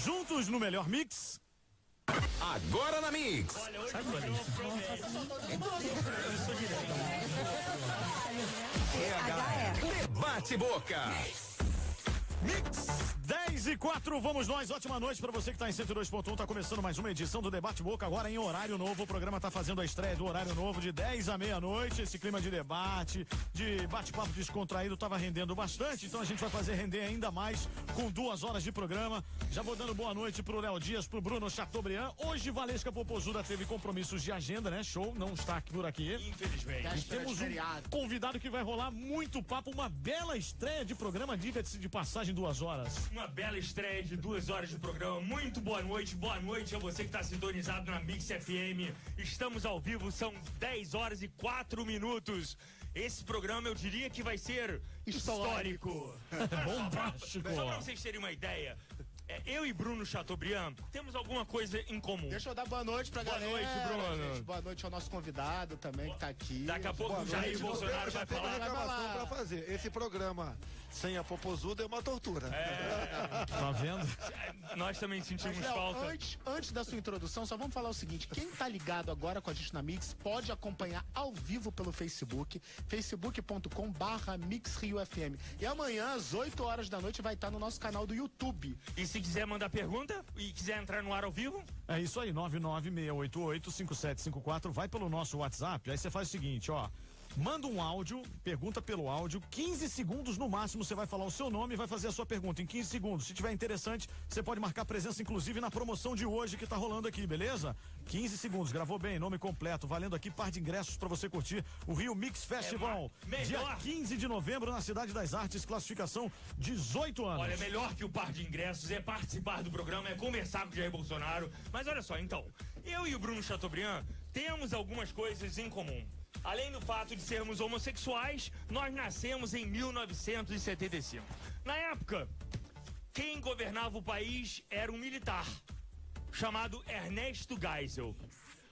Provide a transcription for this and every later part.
Juntos no melhor mix. Agora na Mix. Olha, hoje Sabe, eu Valéria? sou direito. Debate Boca. Mix 10:04, vamos nós, ótima noite pra você que tá em 102.1, tá começando mais uma edição do Debate Boca, agora em horário novo, o programa tá fazendo a estreia do horário novo de 10 à meia-noite, esse clima de debate, de bate-papo descontraído tava rendendo bastante, então a gente vai fazer render ainda mais com 2 horas de programa. Já vou dando boa noite pro Léo Dias, pro Bruno Chateaubriand. Hoje Valesca Popozuda teve compromissos de agenda, né? Show, não está aqui por aqui. Infelizmente. E temos um convidado que vai rolar muito papo, uma bela estreia de programa, diga-se de passagem, 2 horas. Uma bela estreia de 2 horas de programa. Muito boa noite a você que está sintonizado na Mix FM. Estamos ao vivo, são 10 horas e 4 minutos. Esse programa eu diria que vai ser histórico. Bombástico. Só pra vocês terem uma ideia, eu e Bruno Chateaubriand temos alguma coisa em comum. Deixa eu dar boa noite pra Boa galera. noite, Bruno. Gente, boa noite ao nosso convidado também que tá aqui. Daqui a pouco o Jair Bolsonaro vai Tem uma falar. reclamação pra fazer. Esse programa sem a Popozuda é uma tortura. Tá vendo? Nós também sentimos Mas, Léo, falta. antes da sua introdução, só vamos falar o seguinte: quem tá ligado agora com a gente na Mix pode acompanhar ao vivo pelo Facebook, facebook.com/MixRioFM. E amanhã, às 8 horas da noite, vai estar no nosso canal do YouTube. E se quiser mandar pergunta e quiser entrar no ar ao vivo, É isso aí, 996885754, vai pelo nosso WhatsApp, aí você faz o seguinte, ó. Manda um áudio, pergunta pelo áudio, 15 segundos no máximo você vai falar o seu nome e vai fazer a sua pergunta em 15 segundos. Se tiver interessante, você pode marcar presença inclusive na promoção de hoje que tá rolando aqui, beleza? 15 segundos, gravou bem, nome completo, valendo aqui par de ingressos pra você curtir o Rio Mix Festival, dia 15 de novembro na Cidade das Artes, classificação 18 anos. olha, melhor que o par de ingressos é participar do programa, é conversar com o Jair Bolsonaro. Mas olha só, então, eu e o Bruno Chateaubriand temos algumas coisas em comum. Além do fato de sermos homossexuais, nós nascemos em 1975. Na época, quem governava o país era um militar, chamado Ernesto Geisel.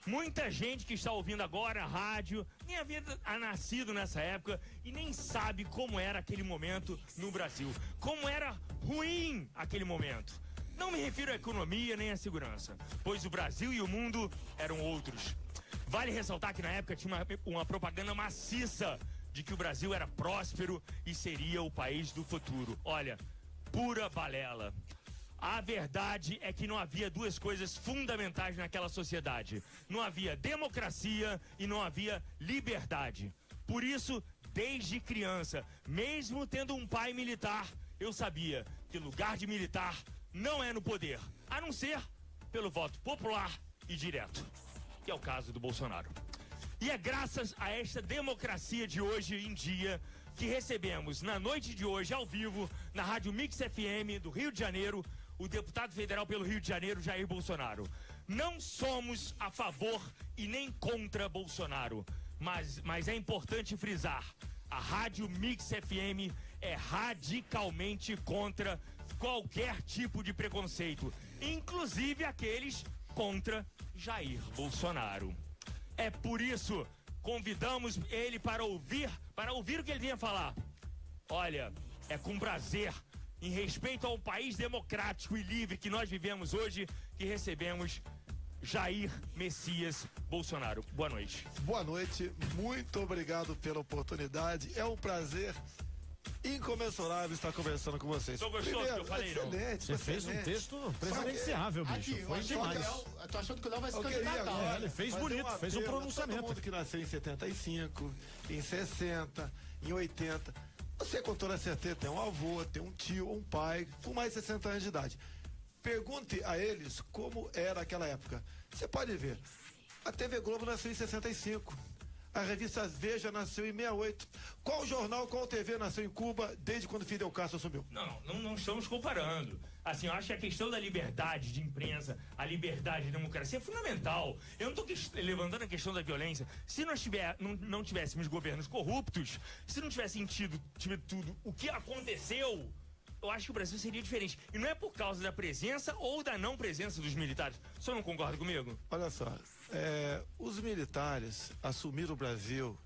Muita gente que está ouvindo agora a rádio nem havia nascido nessa época e nem sabe como era aquele momento no Brasil. Como era ruim aquele momento. Não me refiro à economia nem à segurança, pois o Brasil e o mundo eram outros. Vale ressaltar que na época tinha uma propaganda maciça de que o Brasil era próspero e seria o país do futuro. Olha, pura balela. A verdade é que não havia duas coisas fundamentais naquela sociedade. Não havia democracia e não havia liberdade. Por isso, desde criança, mesmo tendo um pai militar, eu sabia que lugar de militar não é no poder, a não ser pelo voto popular e direto. Que é o caso do Bolsonaro. E é graças a esta democracia de hoje em dia que recebemos na noite de hoje ao vivo na Rádio Mix FM do Rio de Janeiro o deputado federal pelo Rio de Janeiro, Jair Bolsonaro. Não somos a favor e nem contra Bolsonaro, mas é importante frisar, a Rádio Mix FM é radicalmente contra qualquer tipo de preconceito, inclusive aqueles contra Jair Bolsonaro. É por isso, convidamos ele para ouvir o que ele vinha falar. Olha, é com prazer, em respeito ao país democrático e livre que nós vivemos hoje, que recebemos Jair Messias Bolsonaro. Boa noite. Boa noite, muito obrigado pela oportunidade. É um prazer incomensurável estar conversando com vocês. Tô gostoso que eu falei, não? excelente, Você fez um texto presidenciável, bicho. Aqui, Foi eu demais. tô achando que o Léo vai se Eu queria candidatar. agora ele fez fazer bonito, fez um apelo a pronunciamento. Todo mundo que nasceu em 75, em 60, em 80. Você com toda certeza tem um avô, tem um tio, um pai com mais de 60 anos de idade. Pergunte a eles como era aquela época. Você pode ver, a TV Globo nasceu em 65. A revista Veja nasceu em 68. Qual jornal, qual TV nasceu em Cuba desde quando Fidel Castro assumiu? Não estamos comparando. Assim, eu acho que a questão da liberdade de imprensa, a liberdade de democracia é fundamental. Eu não estou levantando a questão da violência. Se nós não tivéssemos governos corruptos, se não tivesse tido tudo o que aconteceu, eu acho que o Brasil seria diferente. E não é por causa da presença ou da não presença dos militares. O senhor não concorda comigo? Olha só, os militares assumiram o Brasil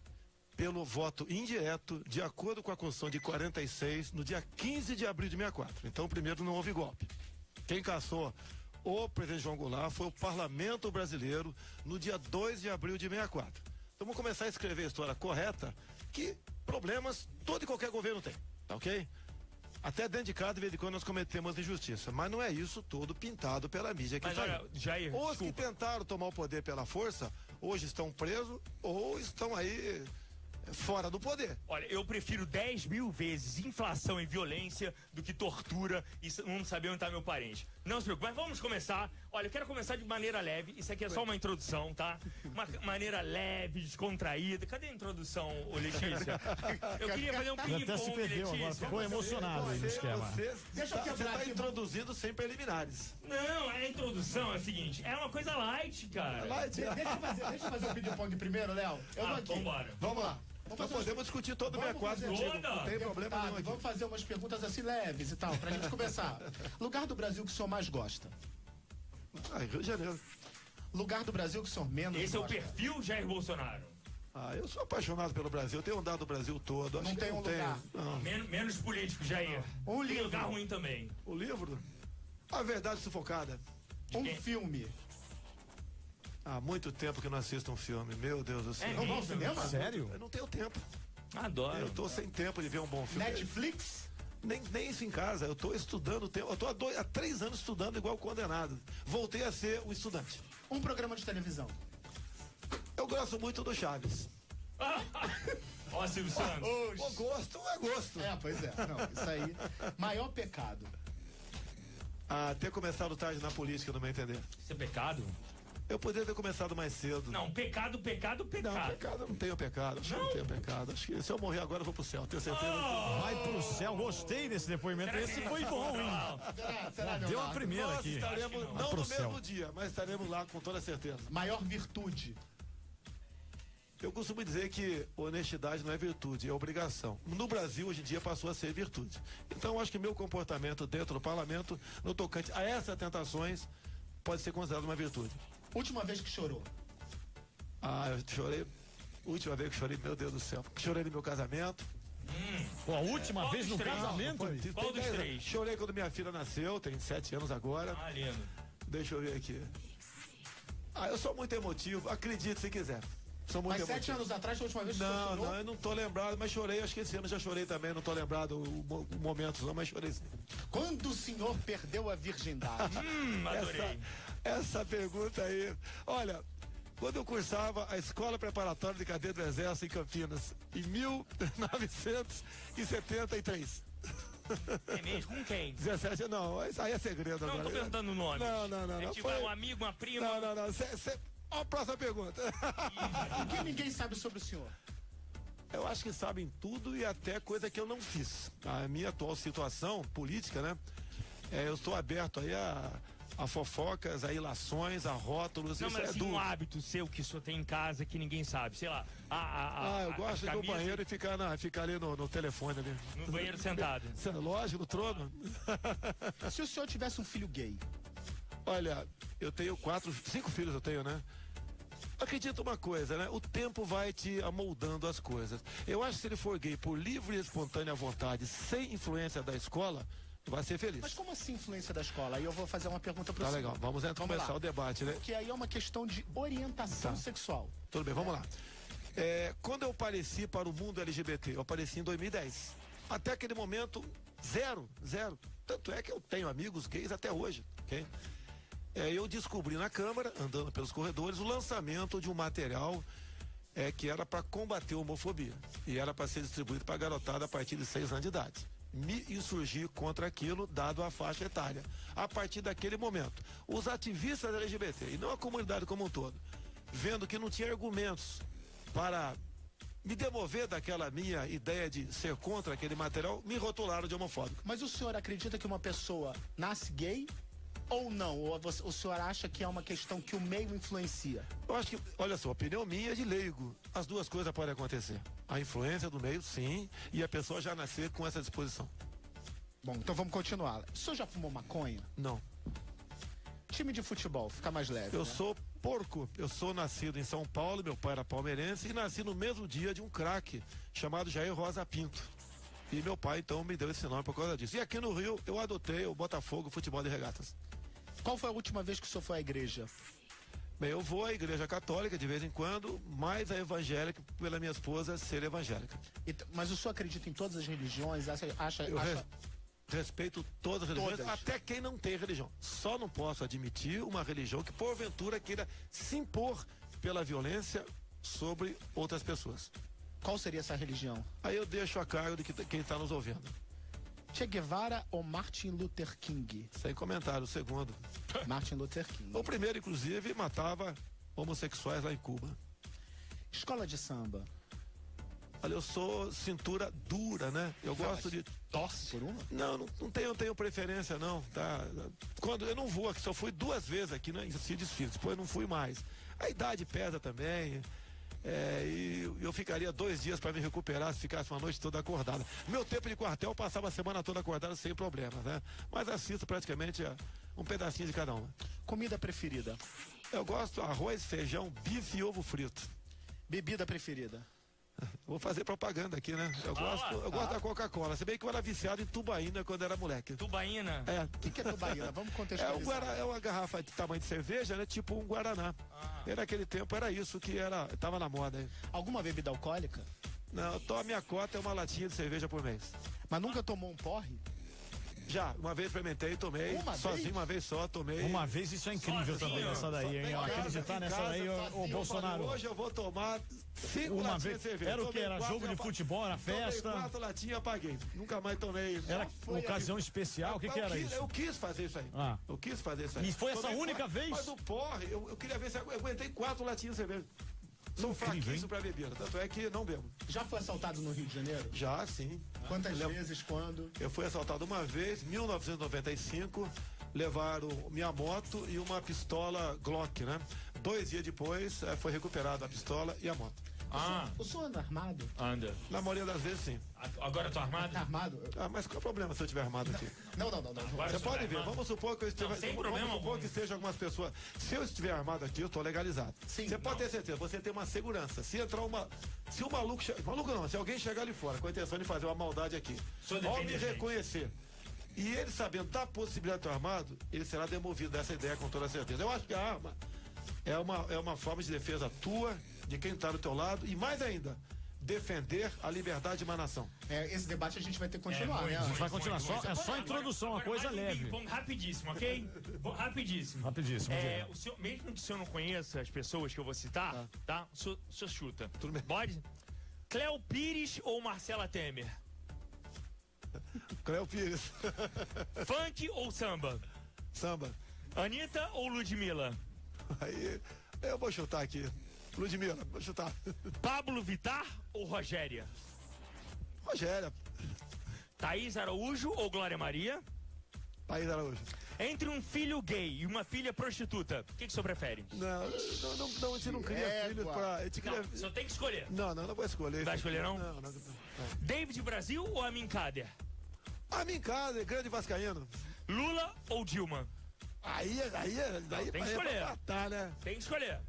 pelo voto indireto, de acordo com a Constituição de 46, no dia 15 de abril de 64. Então, primeiro, não houve golpe. Quem caçou o presidente João Goulart foi o Parlamento Brasileiro no dia 2 de abril de 64. Então vamos começar a escrever a história correta, que problemas todo e qualquer governo tem, tá ok? Até dentro de casa, de vez em quando, nós cometemos injustiça. Mas não é isso tudo pintado pela mídia que Mas tá olha, aí. Jair, Os que desculpa. tentaram tomar o poder pela força, hoje estão presos ou estão aí fora do poder. Olha, eu prefiro 10 mil vezes inflação e violência do que tortura e não saber onde tá meu parente. Não se preocupe, mas vamos começar. Olha, eu quero começar de maneira leve. Isso aqui é só uma introdução, tá? Uma maneira leve, descontraída. Cadê a introdução, ô Letícia? Eu queria fazer um Ele até se ping-pong, perdeu agora, Letícia. ficou emocionado aí no esquema. Deixa eu Você quebrar está aqui, introduzindo sem preliminares. Não, a introdução é a seguinte: é uma coisa light, cara. Light, Deixa eu fazer o ping-pong primeiro, Léo. Eu vou aqui. Vambora. Vamos lá. Nós podemos discutir todo o Vamos 64 fazer contigo. toda. Não tem problema nenhum aqui. Vamos fazer umas perguntas assim leves e tal, pra gente começar. Lugar do Brasil que o senhor mais gosta? Rio de Janeiro. Lugar do Brasil que o senhor menos Esse é o gosta? perfil Jair Bolsonaro. Eu sou apaixonado pelo Brasil, eu tenho andado o Brasil todo. Acho Não que tem um lugar. Não. Menos político, Jair. Um Tem livro. lugar ruim também. O livro? A Verdade Sufocada. Um quem? filme. Há muito tempo que não assisto um filme, meu Deus do céu. É Não vão ao mesmo? cinema? Sério? Eu não tenho tempo. Adoro. Eu tô sem tempo de ver um bom filme. Netflix? Nem isso em casa, eu tô estudando, eu tô há 3 anos estudando igual condenado. Voltei a ser um estudante. Um programa de televisão. Eu gosto muito do Chaves. Ó, Silvio Santos. O gosto é gosto. Pois é. Não, isso aí. Maior pecado. Ter começado tarde na política, no meu entender. Isso é pecado? Eu poderia ter começado mais cedo. Não, pecado. Não, pecado, eu não tenho pecado. Acho que não tenho pecado. Acho que se eu morrer agora, eu vou pro céu. Tenho certeza. Vai pro céu, gostei desse depoimento. Esse foi bom, hein? Será, Deu a Leonardo? primeira Nós aqui. estaremos, Acho que não pro no céu. mesmo dia, mas estaremos lá com toda certeza. Maior virtude. Eu costumo dizer que honestidade não é virtude, é obrigação. No Brasil, hoje em dia, passou a ser virtude. Então, eu acho que meu comportamento dentro do parlamento, no tocante a essas tentações, pode ser considerado uma virtude. Última vez que chorou. Eu chorei. Última vez que chorei, meu Deus do céu. Chorei no meu casamento. Pô, a última Qual vez dos no três? casamento? Foi, bicho? Qual tem dos 10 três? anos. Chorei quando minha filha nasceu, tem 7 anos agora. Ah, lindo. Deixa eu ver aqui. Eu sou muito emotivo, acredite se quiser. Sou muito Mas 7 emotivo. anos atrás, foi a última vez que o senhor Não, chorou? eu não tô lembrado, mas chorei. Acho que esse ano já chorei também, não tô lembrado o momento não, mas chorei sim. Quando o senhor perdeu a virgindade? Adorei. Essa pergunta aí. Olha, quando eu cursava a Escola Preparatória de Cadeia do Exército em Campinas, em 1973. É mesmo? Com quem? 17, não, isso aí é segredo Não, agora. tô perguntando o nome. Não. É tipo foi- um amigo, uma prima. Não. Ó, a próxima pergunta. O que ninguém sabe sobre o senhor? Eu acho que sabem tudo e até coisa que eu não fiz. A minha atual situação política, né? Eu estou aberto aí a fofocas, a ilações, a rótulos. Não, isso mas é assim, duro. um hábito seu que o senhor tem em casa que ninguém sabe. Sei lá. Eu gosto de ir no camisa banheiro e ficar ali no telefone ali. no banheiro sentado. Lógico, no trono. Se o senhor tivesse um filho gay, Olha, eu tenho 5 filhos eu tenho, né? Acredita uma coisa, né? O tempo vai te amoldando as coisas. Eu acho que se ele for gay por livre e espontânea vontade, sem influência da escola, vai ser feliz. mas como assim influência da escola? Aí eu vou fazer uma pergunta pro Tá senhor. legal, vamos começar lá. o debate, né? Que aí é uma questão de orientação Tá. sexual. Tudo bem, vamos lá. Quando eu apareci para o mundo LGBT, eu apareci em 2010. Até aquele momento, zero. Tanto é que eu tenho amigos gays até hoje, ok? Eu descobri na Câmara, andando pelos corredores, o lançamento de um material que era para combater a homofobia. E era para ser distribuído para a garotada a partir de 6 anos de idade. Me insurgir contra aquilo, dado a faixa etária. A partir daquele momento, os ativistas LGBT, e não a comunidade como um todo, vendo que não tinha argumentos para me demover daquela minha ideia de ser contra aquele material, me rotularam de homofóbico. Mas o senhor acredita que uma pessoa nasce gay ou não? Ou o senhor acha que é uma questão que o meio influencia? Eu acho que, olha só, a opinião minha é de leigo. As duas coisas podem acontecer. A influência do meio, sim, e a pessoa já nascer com essa disposição. Bom, então vamos continuar. O senhor já fumou maconha? Não. Time de futebol, fica mais leve. Eu né? sou porco. Eu sou nascido em São Paulo, meu pai era palmeirense, e nasci no mesmo dia de um craque chamado Jair Rosa Pinto. E meu pai, então, me deu esse nome por causa disso. E aqui no Rio, eu adotei o Botafogo Futebol de Regatas. Qual foi a última vez que o senhor foi à igreja? Bem, eu vou à igreja católica de vez em quando, mais a evangélica, pela minha esposa ser evangélica. Mas o senhor acredita em todas as religiões? Respeito todas as religiões, Todas. até quem não tem religião. Só não posso admitir uma religião que, porventura, queira se impor pela violência sobre outras pessoas. Qual seria essa religião? Aí eu deixo a cargo de quem está nos ouvindo. Che Guevara ou Martin Luther King? Sem comentário, o segundo. Martin Luther King. O primeiro, inclusive, matava homossexuais lá em Cuba. Escola de samba. Olha, eu sou cintura dura, né? Eu gosto de... Torce por uma? Não tenho preferência, não, tá? Quando eu não vou aqui, só fui 2 vezes aqui, né, em desfile, depois não fui mais. A idade pesa também, e eu ficaria 2 dias para me recuperar se ficasse uma noite toda acordada. Meu tempo de quartel eu passava a semana toda acordado sem problemas, né? Mas assisto praticamente um pedacinho de cada uma. Comida preferida? Eu gosto arroz, feijão, bife e ovo frito. Bebida preferida? Vou fazer propaganda aqui, né? Eu gosto da Coca-Cola. Se bem que eu era viciado em tubaína quando era moleque. Tubaína? É. O que é tubaína? Vamos contextualizar. É uma garrafa de tamanho de cerveja, né? Tipo um Guaraná. E naquele tempo era isso que tava na moda. Hein? Alguma bebida alcoólica? Não, a minha cota é uma latinha de cerveja por mês. Mas nunca tomou um porre? Já, uma vez experimentei, tomei. Sozinho, uma vez só, tomei. Uma vez, isso é incrível Sozinho. também, essa daí, hein? Acreditar nessa daí, ô Bolsonaro. Hoje eu vou tomar 5 Uma latinhas vez. de cerveja. Era o que? Era Tomei jogo de 4, futebol, era festa? Tomei 4 latinhas e apaguei. Nunca mais tomei. Era ocasião especial? O que era isso? Eu quis fazer isso aí. Ah. Eu quis fazer isso aí. E foi essa Tomei única vez? Mas o porre, eu queria ver se eu aguentei 4 latinhas de cerveja. Sou Incrível, fraquíssimo pra bebida, tanto é que não bebo. Já foi assaltado no Rio de Janeiro? Já, sim. Quantas vezes? Quando? Eu fui assaltado uma vez, 1995, levaram minha moto e uma pistola Glock, né? 2 dias depois, foi recuperada a pistola e a moto. O senhor anda armado? Anda. Na maioria das vezes, sim. Agora eu tô armado? Tá armado? Mas qual é o problema se eu estiver armado aqui? Não. Agora Você eu tô pode ver, armado. vamos supor que eu esteja. Não, sem problema vamos supor algum. que estejam algumas pessoas. Se eu estiver armado aqui, eu estou legalizado. Sim, você pode ter certeza, você tem uma segurança. Se entrar se o maluco. Maluco não, se alguém chegar ali fora com a intenção de fazer uma maldade aqui, Sou ao defender, me gente. reconhecer. E ele sabendo da possibilidade de estar armado, ele será demovido dessa ideia com toda certeza. Eu acho que a arma é uma forma de defesa tua, de quem está do teu lado, e mais ainda, defender a liberdade de uma nação. Esse debate a gente vai ter que continuar, né? A gente vai continuar. É só introdução, uma coisa mais leve. ping-pong rapidíssimo, ok? Rapidíssimo. Rapidíssimo. diga. O senhor, mesmo que o senhor não conheça as pessoas que eu vou citar, tá? O senhor chuta. Tudo bem. Pode? Cléo Pires ou Marcela Temer? Cléo Pires. Funk ou samba? Samba. Anitta ou Ludmilla? Aí, eu vou chutar aqui. Ludmilla, vou chutar. Pablo Vittar ou Rogéria? Rogéria, Thaís Araújo ou Glória Maria? Thaís Araújo. Entre um filho gay e uma filha prostituta, o que o senhor prefere? Não, a gente não cria filhos pra. A gente cria... Não, o senhor tem que escolher. Não vou escolher. Vai escolher, não? Não. David Brasil ou Amin Kader? A minha casa, grande vascaíno. Lula ou Dilma? Aí tem que escolher. pra matar, né? Tem que escolher.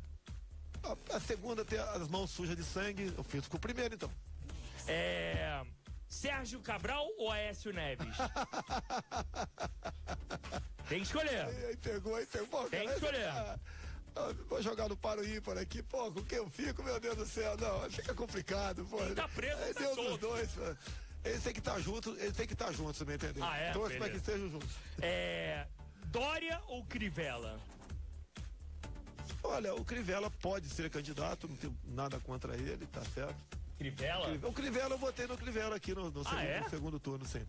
A segunda tem as mãos sujas de sangue, eu fiz com o primeiro, então. Sérgio Cabral ou Aécio Neves? Tem que escolher. Aí pegou. Pô, Tem que escolher. Vou jogar no paro ímpar aqui, pô, com quem eu fico, meu Deus do céu, não, fica complicado, pô. Quem tá preso, Aí tá Deus solto. dos dois, pô. Eles têm que estar juntos, você me entendeu? Ah, é? Torço pra que Beleza. estejam juntos. Dória ou Crivella? Olha, o Crivella pode ser candidato, não tenho nada contra ele, tá certo? Crivella? O Crivella, eu votei no Crivella aqui no segundo turno, sim.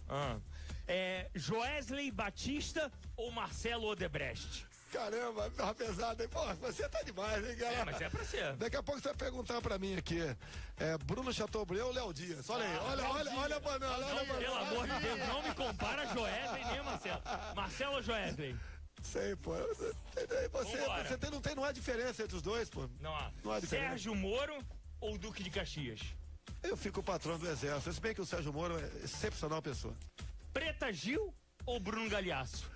Joesley Batista ou Marcelo Odebrecht? Caramba, pesado, hein? Pô, você tá demais, hein, galera? Mas é pra ser. Daqui a pouco você vai perguntar pra mim aqui, Bruno Chateaubriand ou Léo Dias? Olha aí, olha a banana, olha a banana. Pelo amor de Deus, não me compara a Joesley nem a Marcelo. Marcelo ou Joesley? Sei, pô. Não há diferença entre os dois, pô. Não há. Não há diferença. Sérgio Moro ou Duque de Caxias? Eu fico patrão do exército. Se bem que o Sérgio Moro é excepcional pessoa. Preta Gil ou Bruno Galhaço?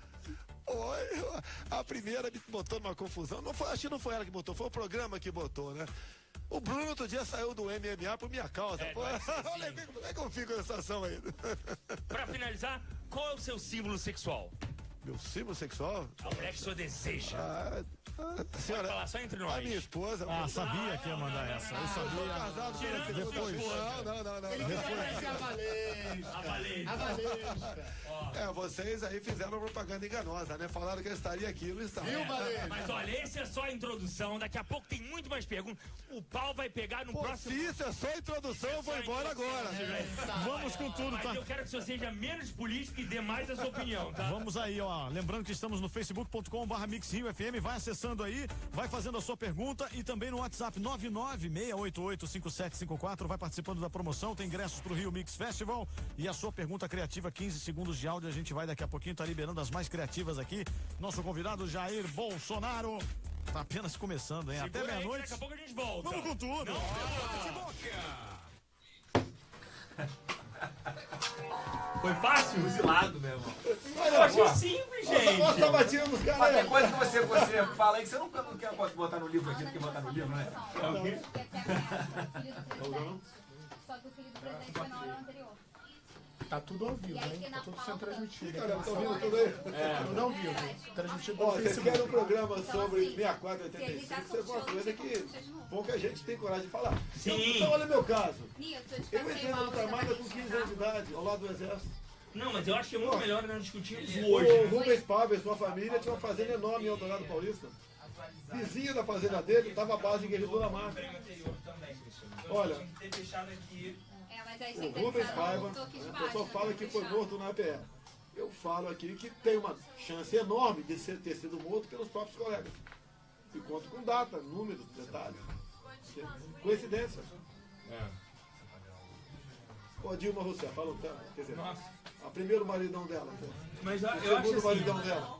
A primeira me botou numa confusão. Acho que não foi ela que botou, foi o programa que botou, né? O Bruno outro dia saiu do MMA por minha causa. Pô, olha como é que eu fico nessa situação aí. Pra finalizar, qual é o seu símbolo sexual? Meu símbolo sexual? A mulher que o senhor deseja. Senhora, Pode falar só entre nós. a minha esposa. Sabia que ia mandar essa. Eu sabia. Casado, Tirando depois. Não. Ele quer parecer a Valesca. A Valesca. Vocês aí fizeram uma propaganda enganosa, né? Falaram que eu estaria aqui, não está. Viu, Valesca? Mas olha, esse é só a introdução. Daqui a pouco tem muito mais perguntas. O pau vai pegar no Pô, próximo. se isso é só a introdução, eu vou embora agora. Vamos com tudo, Mas tá? eu quero que o senhor seja menos político e dê mais a sua opinião, tá? Vamos aí, ó. Lembrando que estamos no facebook.com/MixRioFM. Vai acessando aí, vai fazendo a sua pergunta e também no WhatsApp 996885754. Vai participando da promoção. Tem ingressos pro Rio Mix Festival e a sua pergunta criativa, 15 segundos de áudio. A gente vai daqui a pouquinho, tá liberando as mais criativas aqui. Nosso convidado Jair Bolsonaro. Tá apenas começando, hein? Segura Até aí, meia-noite. Daqui a pouco a gente volta. Vamos com tudo. Foi fácil? Fuzilado, meu irmão. Eu achei simples, gente. Nossa, batia nos caras. Mas tem coisa que você fala aí que você não quer botar no livro aqui do que botar no livro, né? É o quê? Só que o filho do presidente foi na hora anterior. Tá tudo ao vivo, E aí hein? tem Tá na tudo pauta- sendo transmitido. Cara, estão vindo tudo aí? Tudo ao vivo. Transmitido Ó, no vocês Facebook. querem um programa sobre assim, 6485? Isso é uma coisa que pouca gente tem coragem de falar. Sim. Então, olha meu caso. Nito, eu te Eu passei entrei na mal, luta você armada vai com 15 enxergar. anos de idade, ao lado do exército. Não, mas eu acho que é muito melhor nós discutirmos O hoje. Rubens Paiva e sua família tinha uma fazenda enorme em Eldorado Paulista. Vizinho da fazenda dele, estava a base de Guerreiro da Mata. Olha, É, mas aí o você Rubens Paiva, voltou aqui de o baixo, pessoal fala né? que foi morto na APR. Eu falo aqui que tem uma chance enorme de ter sido morto pelos próprios colegas. E conto com data, números, detalhes. Coincidência. Ô, Dilma Rousseff, fala o tema. Quer dizer, Nossa. a primeiro maridão dela. Mas O eu acho segundo maridão assim, dela.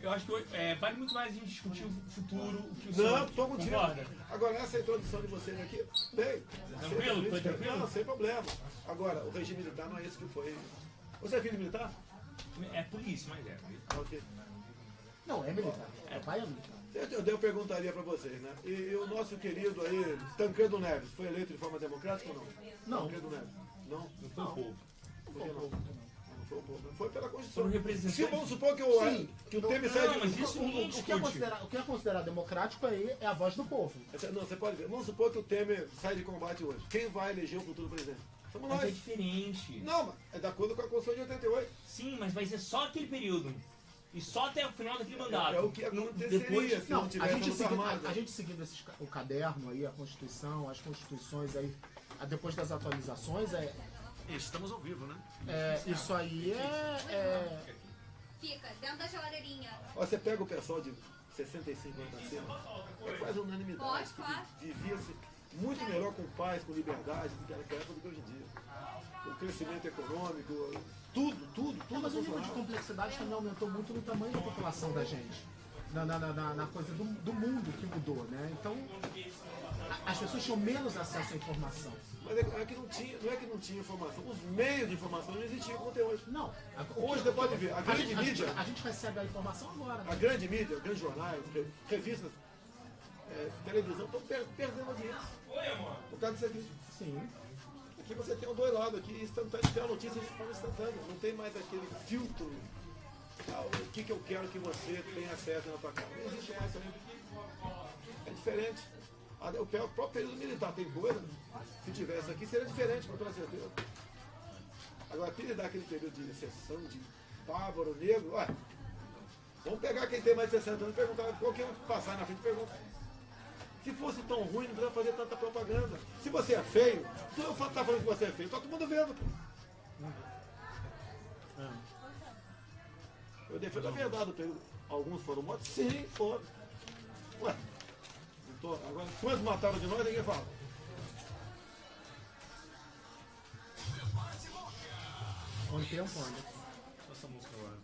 eu acho que vale muito mais a gente discutir o futuro, o que o Não, senhor tô contigo. concorda? Agora, essa introdução de vocês aqui, bem. Tranquilo? Foi tranquilo? Não, sem problema. Agora, o regime militar não é isso que foi. Você é filho militar? É polícia, mas é. Ok. Não, é militar. O pai é militar. Eu perguntaria para vocês, né? E o nosso querido aí, Tancredo Neves, foi eleito de forma democrática ou não? Não. Tancredo Neves. Não? Não foi o povo. Por que não? Não foi o povo. Foi pela Constituição. Foram representantes. Se vamos supor que Sim. que o Temer sai Não, de... mas isso ninguém O que é discute. considerado democrático aí é a voz do povo. Não, você pode ver. Vamos supor que o Temer sai de combate hoje. Quem vai eleger o futuro presidente? Somos Mas é nós. diferente. Não, mas é de acordo com a Constituição de 88. Sim, mas vai ser só aquele período. E só até o final daquele mandato. É o que aconteceria Depois, se não tivesse luta armada. A gente seguindo o caderno aí, a Constituição, as constituições aí, depois das atualizações, Estamos ao vivo, né? isso aí Fica dentro da geladeirinha. Ó, você pega o pessoal de 65 anos acima, é quase unanimidade. Pode, claro. Vivia-se muito melhor com paz, com liberdade do que naquela época do que hoje em dia. O crescimento econômico, tudo mas o nível de funcionava. complexidade também aumentou muito no tamanho da população da gente. Na coisa do mundo que mudou, né? Então, as pessoas tinham menos acesso à informação. Mas não é que não tinha informação. Os meios de informação não existiam como tem hoje. Não. Hoje você pode ver, a grande mídia, A gente recebe a informação agora, a né? grande mídia, os grandes jornais, revistas, televisão, estão perdendo audiência. Oi, amor. Por causa disso aqui. Sim. Aqui você tem os dois lados, aqui instantâneo, tem a notícia de forma instantânea. Não tem mais aquele filtro. O que eu quero que você tenha acesso na tua casa. Não existe mais também. É diferente. O próprio período militar tem coisa. Se tivesse aqui, seria diferente, com toda certeza. Agora, apelidar aquele período de exceção, de bárbaro, negro, olha. Vamos pegar quem tem mais de 60 anos e perguntar, qualquer um que passar na frente pergunta. Se fosse tão ruim, não precisava fazer tanta propaganda. Se você é feio, se eu estou falando que você é feio, tá todo mundo vendo, pô. Eu defendo a verdade do período. Alguns foram mortos? Sim, foram. Ué, agora, quantos mataram de nós, ninguém fala. Com tempo, né? Essa música agora.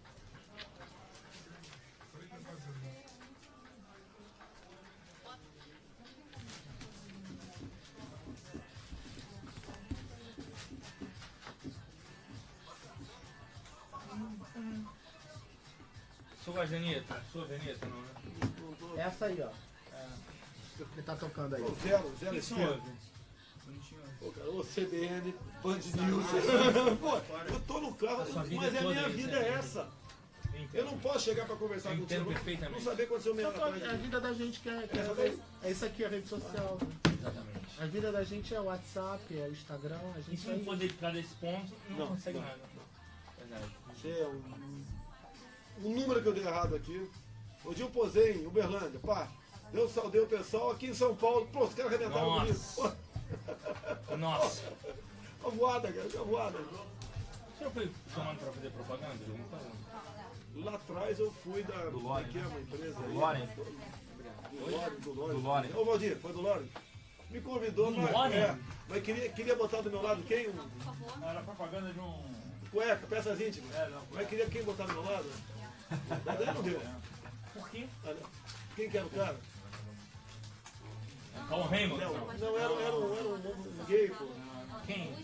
Sua gosta de Anitta? Sua Anitta, não, né? Essa aí, ó. que tá tocando aí? Zero esquerda. Pô, cara, ô CBN, Band News. Pô, eu tô no carro, mas a minha vida é essa. Eu não posso chegar pra conversar contigo. Não saber quando seu meio A vida da gente é isso aqui, a rede social. Exatamente. A vida da gente é o WhatsApp, é o Instagram, a E gente se não for dedicar desse ponto, não consegue nada. Verdade. Isso é um número que eu dei errado aqui. Um dia eu posei em Uberlândia, pá. Eu saudei o pessoal aqui em São Paulo. Pô, os caras arrebentaram comigo. Nossa. Uma voada, cara, uma voada. Você já foi chamado pra fazer propaganda? Eu não falo. Lá atrás eu fui Do Loren, que é uma empresa Do aí. Loren. Do Loren. Ô Valdir, foi do Loren? Me convidou, Do mas, Loren? mas queria botar do meu lado quem? Era propaganda de um... Cueca, peças íntimas. Mas queria quem botar do meu lado? Mas aí não deu. Por quê? Quem que era o cara? Tom Raymond? Não, era um gay, pô. Quem?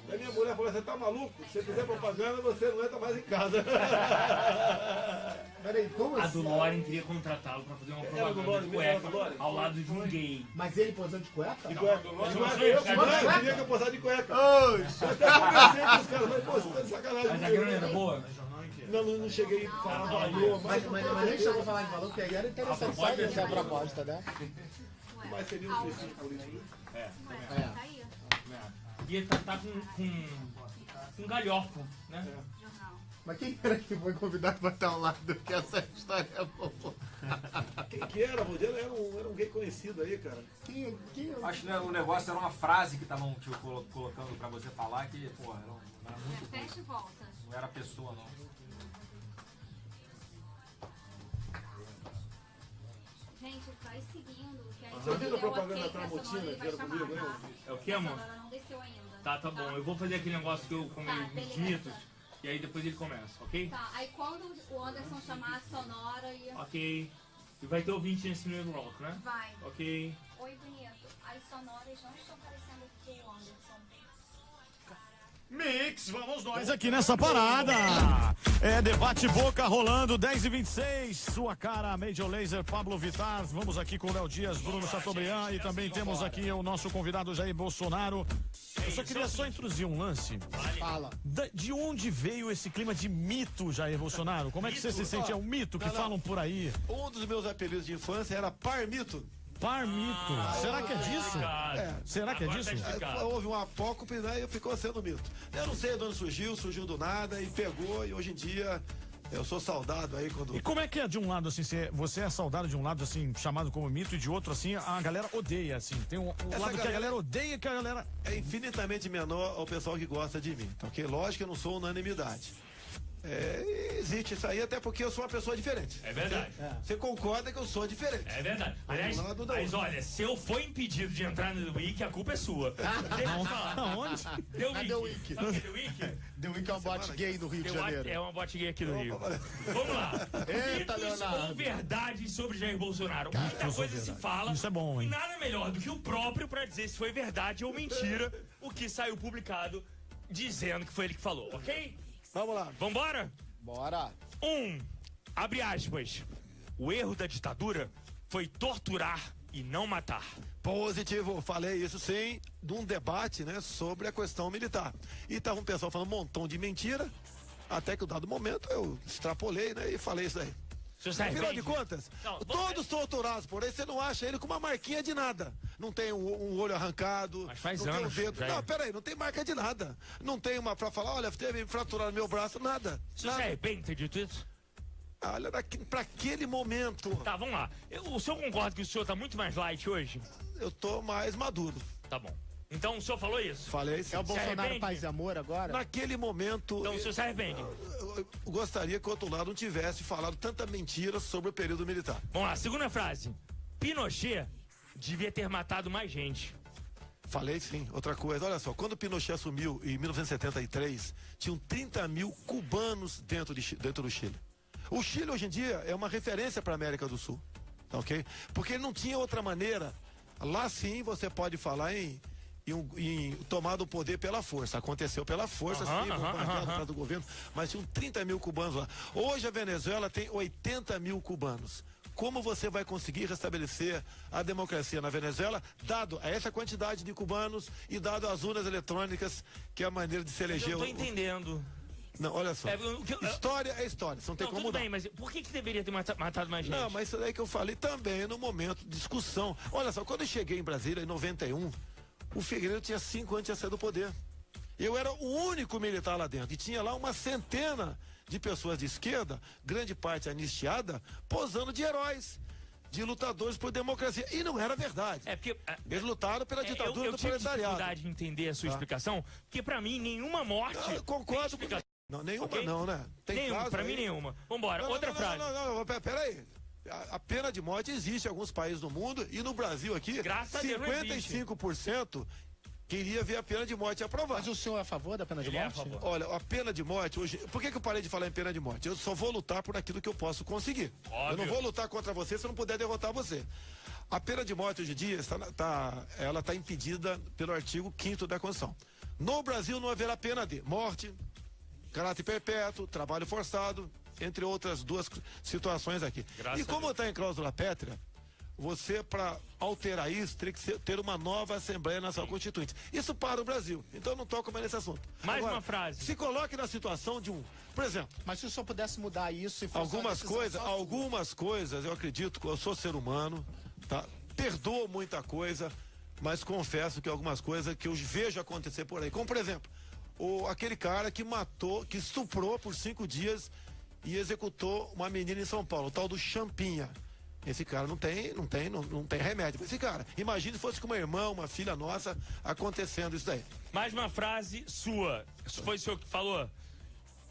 Aí minha mulher falou, você tá maluco? Se você fizer propaganda, você não entra mais em casa. Peraí, como A assim? do Loren queria contratá-lo pra fazer uma Era do propaganda Loren, de era do cueca Loren. ao lado de um gay. Mas ele posando de cueca? De cueca. Eu queria que eu posasse de cueca. Oxe! Eu até conversei com os caras, mas pô, você tá de sacanagem. Mas a comigo, grana era né? boa? Não cheguei a falar valor, Mas nem chegou a falar de valor, porque aí era interessante só essa a proposta, né? mas seria um suicídio político. É. Tá aí, E ele tá com galhofa, né? jornal. Mas quem era que foi convidado para estar ao lado que essa história é boa? Quem que era, Valdir? Era um gay conhecido aí, cara. Quem? Acho que o negócio era uma frase que estavam colocando pra você falar que, pô, era muito coisa. Fecha e volta. Não era pessoa, não. Gente, vai seguindo. Que aí Você viu a deu propaganda ok, Tramontina que a que era Sonora comigo, vai hein? chamar, É o que, tá? amor? A Sonora não desceu ainda. Tá bom. Eu vou fazer aquele negócio que eu comi Tá, os beleza. mitos. E aí depois ele começa, ok? Tá, aí quando o Anderson chamar a Sonora e... Ok. E vai ter ouvinte nesse primeiro bloco, né? Vai. Ok. Oi, bonito. As sonoras não estão parecendo com o Anderson. Mix, vamos nós aqui nessa parada. É debate boca rolando, 10h26. Sua cara, Major Lazer, Pablo Vittar. Vamos aqui com o Léo Dias, Bruno Chateaubriand e também temos aqui o nosso convidado Jair Bolsonaro. Eu só queria introduzir um lance. Fala. De onde veio esse clima de mito, Jair Bolsonaro? Como é que você se sente? É um mito que falam por aí. Um dos meus apelidos de infância era Parmito. Parmito. Será que é disso? Será que é Agora disso? tá explicado. Houve um apócope, né, e ficou sendo mito. Eu não sei de onde surgiu do nada e pegou, e hoje em dia eu sou saudado aí quando... E como é que é de um lado, assim, você é saudado de um lado, assim, chamado como mito, e de outro, assim, a galera odeia, assim. Tem um lado que a galera odeia e que a galera... É infinitamente menor ao pessoal que gosta de mim, tá ok? Lógico que eu não sou unanimidade. Existe isso aí, até porque eu sou uma pessoa diferente. É verdade. Você concorda que eu sou diferente. É verdade. Aliás, Um lado da mas outra. olha, se eu for impedido de entrar no The Week, a culpa é sua. Deixa eu falar. Aonde? The Week. Sabe o que é The Week? The Week é um bote gay no Rio de Janeiro. É uma bote gay aqui no Rio. Vamos lá. Eita, Mitos Leonardo. ou verdades sobre Jair Bolsonaro? Muita coisa se fala. Isso é bom, hein? E nada melhor do que o próprio pra dizer se foi verdade ou mentira o que saiu publicado dizendo que foi ele que falou, ok? Vamos lá. Vambora? Bora. Abre aspas. O erro da ditadura foi torturar e não matar. Positivo, falei isso sim, de um debate, né, sobre a questão militar. E tava um pessoal falando um montão de mentira, até que em dado momento eu extrapolei, né, e falei isso aí. Seu Sérgio Afinal de Mendes. contas, Não, todos torturados por aí, você não acha ele com uma marquinha de nada. Não tem um olho arrancado, Mas faz não anos, tem um dedo. já é. Não, peraí, não tem marca de nada. Não tem uma pra falar, olha, teve fraturar no meu braço, nada. O senhor se arrepende de ter dito isso? Olha, pra aquele momento, Tá, vamos lá. O senhor concorda que o senhor tá muito mais light hoje? eu tô mais maduro. Tá bom. Então o senhor falou isso? Falei sim. É o Bolsonaro arrepende? paz e amor agora? Naquele momento, Então o senhor se arrepende? eu gostaria que o outro lado não tivesse falado tanta mentira sobre o período militar. Vamos lá, segunda frase. Pinochet devia ter matado mais gente. Falei sim. Outra coisa, olha só, quando Pinochet assumiu em 1973, tinham 30 mil cubanos dentro do Chile. O Chile hoje em dia é uma referência para a América do Sul, tá ok? Porque não tinha outra maneira. Lá sim você pode falar em tomar o poder pela força. Aconteceu pela força, sim, bombardeado do governo, mas tinham 30 mil cubanos lá. Hoje a Venezuela tem 80 mil cubanos. como você vai conseguir restabelecer a democracia na Venezuela, dado a essa quantidade de cubanos e dado as urnas eletrônicas, que é a maneira de se eleger. Eu tô entendendo. Não, olha só. História é história, você não tem como tudo mudar. bem, mas por que deveria ter matado mais gente? Não, mas isso daí que eu falei também no momento de discussão. Olha só, quando eu cheguei em Brasília, em 91, o Figueiredo tinha 5 anos de sair do poder. Eu era o único militar lá dentro. E tinha lá uma centena de pessoas de esquerda, grande parte anistiada, posando de heróis, de lutadores por democracia. E não era verdade. Eles lutaram pela ditadura do proletariado. Eu tive dificuldade de entender a sua explicação, porque pra mim nenhuma morte... Não, eu concordo com... Não, nenhuma okay? Não, né? Tem nenhuma, pra mim nenhuma. Vambora, outra frase. Não, peraí. A pena de morte existe em alguns países do mundo e no Brasil aqui, graças a Deus, 55% queria ver a pena de morte aprovada. Mas o senhor é a favor da pena de morte? Olha, a pena de morte hoje... Por que eu parei de falar em pena de morte? Eu só vou lutar por aquilo que eu posso conseguir. Óbvio. Eu não vou lutar contra você se eu não puder derrotar você. A pena de morte hoje em dia ela está impedida pelo artigo 5º da Constituição. No Brasil não haverá pena de morte, caráter perpétuo, trabalho forçado, entre outras 2 situações aqui. E como está em cláusula pétrea, você, para alterar isso, teria que ter uma nova Assembleia Nacional Constituinte. Isso para o Brasil. Então eu não toco mais nesse assunto. Mais uma frase. Se coloque na situação de por exemplo... Mas se o senhor pudesse mudar isso e fosse algumas coisas, eu acredito que eu sou ser humano, tá? Perdoo muita coisa, mas confesso que algumas coisas que eu vejo acontecer por aí. Como, por exemplo, aquele cara que que estuprou por 5 dias e executou uma menina em São Paulo, o tal do Champinha. Esse cara não tem remédio pra esse cara. Imagine se fosse com uma irmã, uma filha nossa, acontecendo isso daí. Mais uma frase sua. Isso foi o senhor que falou?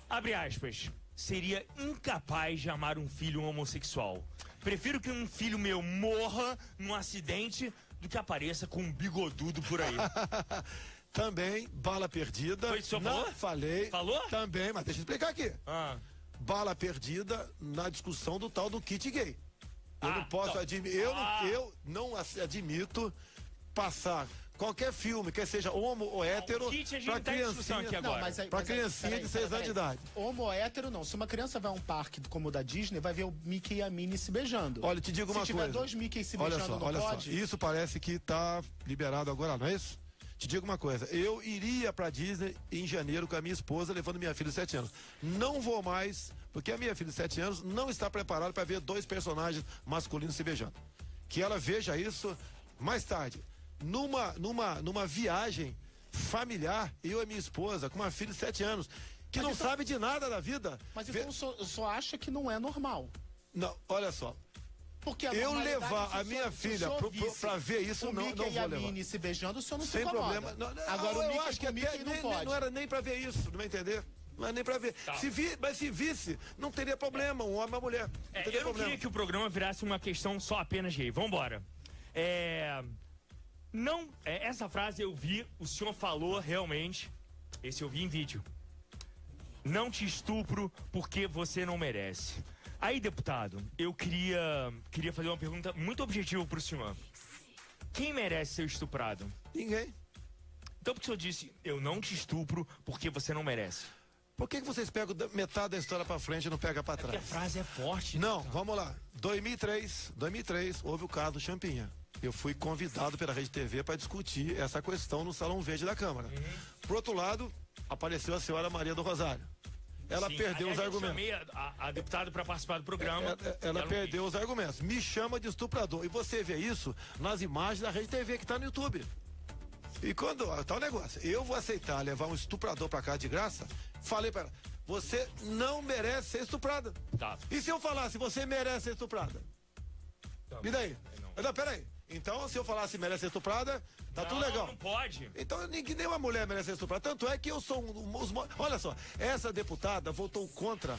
Abre aspas. Seria incapaz de amar um filho homossexual. Prefiro que um filho meu morra num acidente do que apareça com um bigodudo por aí. Também, bala perdida. Foi isso que o senhor falou? Falei. Falou? Também, mas deixa eu explicar aqui. Bala perdida na discussão do tal do kit gay. Eu não posso admitir, eu não admito passar qualquer filme, quer seja homo ou hétero, pra criancinha de 6 anos de idade. Homo ou hétero não. Se uma criança vai a um parque como o da Disney, vai ver o Mickey e a Minnie se beijando. Olha, te digo uma coisa. Se tiver 2 Mickey se beijando, não pode? Só. Isso parece que tá liberado agora, não é isso? Te digo uma coisa, eu iria pra Disney em janeiro com a minha esposa, levando minha filha de 7 anos. Não vou mais, porque a minha filha de 7 anos não está preparada para ver 2 personagens masculinos se beijando. Que ela veja isso mais tarde. Numa viagem familiar, eu e minha esposa, com uma filha de 7 anos, que não sabe de nada da vida. Mas então só acha que não é normal. Não, olha só. Porque eu levar a minha filha pra ver isso, não vou levar. O Mickey e a Minnie se beijando, o senhor não se incomoda. Sem problema. Agora o Mickey com o Mickey não pode. Não era nem pra ver isso, não vai entender? Não é nem pra ver. Tá. Mas se visse, não teria problema, um homem e uma mulher. Eu não queria que o programa virasse uma questão só apenas gay. Vambora. Essa frase eu vi, o senhor falou realmente, esse eu vi em vídeo. Não te estupro porque você não merece. Aí, deputado, eu queria fazer uma pergunta muito objetiva pro senhor. Quem merece ser estuprado? Ninguém. Então por que o senhor disse, eu não te estupro porque você não merece? Por que vocês pegam metade da história pra frente e não pegam pra trás? Porque a frase é forte. Não, vamos lá. 2003, houve o caso do Champinha. Eu fui convidado pela Rede TV para discutir essa questão no Salão Verde da Câmara. Por outro lado, apareceu a senhora Maria do Rosário. Ela perdeu os argumentos. Eu chamei a deputada para participar do programa. Ela perdeu os argumentos. Me chama de estuprador. E você vê isso nas imagens da Rede TV que está no YouTube. E quando tá o negócio, eu vou aceitar levar um estuprador para casa de graça, falei para ela, você não merece ser estuprada. Tá. E se eu falasse, você merece ser estuprada? Tá. E daí? Não, peraí. Então, se eu falasse merece ser estuprada, tá tudo legal. Não pode. Então, nenhuma mulher merece ser estuprada. Tanto é que eu sou olha só, essa deputada votou contra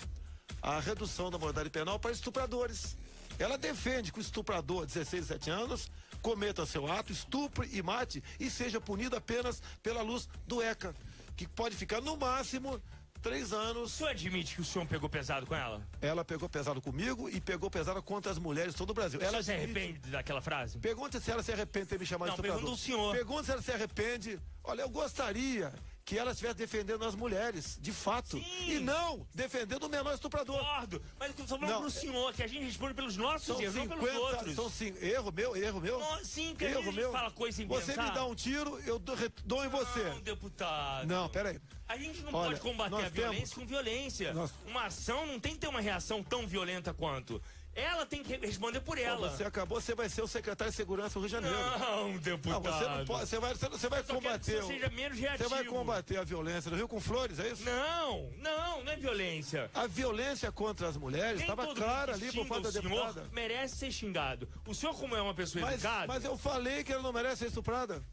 a redução da maioridade penal para estupradores. Ela defende que o estuprador de 16, 17 anos cometa seu ato, estupre e mate e seja punido apenas pela luz do ECA, que pode ficar no máximo 3 anos. O senhor admite que o senhor pegou pesado com ela? Ela pegou pesado comigo e pegou pesado contra as mulheres de todo o Brasil. Ela se arrepende daquela frase? Pergunta se ela se arrepende de ter me chamado de estuprador. Pergunta o senhor. Pergunta se ela se arrepende. Olha, eu gostaria que ela estivesse defendendo as mulheres, de fato. Sim. E não defendendo o menor estuprador. Concordo. Mas eu tô falando pro senhor, que a gente responde pelos nossos São erros, não pelos outros. Erro meu. Não, sim, porque Erro a gente meu. fala coisa sem Você pensar. me dá um tiro, eu dou em você. Não, deputado. Não, peraí. A gente não Olha, pode combater nós a violência temos- com violência. nós- Uma ação não tem que ter uma reação tão violenta quanto. Ela tem que responder por ela. Você vai ser o secretário de segurança do Rio de Janeiro. Não, deputado. Não, você não pode. Você vai Eu só quero que combater. você seja menos reativo. Você vai combater a violência no Rio com flores, é isso? Não é violência. A violência contra as mulheres Nem estava todo clara mundo que ali por xinga parte da o senhor deputada. merece ser xingado. O senhor, como é uma pessoa educada... Mas eu falei que ela não merece ser estuprada.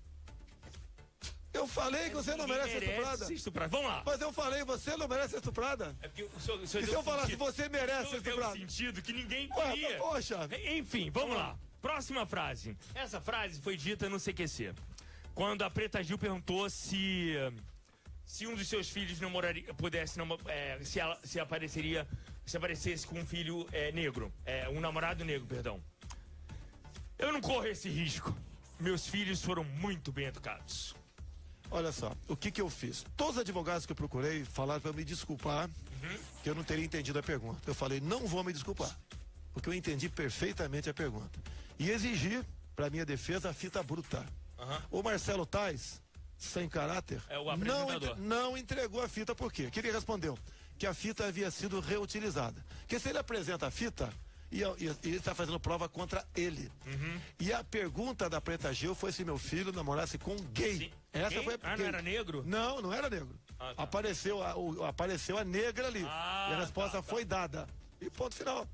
Eu falei que você não ninguém merece ser estuprada. ser estuprado. Vamos lá. Mas eu falei, você não merece ser estuprada. É porque o senhor E se deu eu falasse, sentido. você merece ser Deu estuprada? sentido que ninguém Ué, queria. poxa. Enfim, vamos lá. Próxima frase. Essa frase foi dita no CQC. Quando a Preta Gil perguntou se um dos seus filhos se aparecesse com um filho negro, um namorado negro, perdão. Eu não corro esse risco. Meus filhos foram muito bem educados. Olha só, o que eu fiz? Todos os advogados que eu procurei falaram para me desculpar, que eu não teria entendido a pergunta. Eu falei, não vou me desculpar, porque eu entendi perfeitamente a pergunta. E exigi, para minha defesa, a fita bruta. O Marcelo Tais, sem caráter, o apresentador. não entregou a fita, por quê? Que ele respondeu que a fita havia sido reutilizada. Porque se ele apresenta a fita, e ele está fazendo prova contra ele. E a pergunta da Preta Gil foi se meu filho namorasse com um gay. Sim. Essa Gay? foi Não era negro? Não era negro. Ah, tá. Apareceu a negra ali. Ah, e a resposta tá. foi dada. E ponto final.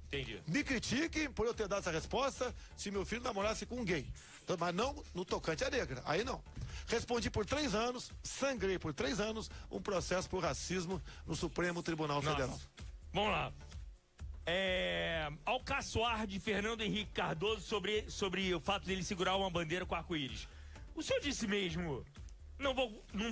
Entendi. Me critiquem por eu ter dado essa resposta se meu filho namorasse com um gay. Então, mas não no tocante à negra. Aí não. Respondi por 3 anos, sangrei por 3 anos, um processo por racismo no Supremo Tribunal Federal. Vamos lá. Ao caçoar de Fernando Henrique Cardoso sobre o fato dele segurar uma bandeira com arco-íris. O senhor disse mesmo, não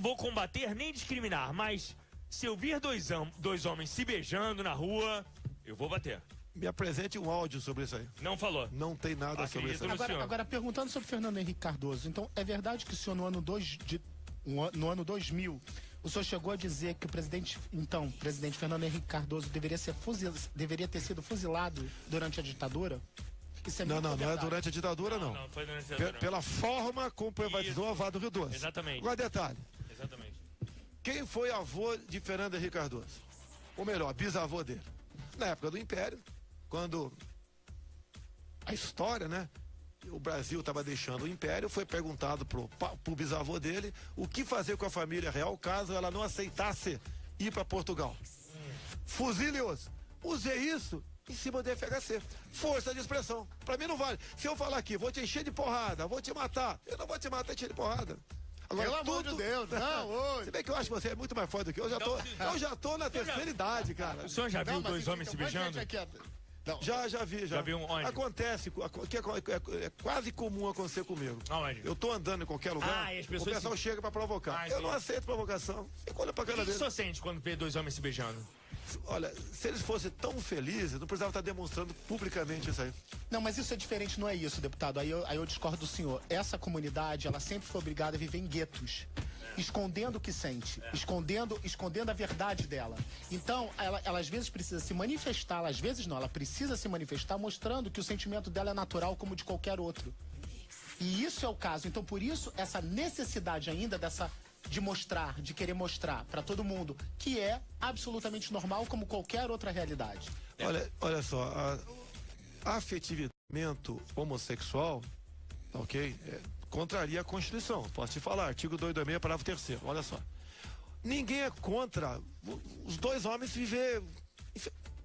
vou combater nem discriminar, mas se eu vir dois homens se beijando na rua, eu vou bater. Me apresente um áudio sobre isso aí. Não falou. Não tem nada sobre isso aí. Agora, perguntando sobre Fernando Henrique Cardoso, então é verdade que o senhor no ano 2000, o senhor chegou a dizer que o presidente Fernando Henrique Cardoso deveria ter sido fuzilado durante a ditadura? Isso é Não é verdade. durante a ditadura, não. Não foi durante a ditadura. Pela forma como privatizou a Vale do Rio Doce. Exatamente. Agora, detalhe. Exatamente. Quem foi avô de Fernando Henrique Cardoso? Ou melhor, bisavô dele. Na época do Império, quando a história, né? O Brasil estava deixando o Império, foi perguntado pro bisavô dele o que fazer com a família real caso ela não aceitasse ir para Portugal. Fuzile-os. Usei isso em cima do FHC. Força de expressão. Para mim não vale. Se eu falar aqui, vou te encher de porrada, vou te matar, eu não vou te matar encher de porrada. Agora, Pelo amor de Deus, não, hoje. Se bem que eu acho que você é muito mais forte do que eu. Eu já tô na terceira idade, cara. O senhor já viu dois homens se beijando? Já vi. Já viu onde? Acontece, é quase comum acontecer comigo. Aonde? Eu tô andando em qualquer lugar, e as pessoas o pessoal chega pra provocar. Eu não aceito provocação. Fico olhando pra O cara que o dele. senhor sente quando vê dois homens se beijando? Olha, se eles fossem tão felizes, não precisava estar demonstrando publicamente isso aí. Não, mas isso é diferente, não é isso, deputado. Aí eu discordo do senhor. Essa comunidade, ela sempre foi obrigada a viver em guetos. Escondendo o que sente, escondendo a verdade dela. Então, ela às vezes precisa se manifestar, às vezes não, ela precisa se manifestar mostrando que o sentimento dela é natural como de qualquer outro. E isso é o caso. Então, por isso, essa necessidade ainda de mostrar, de querer mostrar para todo mundo que é absolutamente normal como qualquer outra realidade. Olha só, afetivamento homossexual, ok? Contraria a Constituição. Posso te falar, artigo 226, parágrafo 3º. Olha só. Ninguém é contra os dois homens viver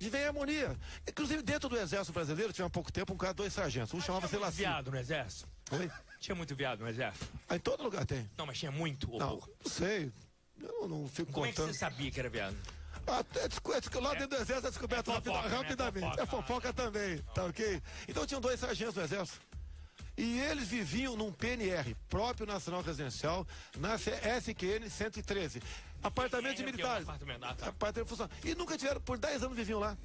em harmonia. Inclusive, dentro do Exército Brasileiro, tinha há pouco tempo um cara, 2 sargentos. Um chamava-se Laci. Viado no exército? Oi? Tinha muito viado no exército? Em todo lugar tem. Não, mas tinha muito. Não sei. Eu não fico Como contando. é que você sabia que era viado? Lá dentro do Exército é descoberto fofoca, rapidamente. né? É fofoca também, tá ok? Então tinham 2 sargentos do Exército. E eles viviam num PNR, próprio Nacional Residencial, na SQN 113. Apartamento de militares. Apartamento funcional. E nunca tiveram, por 10 anos viviam lá.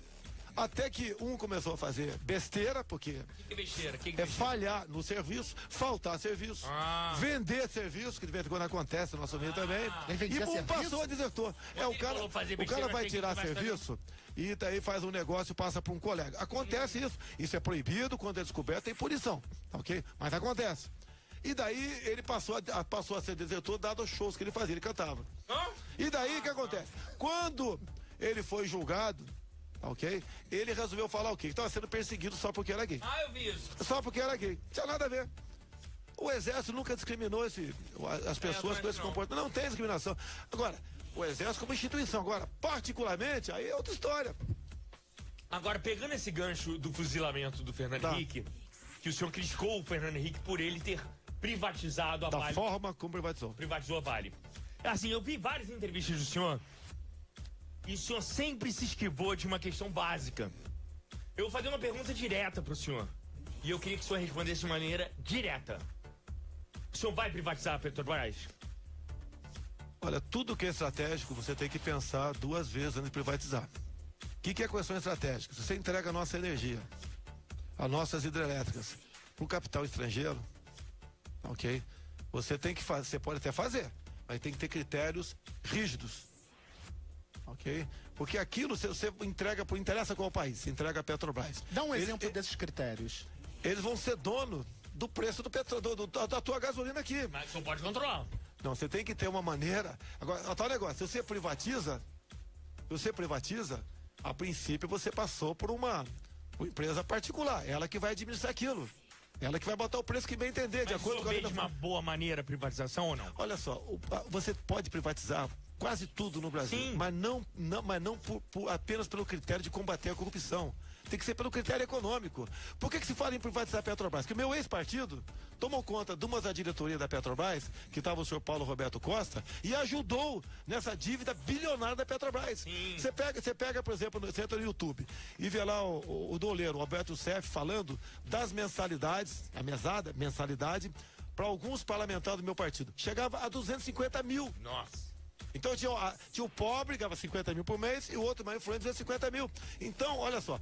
Até que um começou a fazer besteira, porque Que besteira, que é besteira. falhar no serviço, faltar serviço, vender serviço, que de vez em quando acontece no nosso meio também. Ele vendia E um serviço? passou a desertor. O ele cara, falou fazer o besteira, cara vai tem que tirar vai fazer. serviço e daí faz um negócio e passa para um colega. Acontece isso. Isso é proibido, quando é descoberto tem punição, ok? Mas acontece. E daí ele passou a ser desertor, dado os shows que ele fazia, ele cantava. E daí o que acontece? Quando ele foi julgado, ok? Ele resolveu falar o quê? Que estava sendo perseguido só porque era gay. Eu vi isso. Só porque era gay. Não tinha nada a ver. O exército nunca discriminou as pessoas com esse comportamento. Não tem discriminação. Agora, o exército como instituição. Agora, particularmente, aí é outra história. Agora, pegando esse gancho do fuzilamento do Fernando Henrique, que o senhor criticou o Fernando Henrique por ele ter privatizado a Da Vale. forma como privatizou. Privatizou a Vale. Assim, eu vi várias entrevistas do senhor e o senhor sempre se esquivou de uma questão básica. Eu vou fazer uma pergunta direta pro senhor. E eu queria que o senhor respondesse de maneira direta. O senhor vai privatizar a Petrobras? Olha, tudo que é estratégico, você tem que pensar 2 vezes antes de privatizar. O que é questão estratégica? Se você entrega a nossa energia, as nossas hidrelétricas, para o capital estrangeiro, ok? Você tem que fazer, você pode até fazer, mas tem que ter critérios rígidos, ok? Porque aquilo você entrega, interessa qual país? Você entrega a Petrobras. Dá um exemplo desses critérios. Eles vão ser dono do preço do petróleo, da tua gasolina aqui. Mas o senhor pode controlar. Não, você tem que ter uma maneira. Agora, tal negócio, se você privatiza, a princípio você passou por uma empresa particular, ela que vai administrar aquilo. Ela que vai botar o preço que bem entender, de acordo com a de uma boa maneira a privatização ou não? Olha só, você pode privatizar quase tudo no Brasil, Sim. mas não apenas pelo critério de combater a corrupção. Tem que ser pelo critério econômico. Por que se fala em privatizar a Petrobras? Porque o meu ex-partido tomou conta de uma da diretoria da Petrobras, que estava o senhor Paulo Roberto Costa, e ajudou nessa dívida bilionária da Petrobras. Você pega, por exemplo, você entra no YouTube e vê lá o doleiro, o Alberto Seff, falando das mensalidades, a mesada, mensalidade, para alguns parlamentares do meu partido. Chegava a 250 mil. Nossa. Então tinha o pobre, ganhava 50 mil por mês, e o outro mais influente, 250 mil. Então, olha só.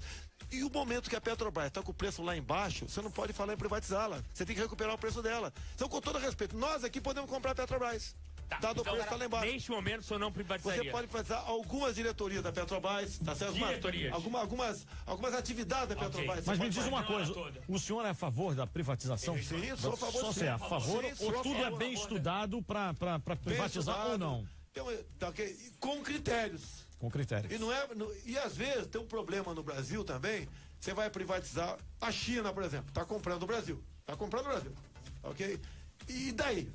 E o momento que a Petrobras está com o preço lá embaixo, você não pode falar em privatizá-la. Você tem que recuperar o preço dela. Então, com todo respeito, nós aqui podemos comprar a Petrobras. Dado o preço que tá lá embaixo. Neste momento, o senhor não privatizaria. Você pode privatizar algumas diretorias da Petrobras, tá certo? Diretorias. Algumas atividades da Petrobras. Mas Você me pode diz uma fazer coisa, toda. o senhor é a favor da privatização? Sim, sou a favor. Só sim. você é a favor Sim, sou ou a tudo é favor. bem estudado para privatizar ou não? Tá, okay? Com critérios. Com critério. E às vezes tem um problema no Brasil também. Você vai privatizar a China, por exemplo, está comprando o Brasil. Ok? E daí?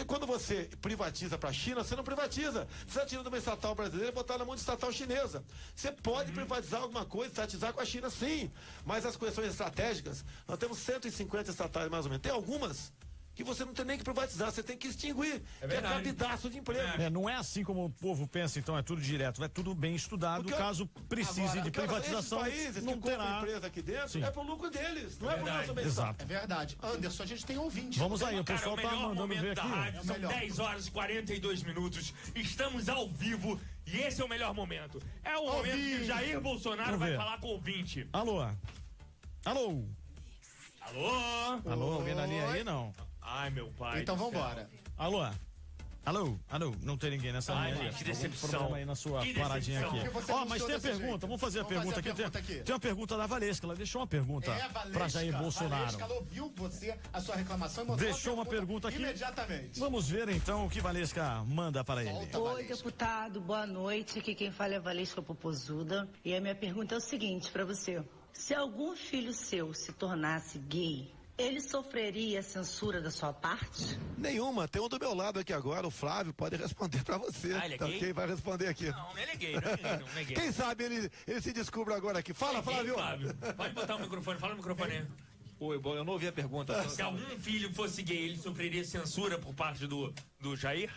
Quando você privatiza para a China, você não privatiza. Você está tirando uma estatal brasileira e botar na mão de estatal chinesa. Você pode privatizar alguma coisa, estatizar com a China, sim. Mas as questões estratégicas, nós temos 150 estatais mais ou menos. Tem algumas que você não tem nem que privatizar, você tem que extinguir. Que é cabidaço de emprego. Não é assim como o povo pensa, então é tudo direto, é tudo bem estudado. Porque caso precise agora, de privatização, esses países não que terá. compram empresa aqui dentro, Sim. é pro lucro deles, não é pro nosso bem-estar. Exato. É verdade. Anderson, a gente tem ouvinte. Vamos aí, o Cara, pessoal o tá melhor mandando ver momento da aqui. rádio, são melhor. 10 horas e 42 minutos. Estamos ao vivo e esse é o melhor momento. É o momento que o Jair Bolsonaro Vamos vai ver. falar com o ouvinte. Alô? Alô? Alô? Alô, alguém na linha aí? Não. Ai, meu pai. Então do céu. vambora. Alô? Alô? Não tem ninguém nessa Ai, linha. gente, que Algum decepção. problema aí na sua Que paradinha decepção. aqui. Porque você Ó, anunciou mas tem a desse pergunta, jeito. vamos fazer a Vamos pergunta fazer a aqui. pergunta aqui. Tem uma pergunta da Valesca, ela deixou uma pergunta pra Jair Bolsonaro. Valesca, ela ouviu a sua reclamação e mandou Deixou uma pergunta aqui. imediatamente. Vamos ver então o que Valesca manda para ele. Solta, Oi, Valesca. deputado, boa noite. Aqui quem fala é a Valesca Popozuda. E a minha pergunta é o seguinte para você. Se algum filho seu se tornasse gay, ele sofreria censura da sua parte? Nenhuma, tem um do meu lado aqui agora, o Flávio, pode responder pra você. Ah, ele é Tá, gay? quem vai responder aqui? Não, ele é gay, não é gay. Quem sabe ele se descubra agora aqui. Fala, É gay, Flávio. Pode botar o microfone, fala no microfone aí. Oi, bom, eu não ouvi a pergunta. Se algum filho fosse gay, ele sofreria censura por parte do Jair?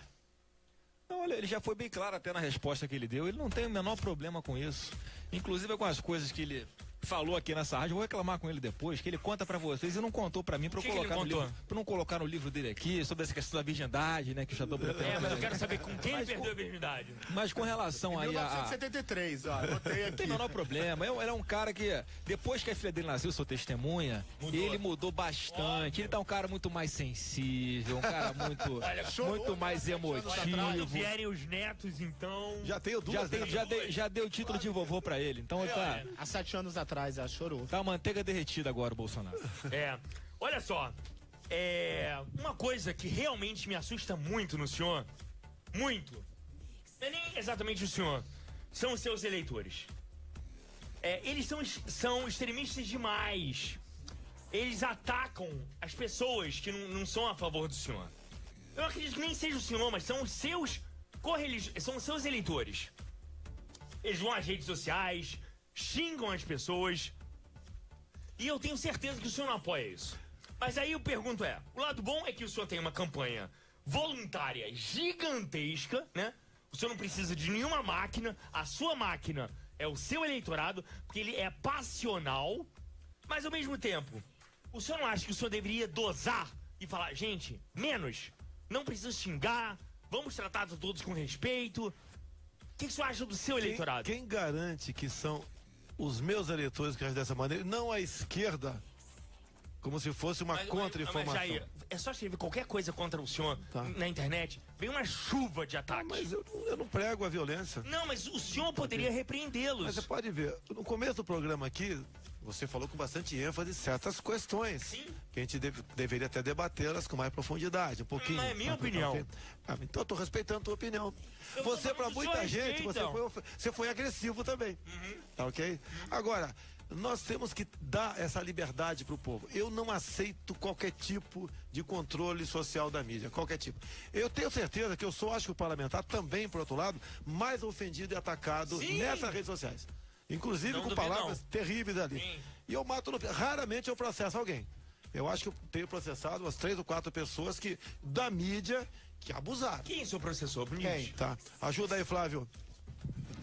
Não, olha, ele já foi bem claro até na resposta que ele deu. Ele não tem o menor problema com isso. Inclusive, algumas coisas que ele falou aqui nessa rádio, eu vou reclamar com ele depois, que ele conta pra vocês e não contou pra mim pra eu colocar no livro. Pra não colocar no livro dele aqui, sobre essa questão da virgindade, né? Que o Chateaubriand tem. Mas eu quero saber com quem ele perdeu a virgindade. Mas com relação aí a... 1973, ó, botei aqui. Não tem o menor problema. Ele é um cara que, depois que a filha dele nasceu, sou testemunha, ele mudou bastante. Ele tá um cara muito mais sensível, um cara muito mais emotivo. Quando vierem os netos, então... Já tenho duas. Já deu o título de vovô pra ele. Então tá... Há 7 anos atrás, ela chorou. Tá manteiga derretida agora o Bolsonaro. Olha só. Uma coisa que realmente me assusta muito no senhor, muito, não é nem exatamente o senhor, são os seus eleitores. Eles são extremistas demais. Eles atacam as pessoas que não são a favor do senhor. Eu acredito que nem seja o senhor, mas são os seus eleitores. Eles vão às redes sociais, xingam as pessoas. E eu tenho certeza que o senhor não apoia isso. Mas aí eu pergunto o lado bom é que o senhor tem uma campanha voluntária gigantesca, né? O senhor não precisa de nenhuma máquina, a sua máquina é o seu eleitorado, porque ele é passional, mas ao mesmo tempo, o senhor não acha que o senhor deveria dosar e falar, gente, menos, não precisa xingar, vamos tratar todos com respeito? O que o senhor acha do seu eleitorado? Quem garante que são os meus eleitores que agem dessa maneira, não a esquerda, como se fosse uma contra-informação. Mas Jair, é só escrever qualquer coisa contra o senhor na internet, vem uma chuva de ataques. Mas eu não prego a violência. Não, mas o senhor poderia repreendê-los. Mas você pode ver, no começo do programa aqui, você falou com bastante ênfase certas questões. Sim. Que a gente deveria até debatê-las com mais profundidade, um pouquinho. Mas é minha opinião. Então eu tô respeitando a tua opinião. Você, pra muita gente, você foi agressivo também. Tá ok? Agora, nós temos que dar essa liberdade pro povo. Eu não aceito qualquer tipo de controle social da mídia, qualquer tipo. Eu tenho certeza que eu sou, acho que o parlamentar também, por outro lado, mais ofendido e atacado nessas redes sociais. Inclusive com palavras terríveis ali. Sim. E eu mato, raramente eu processo alguém. Eu acho que eu tenho processado umas 3 ou 4 pessoas da mídia que abusaram. Quem é seu processor, Quem? Tá. Ajuda aí, Flávio.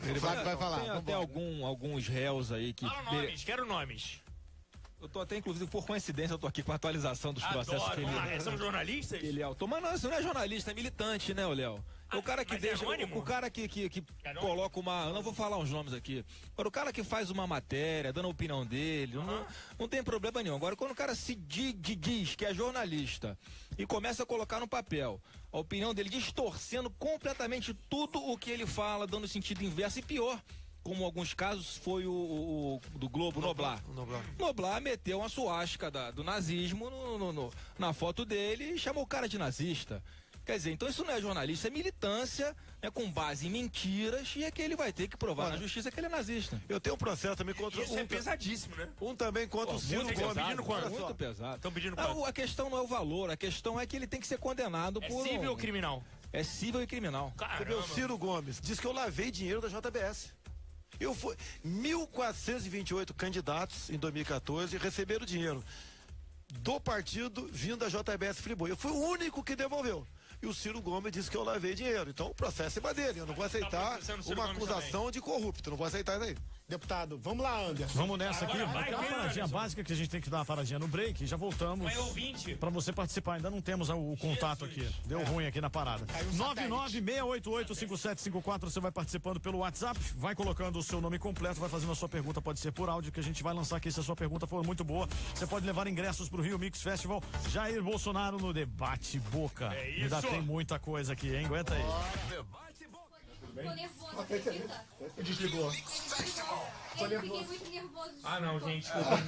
Ele vai falar. Tem até alguns réus aí que... Fala nomes, quero nomes. Eu tô até, inclusive, por coincidência, eu tô aqui com a atualização dos processos que ele... São jornalistas? Ele mas não, isso não é jornalista, é militante, né, Léo? O cara que deixa... O cara que coloca uma... Eu não vou falar uns nomes aqui. Agora, o cara que faz uma matéria, dando a opinião dele, não tem problema nenhum. Agora, quando o cara se diz que é jornalista e começa a colocar no papel a opinião dele, distorcendo completamente tudo o que ele fala, dando sentido inverso e pior, como alguns casos foi o do Globo, Noblar. Noblar meteu uma suástica do nazismo na foto dele e chamou o cara de nazista. Quer dizer, então isso não é jornalista, é militância, com base em mentiras, e é que ele vai ter que provar na justiça que ele é nazista. Eu tenho um processo também contra... Isso é pesadíssimo, né? Um também contra o Ciro Gomes. Pedindo quanto? Muito pesado. Estão pedindo quanto? A questão não é o valor, a questão é que ele tem que ser condenado por... É cível ou criminal? É cível e criminal. O Ciro Gomes diz que eu lavei dinheiro da JBS. Eu fui 1.428 candidatos em 2014 receberam dinheiro do partido vindo da JBS Friboi. Eu fui o único que devolveu. E o Ciro Gomes disse que eu lavei dinheiro. Então o processo é cima dele. Eu não vou aceitar uma acusação de corrupto. Não vou aceitar isso aí. Deputado, vamos lá, Anderson. Vamos nessa aqui. Tem uma paradinha básica que a gente tem que dar uma paradinha no break. Já voltamos. Pra você participar. Ainda não temos o contato aqui. Deu ruim aqui na parada. 996885754. Você vai participando pelo WhatsApp. Vai colocando o seu nome completo. Vai fazendo a sua pergunta. Pode ser por áudio que a gente vai lançar aqui. Se a sua pergunta for muito boa, você pode levar ingressos pro Rio Mix Festival. Jair Bolsonaro no Debate Boca. É isso. Ainda tem muita coisa aqui, hein? Aguenta aí. Tô nervoso, acredita? Desligou. Eu fiquei muito nervoso. Ah, não, gente, desculpa.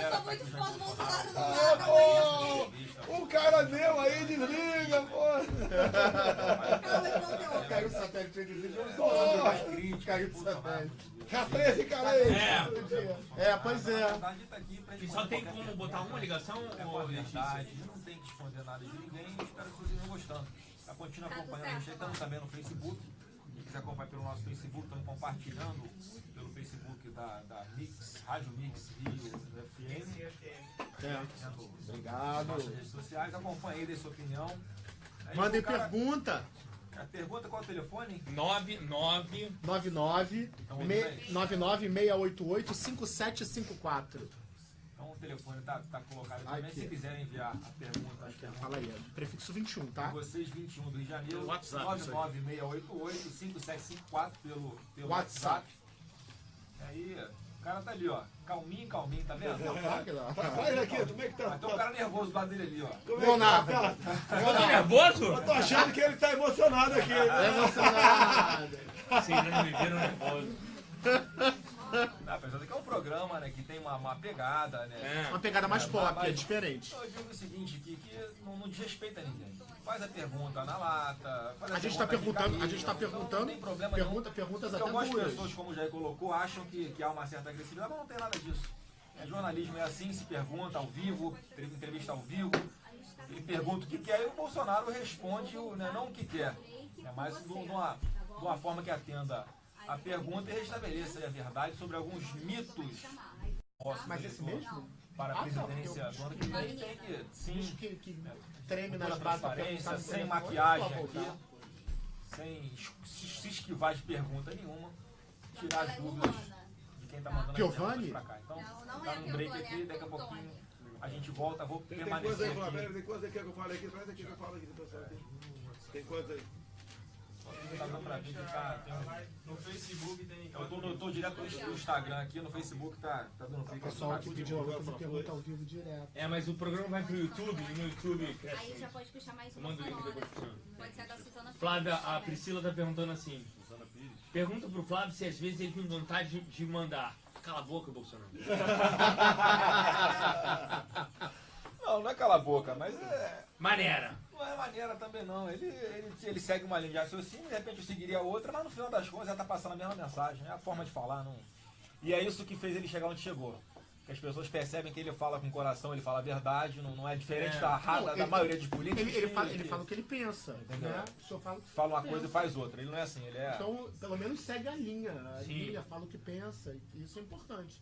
Eu sou muito fã do Bolsonaro no lado. O cara deu aí, desliga, pô. Caiu o satélite, caiu o satélite. Rastrei esse cara aí. Pois é. E só tem como botar uma ligação? Ou verdade, não tem que esconder nada de ninguém. Espero que vocês estejam gostando. Continua acompanhando a gente, estamos também no Facebook. Quem quiser acompanhar pelo nosso Facebook, estamos compartilhando pelo Facebook da Mix, Rádio Mix Rio FM. Obrigado. Nas nossas redes sociais, acompanhe aí, dê sua opinião. Mandem pergunta. A pergunta, qual é o telefone? 99688-5754. Então o telefone tá colocado também. Se quiserem enviar a pergunta, fala aí, prefixo 21, tá? Vocês 21 do Rio de Janeiro, WhatsApp, 99688-5754 pelo WhatsApp. Aí, o cara tá ali, ó. Calminho, tá vendo? Faz aqui, como é que tá? Tem um cara nervoso do lado dele ali, ó. Não, nada. Tá nervoso? Eu tô achando que ele tá emocionado aqui. Emocionado. Vocês não me viram nervoso. Apesar de que é um programa, né, que tem uma pegada, né? Uma pegada mais pop, é diferente. Eu digo o seguinte, que não desrespeita ninguém. Faz a pergunta na lata. A gente tá perguntando, não tem problema perguntas nenhum. até Algumas duras. pessoas, como o Jair colocou, acham que há uma certa agressividade, mas não tem nada disso. Jornalismo é assim, se pergunta ao vivo, entrevista ao vivo, ele pergunta o que quer e o Bolsonaro responde não o que quer. É mais de uma forma que atenda a pergunta e restabeleça a verdade sobre alguns mitos. Mas esse mesmo? Para a presidência do ano que vem tem que, sim, que treme toda nas bases, transparência, sem maquiagem aqui, sem se esquivar de pergunta nenhuma, tirar as dúvidas de quem está mandando Piovani? pra cá. Então, tá num break aqui, daqui a pouquinho a gente volta, vou Tem permanecer coisa aí, aqui. Flávio, tem coisa aqui que eu falo aqui, traz aqui que eu falo aqui do pessoal aqui. Tem coisa aí. Tá dando pra ver que No Facebook tem. eu tô direto no Instagram aqui, no Facebook tá dando O pessoal que pediu a fazer pergunta ao vivo direto. Mas o programa vai pro YouTube e no YouTube cresce. Aí já pode puxar mais uma Manda o link sonora. depois. Pode ser a da Suzana Flávia, Pires, a né? Priscila tá perguntando assim. Pergunta pro Flávio se às vezes ele tem vontade de mandar. Cala a boca, Bolsonaro. Não é cala a boca, mas Maneira. não é maneira também não. Ele segue uma linha de raciocínio, de repente eu seguiria outra, mas no final das contas já tá passando a mesma mensagem, é a forma de falar. Não... E é isso que fez ele chegar onde chegou. Que as pessoas percebem que ele fala com o coração, ele fala a verdade, não é diferente da maioria dos políticos. Ele fala o que ele pensa, né? O senhor fala uma coisa e faz outra. Ele não é assim, ele é... Então, pelo menos segue a linha. Fala o que pensa. E isso é importante.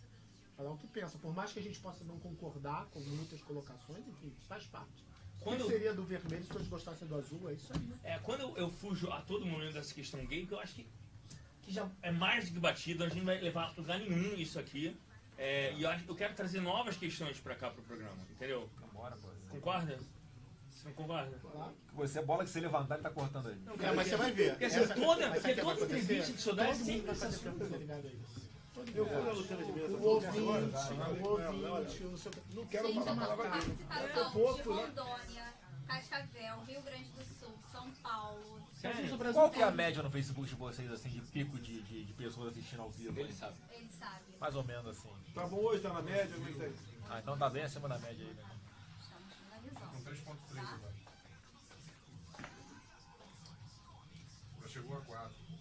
Falar o que pensa. Por mais que a gente possa não concordar com muitas colocações, enfim, faz parte. O que seria do vermelho se todos gostassem do azul? É isso aí, né? Quando eu fujo a todo momento dessa questão gay, que eu acho que já é mais do que batido, a gente não vai levar a lugar nenhum isso aqui. E eu quero trazer novas questões pra cá pro programa, entendeu? Concorda? Você não concorda? Você, a bola que você levantar, ele tá cortando aí. Mas você vai ver. Porque toda entrevista que o senhor dá é sempre esse assunto. Eu fui na Luciana de Mesa. O ouvinte, o seu... Não quero falar a palavra dele. Participação de Rondônia, Cascavel, Rio Grande do Sul, São Paulo. Qual que é a média no Facebook de vocês, assim, de pico de pessoas assistindo ao vivo? Ele sabe. Mais ou menos assim. Tá bom hoje, tá na média? Como é que tá isso? Então tá bem acima da média aí, né? Com 3.3 agora. Já chegou a 4.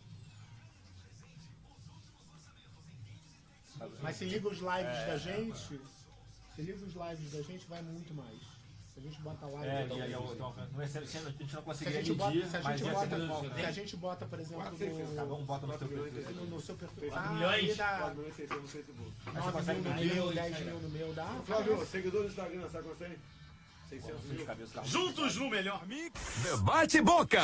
Mas se liga os lives da gente, vai muito mais. Se a gente bota live... A gente não conseguiria medir, mas se a gente bota, por exemplo, cada um bota no seu perfil. No seu perfil. Milhões? 4.600 no Facebook. 9 mil no meu, 10 mil no meu, dá? Flávio, seguidor do Instagram, sabe quanto tem? 600 mil. Juntos no melhor mix. Debate Boca.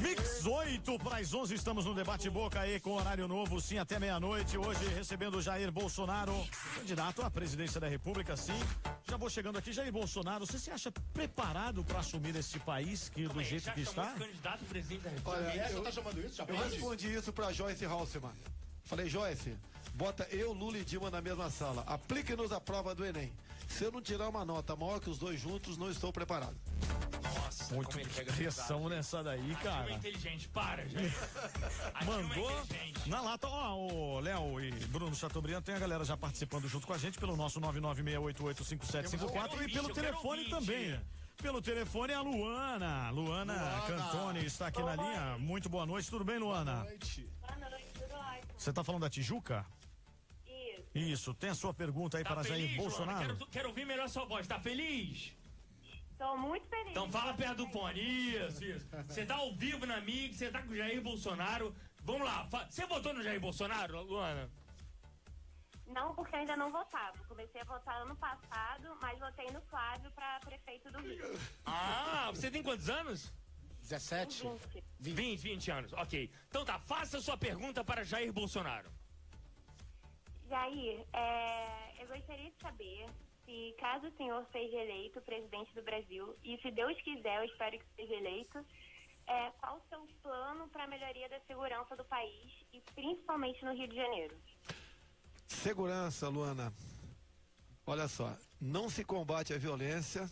Mix 8 para as 11, estamos no Debate Boca aí com horário novo, sim, até meia-noite. Hoje recebendo Jair Bolsonaro, candidato à presidência da República, sim. Já vou chegando aqui, Jair Bolsonaro, você se acha preparado para assumir esse país do jeito que está? Candidato a presidente da República. Olha, Você tá chamando isso? eu respondi isso pra Joyce Halseman. Falei, Joyce, bota eu, Lula e Dilma na mesma sala. Aplique-nos a prova do Enem. Se eu não tirar uma nota maior que os dois juntos, não estou preparado. Nossa, muito pressão nessa daí, cara. Inteligente, para, gente. Mandou na lata. O Léo e Bruno Chateaubriand, tem a galera já participando junto com a gente pelo nosso 996885754 e pelo telefone também. Pelo telefone a Luana Cantoni está aqui na linha. Muito boa noite, tudo bem, Luana? Boa noite, tudo ótimo. Você está falando da Tijuca? Isso, tem a sua pergunta aí para Jair Bolsonaro? Quero ouvir melhor sua voz, tá feliz? Estou muito feliz. Então fala perto do fone, isso. Você tá ao vivo na Mix, você tá com o Jair Bolsonaro. Vamos lá, você votou no Jair Bolsonaro, Luana? Não, porque eu ainda não votava. Comecei a votar ano passado, mas votei no Flávio para prefeito do Rio. Ah, você tem quantos anos? 17? 20 anos, ok. Então tá, faça sua pergunta para Jair Bolsonaro. Jair, eu gostaria de saber se, caso o senhor seja eleito presidente do Brasil, e se Deus quiser, eu espero que seja eleito, qual o seu plano para a melhoria da segurança do país, e principalmente no Rio de Janeiro? Segurança, Luana. Olha só, não se combate a violência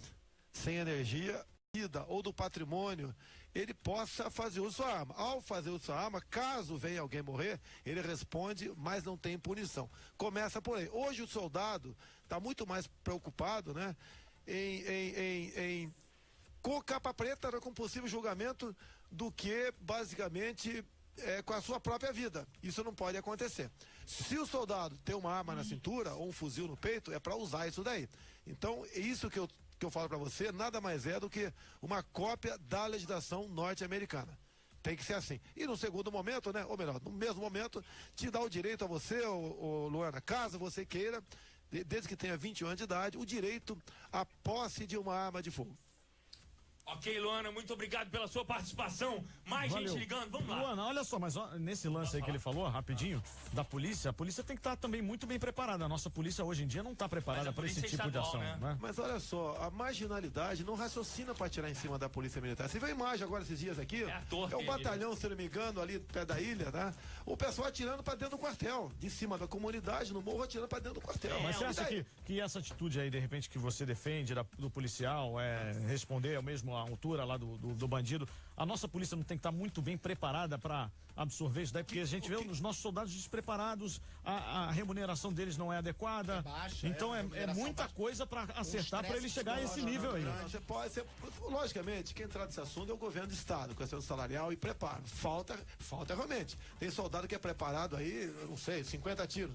sem energia, vida ou do patrimônio, ele possa fazer uso da arma. Ao fazer uso da arma, caso venha alguém morrer, ele responde, mas não tem punição. Começa por aí. Hoje o soldado está muito mais preocupado, né, com capa preta, com possível julgamento, do que basicamente com a sua própria vida. Isso não pode acontecer. Se o soldado tem uma arma na cintura ou um fuzil no peito, é para usar isso daí. Então, isso que eu falo para você nada mais é do que uma cópia da legislação norte-americana. Tem que ser assim. E no segundo momento, né, ou melhor, no mesmo momento, te dá o direito a você, Luana, caso você queira, desde que tenha 21 anos de idade, o direito à posse de uma arma de fogo. Ok, Luana, muito obrigado pela sua participação. Mais Valeu. gente ligando, vamos lá. Luana, olha só, mas nesse lance aí que ele falou, rapidinho, da polícia, a polícia tem que estar também muito bem preparada. A nossa polícia hoje em dia não está preparada para esse tipo de ação, né? Mas olha só, a marginalidade não raciocina para tirar em cima da polícia militar. Você viu a imagem agora esses dias aqui? É o batalhão, se não me engano, ali pé da ilha, né? O pessoal atirando para dentro do quartel, de cima da comunidade, no morro, atirando para dentro do quartel. Mas você acha que essa atitude aí, de repente, que você defende do policial, responder ao mesmo à altura lá do bandido, a nossa polícia não tem que estar muito bem preparada para absorver isso daí, porque a gente vê os nossos soldados despreparados, a remuneração deles não é adequada, então é muita coisa para acertar para ele chegar a esse nível aí. Você logicamente, quem trata desse assunto é o governo do estado, questão salarial e preparo. Falta realmente. Tem soldado que é preparado aí, eu não sei, 50 tiros,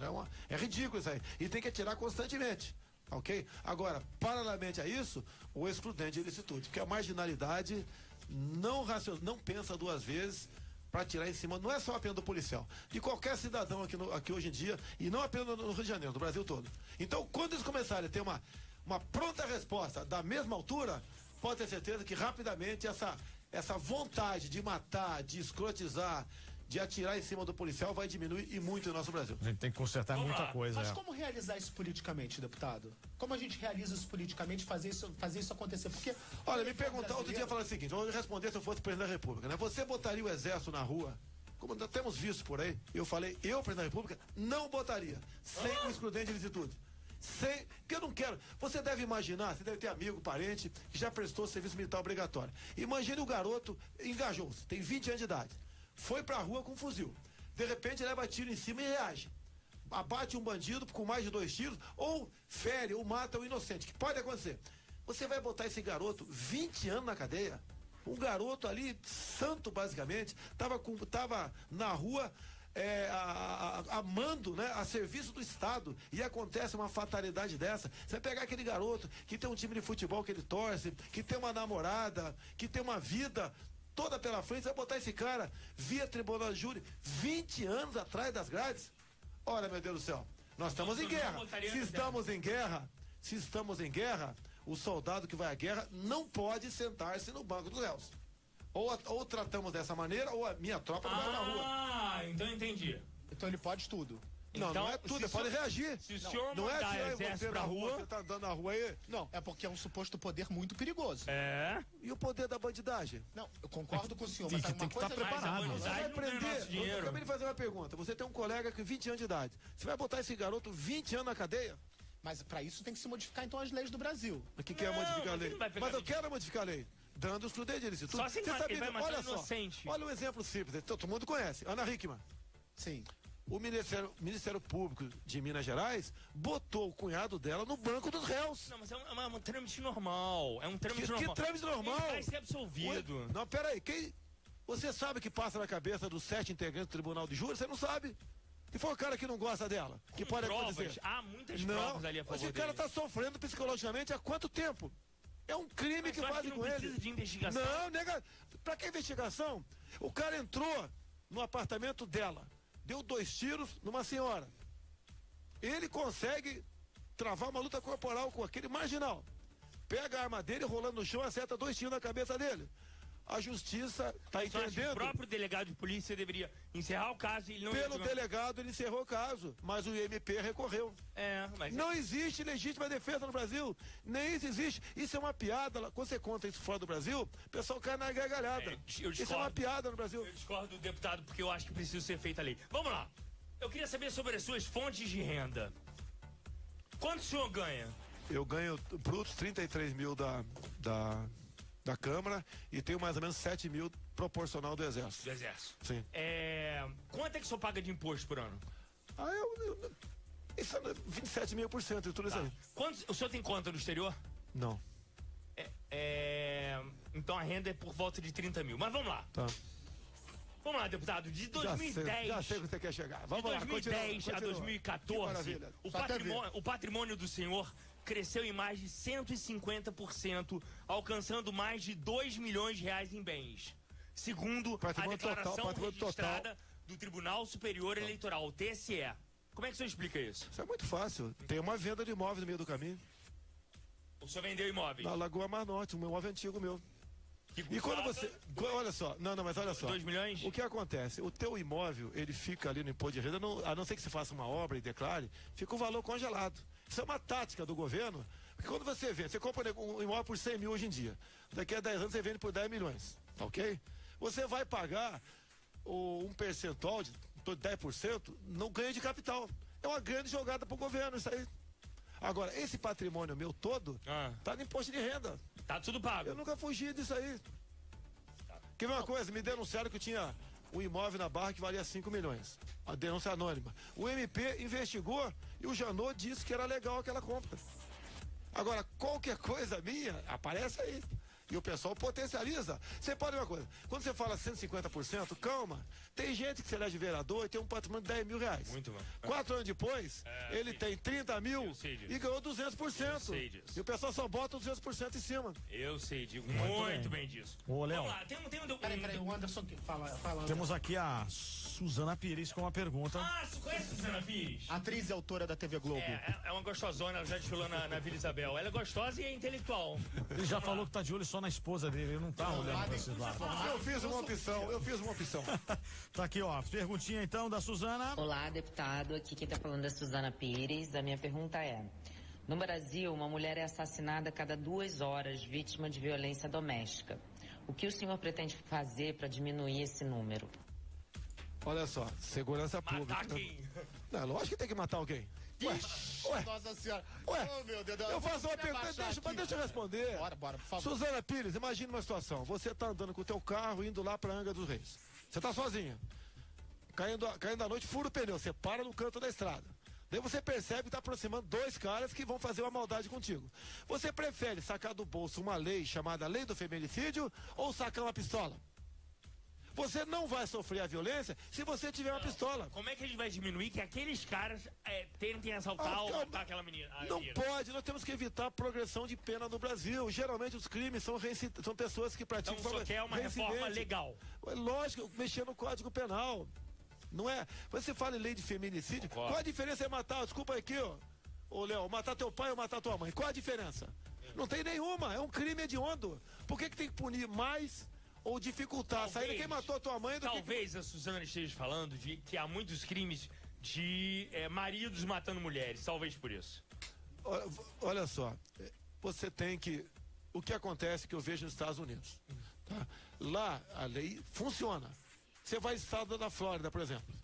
é ridículo isso aí. E tem que atirar constantemente. Ok? Agora, paralelamente a isso, o excludente de ilicitude, porque a marginalidade não pensa duas vezes para tirar em cima, não é só apenas do policial, de qualquer cidadão aqui hoje em dia, e não apenas no Rio de Janeiro, no Brasil todo. Então, quando eles começarem a ter uma pronta resposta da mesma altura, pode ter certeza que rapidamente essa vontade de matar, de escrotizar, de atirar em cima do policial vai diminuir e muito no nosso Brasil. A gente tem que consertar muita coisa. Mas como realizar isso politicamente, deputado? Como a gente realiza isso politicamente, fazer isso acontecer? Porque, olha, me perguntar outro dia, falar o seguinte, eu vou responder se eu fosse presidente da República, né? Você botaria o exército na rua, como nós temos visto por aí? Eu falei, presidente da República, não botaria, sem o excludente de ilicitude. Porque eu não quero. Você deve imaginar, você deve ter amigo, parente, que já prestou serviço militar obrigatório. Imagine o garoto, engajou-se, tem 20 anos de idade. Foi pra rua com um fuzil. De repente leva tiro em cima e reage. Abate um bandido com mais de 2 tiros, ou fere, ou mata um inocente, que pode acontecer. Você vai botar esse garoto 20 anos na cadeia? Um garoto ali, santo basicamente, tava na rua amando, né, a serviço do Estado, e acontece uma fatalidade dessa. Você vai pegar aquele garoto que tem um time de futebol que ele torce, que tem uma namorada, que tem uma vida toda pela frente, você vai botar esse cara via tribunal de júri 20 anos atrás das grades? Olha, meu Deus do céu, nós estamos em guerra. Se estamos em guerra, o soldado que vai à guerra não pode sentar-se no banco dos réus. Ou tratamos dessa maneira, ou a minha tropa não vai na rua. Ah, então entendi. Então ele pode tudo. Não, então, não é tudo, ele pode reagir. Se o senhor não mandar é exército pra rua, você tá andando na rua aí. Não, é porque é um suposto poder muito perigoso. E o poder da bandidagem? Não, eu concordo com o senhor, Tem mas que estar preparado. Você vai prender. Eu acabei de fazer uma pergunta. Você tem um colega com 20 anos de idade. Você vai botar esse garoto 20 anos na cadeia? Mas para isso tem que se modificar então as leis do Brasil. O que é modificar a lei? Mas eu quero modificar a lei. Dando excludente de ilicitude. Só assim você ele vai matar olha inocente. Olha um exemplo simples, todo mundo conhece. Ana Hickman. Sim. O Ministério Público de Minas Gerais botou o cunhado dela no banco dos réus. Não, mas é um trâmite normal. É um trâmite normal. Que trâmite normal? Ele vai ser absolvido. Não, peraí. Você sabe o que passa na cabeça dos 7 integrantes do Tribunal de Júri? Você não sabe. E foi o cara que não gosta dela. Que pode acontecer. Há muitas provas ali a favor dele. Esse cara está sofrendo psicologicamente há quanto tempo? É um crime que fazem com ele. Não precisa de investigação. Não, nega. Pra que investigação? O cara entrou no apartamento dela, deu 2 tiros numa senhora. Ele consegue travar uma luta corporal com aquele marginal. Pega a arma dele, rolando no chão, acerta 2 tiros na cabeça dele. a justiça está entendendo. O próprio delegado de polícia deveria encerrar o caso e ele não... Pelo delegado, ele encerrou o caso, mas o IMP recorreu. Mas... Não existe legítima defesa no Brasil. Nem isso existe. Isso é uma piada. Quando você conta isso fora do Brasil, o pessoal cai na gargalhada. Isso é uma piada no Brasil. Eu discordo do deputado porque eu acho que precisa ser feita a lei. Vamos lá. Eu queria saber sobre as suas fontes de renda. Quanto o senhor ganha? Eu ganho brutos 33 mil da Câmara e tenho mais ou menos 7 mil proporcional do Exército. Do Exército. Sim. Quanto é que o senhor paga de imposto por ano? Isso é 27,5% e tudo isso aí. O senhor tem conta no exterior? Não. Então a renda é por volta de 30 mil. Mas vamos lá. Tá. Vamos lá, deputado. De 2010... Já sei que você quer chegar. Vamos de lá, 2010 a 2014, o patrimônio do senhor cresceu em mais de 150%, alcançando mais de 2 milhões de reais em bens. Segundo a declaração registrada do Tribunal Superior Eleitoral, o TSE. Como é que o senhor explica isso? Isso é muito fácil. Tem uma venda de imóveis no meio do caminho. O senhor vendeu imóveis? Na Lagoa Mar Norte, um imóvel antigo meu. E quando você... Olha só, mas olha só. 2 milhões? O que acontece? O teu imóvel, ele fica ali no imposto de renda, a não ser que você faça uma obra e declare, fica o valor congelado. Isso é uma tática do governo, porque quando você vende, você compra um imóvel por 100 mil hoje em dia, daqui a 10 anos você vende por 10 milhões, tá ok? Você vai pagar um percentual de 10% no ganho de capital. É uma grande jogada pro governo isso aí. Agora, esse patrimônio meu todo tá no imposto de renda. Tá tudo pago. Eu nunca fugi disso aí. Quer ver uma coisa? Me denunciaram que eu tinha um imóvel na Barra que valia 5 milhões. A denúncia anônima. O MP investigou e o Janot disse que era legal aquela compra. Agora, qualquer coisa minha, aparece aí. E o pessoal potencializa. Você pode ver uma coisa, quando você fala 150%, calma, tem gente que se elege vereador e tem um patrimônio de 10 mil reais. Muito bom. 4 anos depois, ele tem 30 mil e ganhou 200%. Eu sei disso. E o pessoal só bota 200% em cima. Eu sei, digo muito bem disso. Ô, Léo. Vamos lá, Peraí, o Anderson fala. Temos aqui a Suzana Pires com uma pergunta. Você conhece a Suzana Pires? Atriz e autora da TV Globo. É uma gostosona, ela já desfilou na Vila Isabel. Ela é gostosa e é intelectual. Ele já falou que tá de olho só na esposa dele, ele não tá olhando pra esses lados. Eu fiz uma opção. Tá aqui, ó, perguntinha então da Suzana. Olá, deputado, aqui quem tá falando é Suzana Pires. A minha pergunta é: no Brasil, uma mulher é assassinada a cada 2 horas, vítima de violência doméstica. O que o senhor pretende fazer para diminuir esse número? Olha só, segurança pública. Matar quem? Não, lógico que tem que matar alguém. Ué, Nossa senhora. Ué, Oh, meu Deus. eu faço uma pergunta, deixa eu responder. Bora, por favor. Suzana Pires, imagina uma situação. Você tá andando com o teu carro, indo lá pra Angra dos Reis. Você tá sozinha. Caindo à noite, fura o pneu. Você para no canto da estrada. Daí você percebe que tá aproximando 2 caras que vão fazer uma maldade contigo. Você prefere sacar do bolso uma lei chamada Lei do Feminicídio ou sacar uma pistola? Você não vai sofrer a violência se você tiver uma pistola. Como é que a gente vai diminuir que aqueles caras tentem assaltar ou matar aquela menina? Não pode, nós temos que evitar a progressão de pena no Brasil. Geralmente os crimes são pessoas que praticam... Então só quer uma reforma legal. Lógico, mexer no Código Penal. Não é? Você fala em lei de feminicídio, qual a diferença é matar? Desculpa aqui, ô Léo, matar teu pai ou matar tua mãe? Qual a diferença? Não tem nenhuma, é um crime hediondo. Por que tem que punir mais ou dificultar a saída quem matou a tua mãe do Talvez a Suzana esteja falando de que há muitos crimes de maridos matando mulheres, talvez por isso. Olha só, você tem que... O que acontece que eu vejo nos Estados Unidos, tá? Lá a lei funciona. Você vai no estado da Flórida, por exemplo.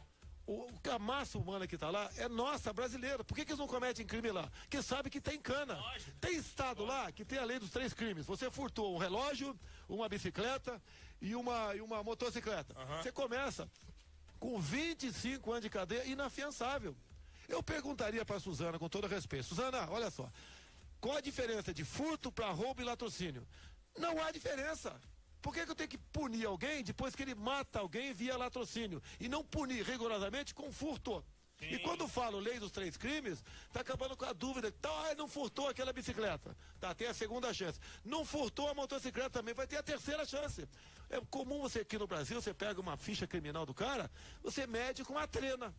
A massa humana que está lá é nossa, brasileira. Por que eles não cometem crime lá? Porque sabe que tem cana. Tem estado lá que tem a lei dos 3 crimes. Você furtou um relógio, uma bicicleta e uma motocicleta. Você começa com 25 anos de cadeia inafiançável. Eu perguntaria para a Suzana, com todo respeito. Suzana, olha só. Qual a diferença de furto para roubo e latrocínio? Não há diferença. Por que eu tenho que punir alguém depois que ele mata alguém via latrocínio? E não punir rigorosamente com furto? Sim. E quando falo lei dos 3 crimes, tá acabando com a dúvida. Tá, não furtou aquela bicicleta. Tá, tem a segunda chance. Não furtou a motocicleta também, vai ter a terceira chance. É comum você aqui no Brasil, você pega uma ficha criminal do cara, você mede com uma trena.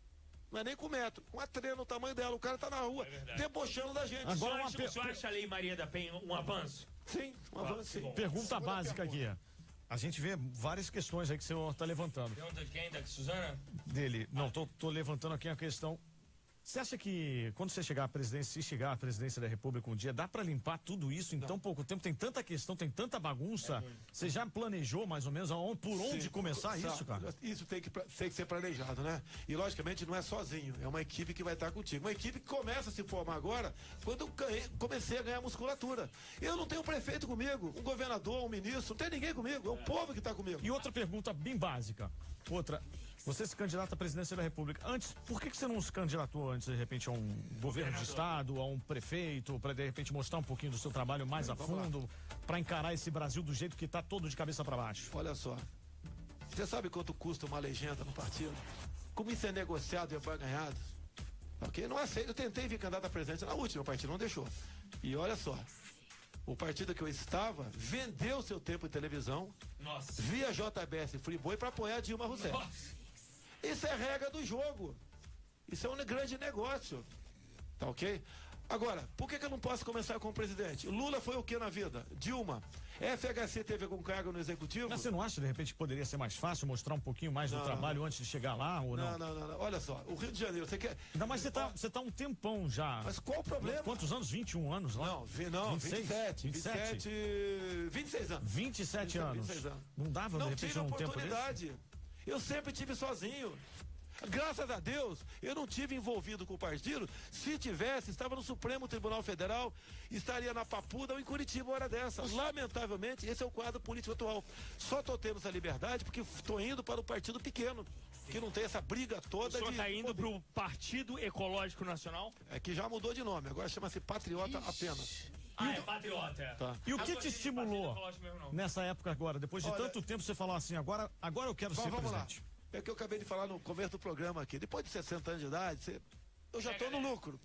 Não é nem com metro, com uma trena, o tamanho dela. O cara tá na rua, debochando da gente. Agora o senhor acha a Lei Maria da Penha um avanço? Sim, um avanço sim. Pergunta básica aqui. a gente vê várias questões aí que o senhor está levantando. Pergunta de quem? Da Suzana? Dele. Não, tô levantando aqui a questão. Você acha que quando você chegar à presidência, se chegar à presidência da República um dia, dá para limpar tudo isso em tão pouco tempo? Tem tanta questão, tem tanta bagunça. Você já planejou mais ou menos por onde começar isso, cara? Isso tem que ser planejado, né? E logicamente não é sozinho, é uma equipe que vai estar contigo. Uma equipe que começa a se formar agora, quando eu comecei a ganhar musculatura. Eu não tenho um prefeito comigo, um governador, um ministro, não tem ninguém comigo, é o povo que está comigo. E outra pergunta bem básica. Você se candidata à presidência da República. Antes, por que você não se candidatou antes, de repente, a um governo de estado, a um prefeito, para de repente mostrar um pouquinho do seu trabalho mais a fundo, para encarar esse Brasil do jeito que está todo de cabeça para baixo? Olha só, você sabe quanto custa uma legenda no partido? Como isso é negociado e é barganhado? Ok? Não aceito. Eu tentei vir candidato a presidente na última, o partido não deixou. E olha só, o partido que eu estava vendeu seu tempo de televisão, via JBS Friboi, para apoiar Dilma Rousseff. Nossa. Isso é regra do jogo. Isso é um grande negócio. Tá ok? Agora, por que eu não posso começar como presidente? Lula foi o que na vida? Dilma. FHC teve algum cargo no executivo? Mas você não acha, de repente, que poderia ser mais fácil mostrar um pouquinho mais do trabalho antes de chegar lá, ou não? Não. Olha só, o Rio de Janeiro, você quer... Não, mas você tá um tempão já. Mas qual o problema? Quantos anos? 21 anos lá? Não, 27 26 anos. 27 anos. 26 anos. Não dava, de repente, um tempo desse? Eu sempre tive sozinho. Graças a Deus, eu não tive envolvido com o partido. Se tivesse, estava no Supremo Tribunal Federal, estaria na Papuda ou em Curitiba, hora dessa. Lamentavelmente, esse é o quadro político atual. Só estou tendo essa liberdade porque estou indo para o partido pequeno, que não tem essa briga toda. O senhor está indo para o Partido Ecológico Nacional? É que já mudou de nome, agora chama-se Patriota apenas. É Patriota. Tá. E o que te estimulou nessa época agora? Depois de tanto tempo você falou assim, agora eu quero ser presidente. É que eu acabei de falar no começo do programa aqui. Depois de 60 anos de idade, eu já estou no lucro.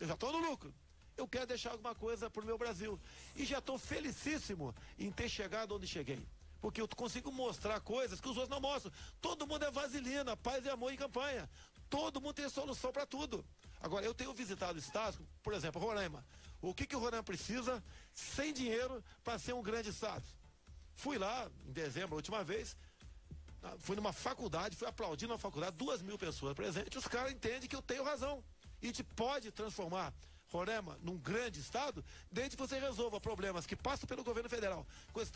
Eu quero deixar alguma coisa pro meu Brasil. E já estou felicíssimo em ter chegado onde cheguei. Porque eu consigo mostrar coisas que os outros não mostram. Todo mundo é vaselina, paz e amor em campanha. Todo mundo tem solução para tudo. Agora, eu tenho visitado estados, por exemplo, Roraima. O que o Roraima precisa sem dinheiro para ser um grande estado? Fui lá em dezembro, a última vez, fui numa faculdade, fui aplaudir numa faculdade, 2.000 pessoas presentes, os caras entendem que eu tenho razão. E a gente pode transformar Roraima num grande estado, desde que você resolva problemas que passam pelo governo federal.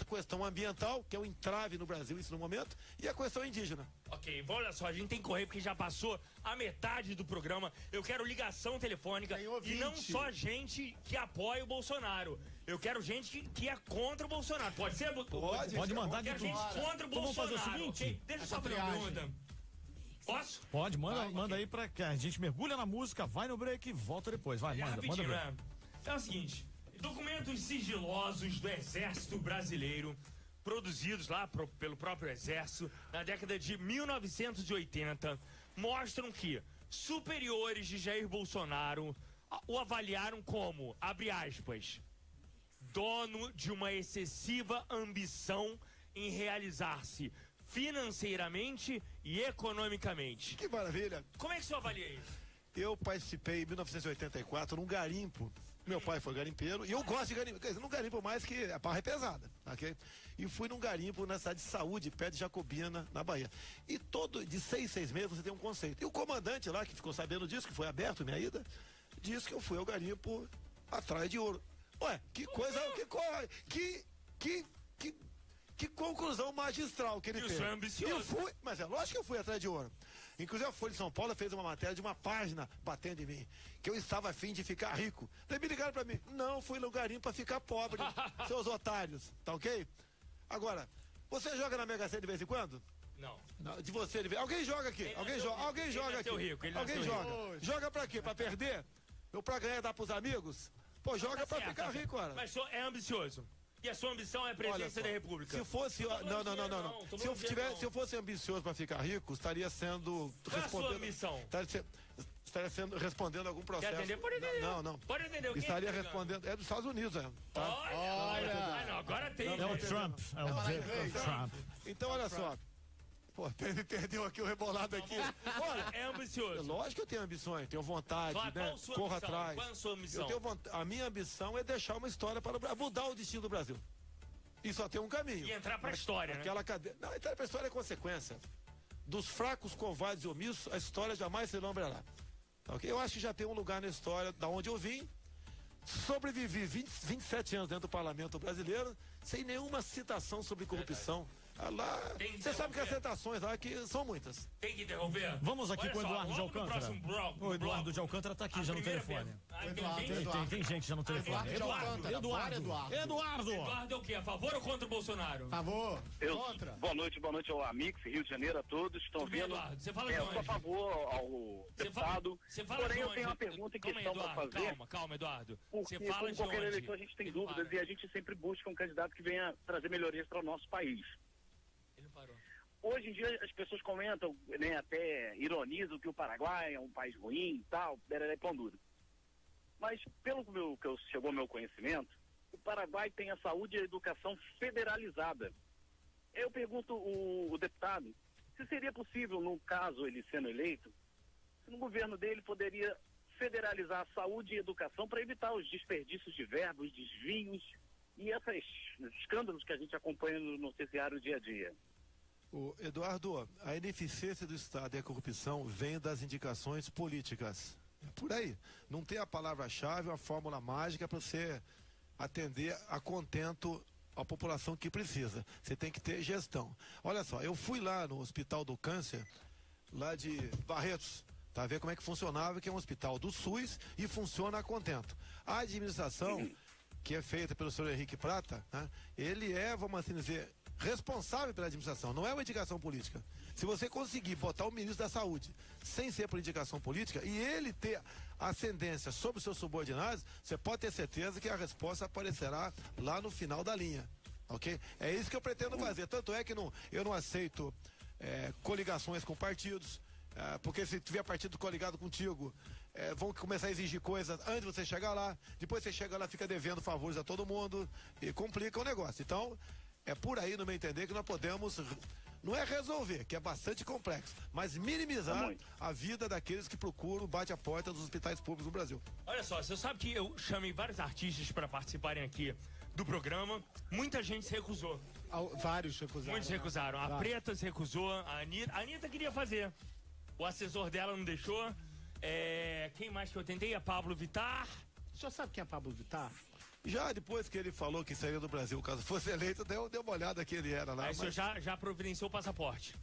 Questão ambiental, que é um entrave no Brasil, isso no momento, e a questão indígena. Ok, olha só, a gente tem que correr porque já passou a metade do programa. Eu quero ligação telefônica e não só gente que apoia o Bolsonaro. Eu quero gente que é contra o Bolsonaro. Pode ser? Pode mandar de tudo. Eu quero gente contra o Bolsonaro. Vamos fazer o seguinte? Okay? Deixa eu só fazer uma pergunta. Posso? Pode, manda aí pra que a gente mergulha na música, vai no break e volta depois. Vai, manda né? É o seguinte, documentos sigilosos do Exército Brasileiro, produzidos lá pelo próprio Exército, na década de 1980, mostram que superiores de Jair Bolsonaro o avaliaram como, abre aspas, dono de uma excessiva ambição em realizar-se financeiramente e economicamente. Que maravilha! Como é que o senhor avalia isso? Eu participei em 1984 num garimpo. Meu pai foi garimpeiro e eu gosto de garimpo. Quer dizer, não garimpo mais que a barra é pesada, ok? E fui num garimpo na cidade de Saúde, perto de Jacobina, na Bahia. E de 6 meses você tem um conceito. E o comandante lá, que ficou sabendo disso, que foi aberto minha ida, disse que eu fui ao garimpo atrás de ouro. Ué, que coisa, que conclusão magistral que ele teve. Isso é ambicioso. Mas é lógico que eu fui atrás de ouro. Inclusive a Folha de São Paulo fez uma matéria de uma página batendo em mim, que eu estava a fim de ficar rico. Daí me ligaram pra mim, não, fui no garimpo pra ficar pobre, seus otários, tá ok? Agora, você joga na Mega Sena de vez em quando? Não. De você, de vez. Alguém joga aqui, alguém joga aqui. Alguém joga. Joga pra quê? Pra perder? Ou pra ganhar e dar pros amigos? Pô, joga pra ficar rico, cara. Mas o senhor é ambicioso. E a sua ambição é a presidência da República? Se fosse. Não. Se eu fosse ambicioso para ficar rico, estaria sendo. Qual é a sua ambição? Estaria sendo respondendo algum processo. Quer atender? Pode atender. Não. Pode atender o quê? Estaria respondendo. É dos Estados Unidos, tá? Olha! Não, agora tem. É o Trump. É o Trump. Então, olha só. Pô, ele perdeu aqui o rebolado aqui. Olha, é ambicioso. Lógico que eu tenho ambições, tenho vontade, né? Corro atrás. Qual é a sua ambição? A minha ambição é deixar uma história para o Brasil, mudar o destino do Brasil. E só tem um caminho. E entrar pra história, aquela cadeia. Não, entrar pra história é consequência. Dos fracos, covardes e omissos, a história jamais se lembrará. Okay? Eu acho que já tem um lugar na história da onde eu vim. Sobrevivi 27 anos dentro do parlamento brasileiro, sem nenhuma citação sobre corrupção. Lá, você sabe que as citações lá que são muitas. Tem que interromper. Vamos aqui com o Eduardo de Alcântara. O Eduardo de Alcântara tá aqui já no telefone. Tem gente já no telefone. Eduardo é o quê? A favor ou contra o Bolsonaro? Favor. Contra. Boa noite ao Amix, Rio de Janeiro, a todos. Estão vendo? Eduardo, você fala de onde? Eu sou a favor ao deputado. Porém, eu tenho uma pergunta em questão para fazer. Calma, Eduardo. Porque, como qualquer eleição, a gente tem dúvidas e a gente sempre busca um candidato que venha trazer melhorias para o nosso país. Hoje em dia as pessoas comentam, né, até ironizam que o Paraguai é um país ruim e tal, bereré pão duro. Mas pelo que chegou ao meu conhecimento, o Paraguai tem a saúde e a educação federalizada. Eu pergunto o deputado se seria possível, no caso ele sendo eleito, se no governo dele poderia federalizar a saúde e a educação para evitar os desperdícios de verbos, desvios e esses escândalos que a gente acompanha no noticiário dia a dia. Eduardo, a ineficiência do Estado e a corrupção vem das indicações políticas. É por aí. Não tem a palavra-chave, a fórmula mágica para você atender a contento a população que precisa. Você tem que ter gestão. Olha só, eu fui lá no Hospital do Câncer, lá de Barretos, para ver como é que funcionava, que é um hospital do SUS e funciona a contento. A administração, que é feita pelo senhor Henrique Prata, né, ele é, vamos assim dizer, responsável pela administração, não é uma indicação política. Se você conseguir botar o ministro da Saúde sem ser por indicação política e ele ter ascendência sobre os seus subordinados, você pode ter certeza que a resposta aparecerá lá no final da linha, ok? É isso que eu pretendo fazer, tanto é que eu não aceito coligações com partidos, porque se tiver partido coligado contigo, vão começar a exigir coisas antes de você chegar lá, depois você chega lá, fica devendo favores a todo mundo e complica o negócio. Então, é por aí, no meu entender, que nós podemos, não é resolver, que é bastante complexo, mas minimizar a vida daqueles que procuram, bate a porta dos hospitais públicos no Brasil. Olha só, você sabe que eu chamei vários artistas para participarem aqui do programa, muita gente se recusou. Vários recusaram. Muitos recusaram. A Preta se recusou, a Anitta queria fazer. O assessor dela não deixou. Quem mais que eu tentei? A Pablo Vittar. O senhor sabe quem é Pablo Vittar? Já depois que ele falou que sairia do Brasil, caso fosse eleito, deu uma olhada que ele era lá. Aí o senhor já providenciou o passaporte?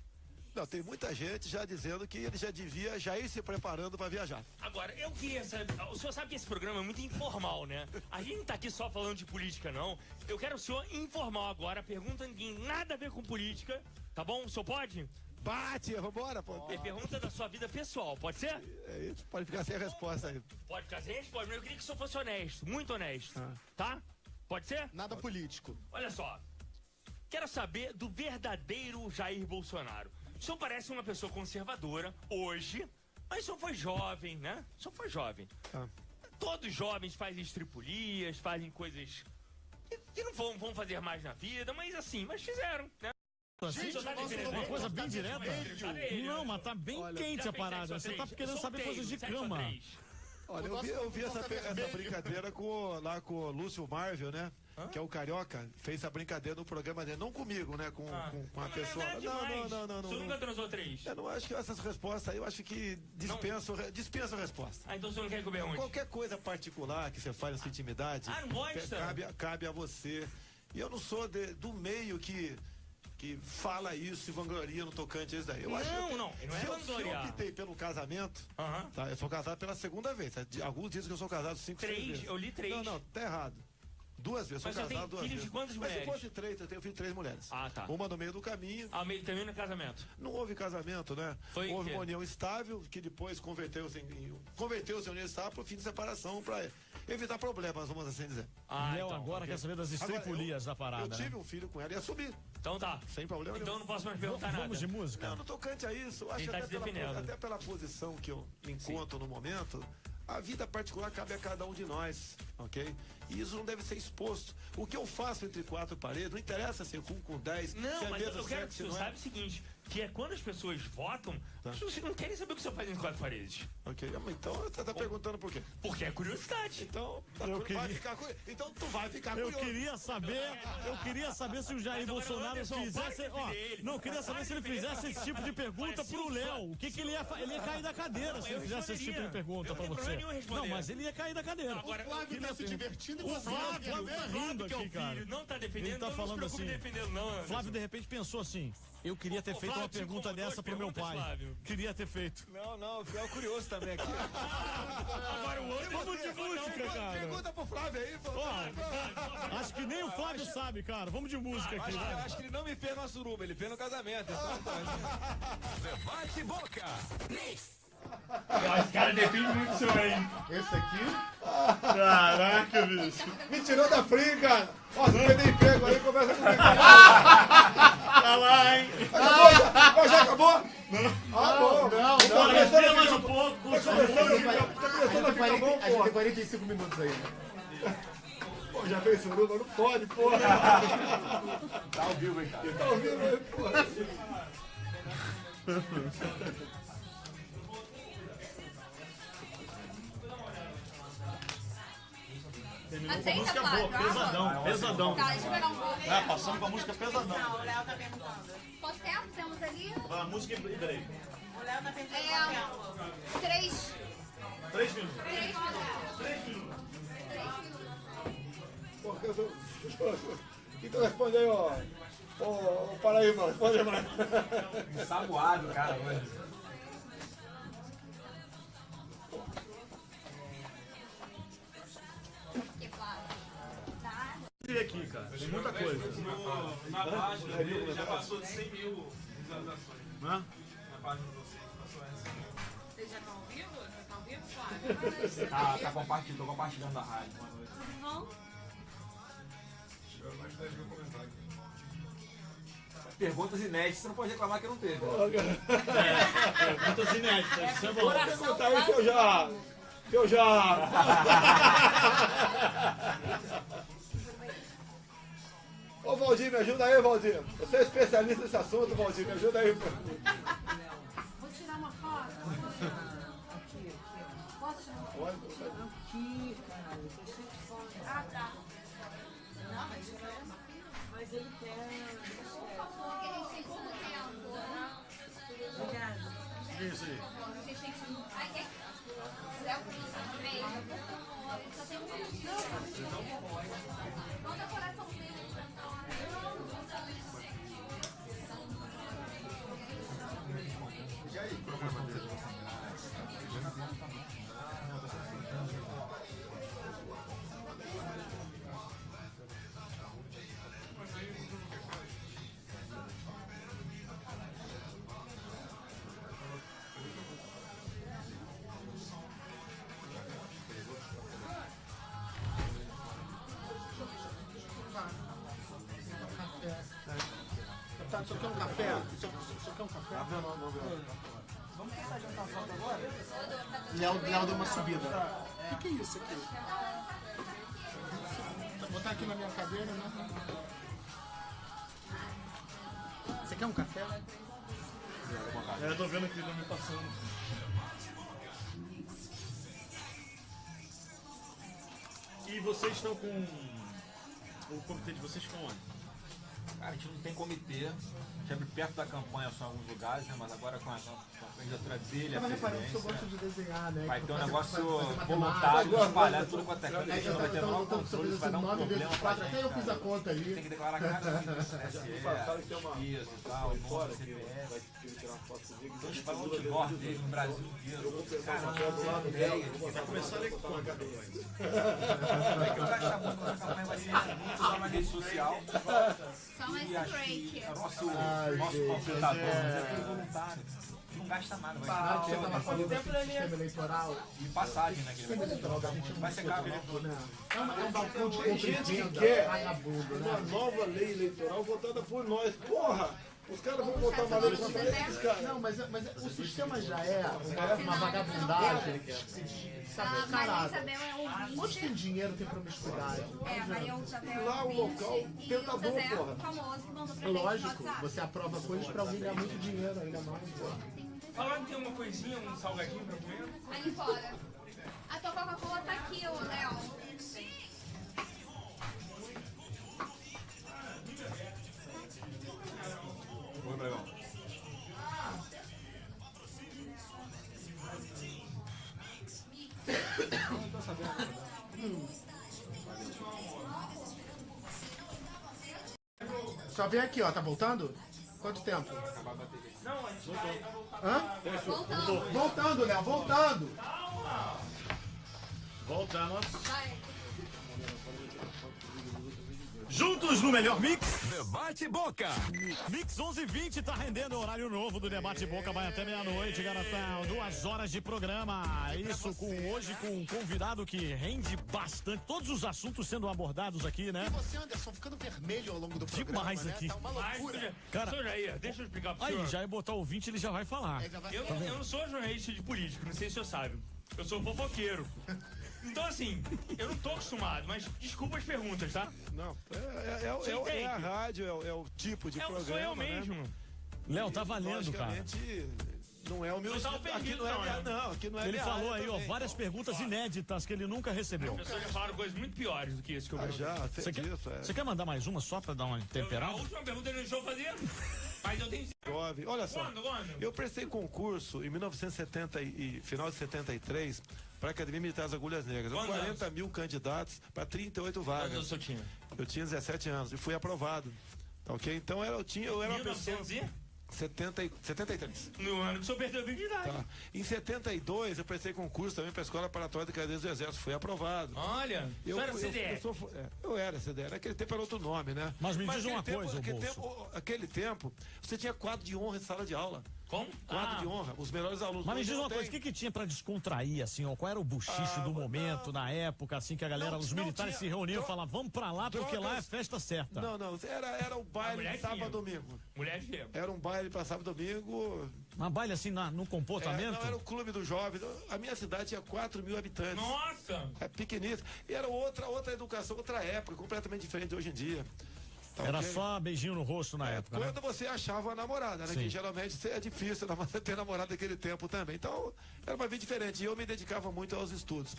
Não, tem muita gente já dizendo que ele já devia ir se preparando para viajar. Agora, eu queria saber, o senhor sabe que esse programa é muito informal, né? A gente não tá aqui só falando de política, não. Eu quero o senhor informal agora, pergunta que tem nada a ver com política, tá bom? O senhor pode? Bate, vambora, pô. Pergunta da sua vida pessoal, pode ser? É isso, pode ficar sem a resposta aí. Pode ficar sem a resposta, mas eu queria que o senhor fosse honesto, muito honesto, tá? Pode ser? Nada político. Olha só, quero saber do verdadeiro Jair Bolsonaro. O senhor parece uma pessoa conservadora hoje, mas o senhor foi jovem, né? O senhor foi jovem. Todos os jovens fazem estripulias, fazem coisas que não vão fazer mais na vida, mas assim, mas fizeram, né? Gente, uma coisa bem direta. Não, mas tá bem quente a parada. Você tá querendo saber coisas de cama. Olha, eu vi essa brincadeira com o Lúcio Marvel, né? Que é o Carioca, fez essa brincadeira no programa dele, não comigo, né? Com a pessoa. Não. Você nunca transou 3? Eu não acho que essas respostas aí, eu acho que dispensa a resposta. Ah, então você não quer comer onde? Qualquer coisa particular que você faz na sua intimidade, não gosta? Cabe a você. E eu não sou do meio que fala isso e vangloria no tocante a isso daí. Não é vangloriar. Se eu optei pelo casamento, tá? Eu sou casado pela segunda vez. Tá? Alguns dizem que eu sou casado 5, 6 vezes. Eu li 3. Não, tá errado. 2 vezes, mas sou casado 2 vezes. Filhos de quantas mulheres? Mas se fosse 3, eu tenho filho de 3 mulheres. Ah, tá. Uma no meio do caminho. Meio também no casamento? Não houve casamento, né? Houve uma união estável, que depois converteu-se em união estável pro fim de separação, para evitar problemas, vamos assim dizer. Léo agora quer saber das estripulias da parada. Eu tive um filho com ela e assumi. Então tá. Sem problema nenhum. Então não posso mais perguntar nada. Vamos de música? Não, no tocante a isso, acho que até pela posição que eu me encontro no momento, a vida particular cabe a cada um de nós, ok? E isso não deve ser exposto. O que eu faço entre 4 paredes, não interessa se é com 10, não, se é mas mesmo eu quero sexo, que você saiba o seguinte, que é quando as pessoas votam, as pessoas não querem saber o que você faz em 4 paredes. Ok, então você tá perguntando por quê? Porque é curiosidade. Então, então tu vai ficar Eu curioso. queria saber se o Jair Bolsonaro fizesse. Não, queria saber se ele fizesse esse tipo de pergunta pro Léo. O que ele ia fazer? Ele ia cair da cadeira se ele fizesse esse tipo de pergunta pra você. Não, mas ele ia cair da cadeira. Agora, o Flávio tá se divertindo e o você Flávio tá rindo aqui, cara. Não tá defendendo, ele tá então falando não se preocupe assim. defendê-lo, não. Flávio de repente pensou assim: eu queria ter feito uma pergunta dessa pro meu pai. Flávio. Queria ter feito. Não, eu fiquei curioso também aqui. Agora o outro. Vamos de música, cara. Pergunta pro Flávio aí, pô. Acho que nem o Flávio sabe, cara. Vamos de música aqui. Acho que ele não me fez na suruba, ele fez no casamento. Debate Boca. Esse cara defende muito o senhor aí. Esse aqui? Caraca, bicho. Me tirou da fria, cara. Ó, se perder emprego aí, conversa comigo. Tá lá, hein? Acabou? Já acabou? Não. Respira mais um pouco. Tá começando a ficar bom, A gente pô. tem 45 minutos aí, né? Pô, já fez suruba? Não pode, porra. Tá ao vivo, hein, cara? Tá ouvindo aí, porra. Aceita, Música boa, Flávio? pesadão. Tá, deixa eu pegar um pouco. Passando com a música pesadão. Não, o Léo tá perguntando. Quanto tempo temos ali? A música e break. O Léo tá perguntando. 3 minutos. 3 minutos. Pô, então responde aí, ó. Ô, Paraíba, responde aí, mano. Ensaboado, cara, hoje. Aqui, cara. Tem muita coisa. Na página dele já passou de 100 mil visualizações. Hã? Na página de vocês passou essa. Vocês já estão ao vivo? Já estão ao vivo, Flávio? Tá compartilhando, tô compartilhando a rádio. Não. Chegou mais de 10 mil comentários. Perguntas inéditas, você não pode reclamar que não teve. Perguntas inéditas. Isso é bom. Pergunta aí se eu já... Ô, Valdir, me ajuda aí, Valdir. Você é especialista nesse assunto, Valdir. Me ajuda aí, pô. Vou tirar uma foto. Aqui. Posso tirar uma foto? Aqui, cara. Tô cheio de foto. Ah, tá. Não, mas isso é... Mas ele quer... Por favor, que a gente tem pouco tempo. Obrigada. Isso aí. Vocês têm que... Ai, quer? Léo, por favor. Só tem um minutinho. Manda coraçãozinho. E aí, programa dele? Tá, só quer um café? Só quer um café? Vamos tentar jantar foto agora? Léo deu uma subida. O que é isso aqui? Vou botar aqui na minha cadeira, né? Você quer um café? Eu tô vendo aqui, não me passando. E vocês estão com... O comitê de vocês ficam onde? Cara, a gente não tem comitê. A gente abre perto da campanha só em alguns lugares, né? Mas agora com a candidatura dele, a Tava reparando que eu presidência, gosto de desenhar, né? vai ter um Fazer- negócio fazer voluntário, matemática. espalhar tudo quanto é canto. A gente não vai ter Eu menor tava controle, isso vai dar um 9 vezes problema pra 4, até eu gente, fiz a cara. conta Tem ali. que declarar cada um, Fala que tem uma- SE, e tal, o nome, CPF. Tem uns para outdoor dele no Brasil inteiro. Caramba, ideia. Vai começar a ler quando? É que eu gastar muito na campanha vai ser muito só na rede social. Só mais E acho break. que nosso panfletador é tudo voluntário. Não gasta nada, vai Ah, você ser tava falando do sistema eleitoral. e passagem, né? Que ele vai ter que Eleitoral da colocar gente muito. é Vai ser caro, né? É um balcão de Tem gente que compra e venda, quer vagabundo, uma né? nova lei eleitoral votada por nós. Porra! Os caras vão botar uma lei contra eles, cara. Não, mas o sistema já é uma vagabundagem. Sabe, caralho. Onde tem dinheiro, tem promiscuidade. Lá o local, tentador, porra. É lógico, você aprova coisas pra alguém ganhar muito dinheiro, ainda mais. Falando que tem uma coisinha, um salgadinho pra comer? Ali fora. A tua Coca-Cola tá aqui, ô Léo. Vamos pra lá. Não tô sabendo. Só vem aqui, ó, tá voltando? Quanto tempo? Não, a gente vai voltar. Hã? Voltando. Voltando, Léo, voltando. Voltamos. Juntos no melhor mix. Debate Boca. Mix 11:20 tá rendendo o horário novo do Debate Boca. Vai até meia-noite, garotão. 2 horas de programa. Isso hoje com um convidado que rende bastante. Todos os assuntos sendo abordados aqui, né? E você, Anderson, ficando vermelho ao longo do programa, Demais né? aqui. Tá uma loucura. Cara, senhor Jair, deixa eu explicar pro senhor. Aí, já ia botar o ouvinte, ele já vai falar. Eu não sou jornalista de político, não sei se o senhor sabe. Eu sou fofoqueiro. Então, assim, eu não tô acostumado, mas desculpa as perguntas, tá? Não, é a rádio, é o tipo de programa. Sou eu mesmo. Né? Léo, tá valendo, cara. Não é o meu. Aqui não é não, aqui não é. Ele falou aí, ó, várias perguntas inéditas que ele nunca recebeu. As pessoas já falaram coisas muito piores do que isso que eu Você quer mandar mais uma só pra dar uma temperada? A última pergunta ele deixou fazer, mas eu tenho. Olha só, Quando? eu prestei concurso em 1970 e final de 73 para a Academia Militar das Agulhas Negras. 40 mil candidatos para 38 vagas. Quantos eu tinha? Eu tinha 17 anos e fui aprovado. Tá ok? Então eu era uma pessoa. 73. No ano que o senhor perdeu 20 de idade. Tá. Em 72, eu prestei concurso também para a Escola Preparatória de Cadeiras do Exército. Fui aprovado. Olha, eu era CDE. Eu era CDE. Naquele tempo era outro nome, né? Mas me diz uma coisa, aquele tempo, você tinha quadro de honra em sala de aula. Como? Quadro de honra, os melhores alunos. Mas me diz uma coisa, o que tinha pra descontrair, assim, ó? Qual era o buchiche do momento, na época, assim, que a galera, os militares se reuniam e falavam, vamos pra lá, porque lá é festa certa. Não, era o baile sábado e domingo. Mulher de tempo. Era um baile pra sábado e domingo. Um baile, assim, no comportamento? Não, era o clube do jovem. A minha cidade tinha 4 mil habitantes. Nossa! É pequenito. E era outra educação, outra época, completamente diferente de hoje em dia. Tá, era só beijinho no rosto na época, quando né? você achava a namorada, né? Sim. Que geralmente é difícil ter namorado naquele tempo também. Então, era uma vida diferente. E eu me dedicava muito aos estudos.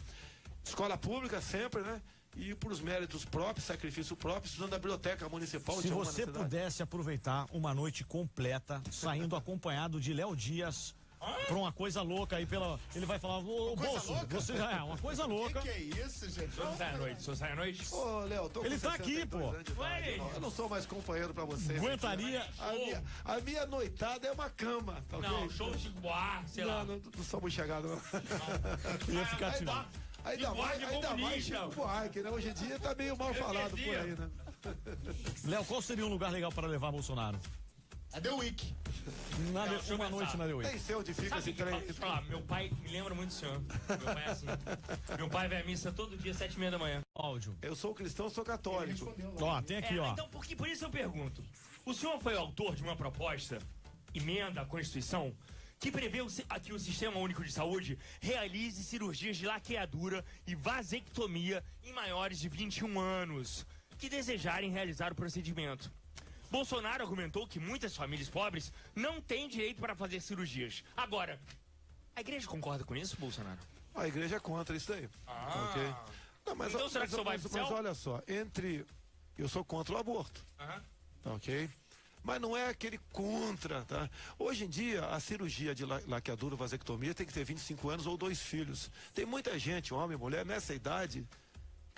Escola pública sempre, né? E por os méritos próprios, sacrifício próprio, estudando na biblioteca municipal. Se você pudesse aproveitar uma noite completa, saindo acompanhado de Léo Dias, pra uma coisa louca aí ele vai falar, ô Bolso, você já é uma coisa louca. Que é isso, gente? O senhor sai à noite? Ô, Léo, tô com Ele tá aqui, pô. Eu não sou mais companheiro pra vocês. Aguentaria. A minha noitada é uma cama. Tá não, okay? show de boa, sei lá. Não somos chegados, não. Ia ficar tirando. Ainda mais Chico Buarque, né? Hoje em dia tá meio mal falado por aí, né? Léo, qual seria um lugar legal para levar Bolsonaro? A The Week. Uma noite na The Week. Nem sei onde fica esse trem. Meu pai me lembra muito do senhor. Meu pai é assim. Meu pai vai à missa todo dia, 7h30 da manhã. Áudio. Eu sou cristão, sou católico. Ó, tem aqui, ó. Então, por isso eu pergunto. O senhor foi o autor de uma proposta, emenda à Constituição, que prevê que o Sistema Único de Saúde realize cirurgias de laqueadura e vasectomia em maiores de 21 anos que desejarem realizar o procedimento. Bolsonaro argumentou que muitas famílias pobres não têm direito para fazer cirurgias. Agora, a igreja concorda com isso, Bolsonaro? A igreja é contra isso aí. Okay? Não, mas, então será que o senhor vai pro céu? Mas olha só, eu sou contra o aborto. Tá ok? Mas não é aquele contra, tá? Hoje em dia, a cirurgia de laqueadura, vasectomia, tem que ter 25 anos ou 2 filhos. Tem muita gente, homem, mulher, nessa idade,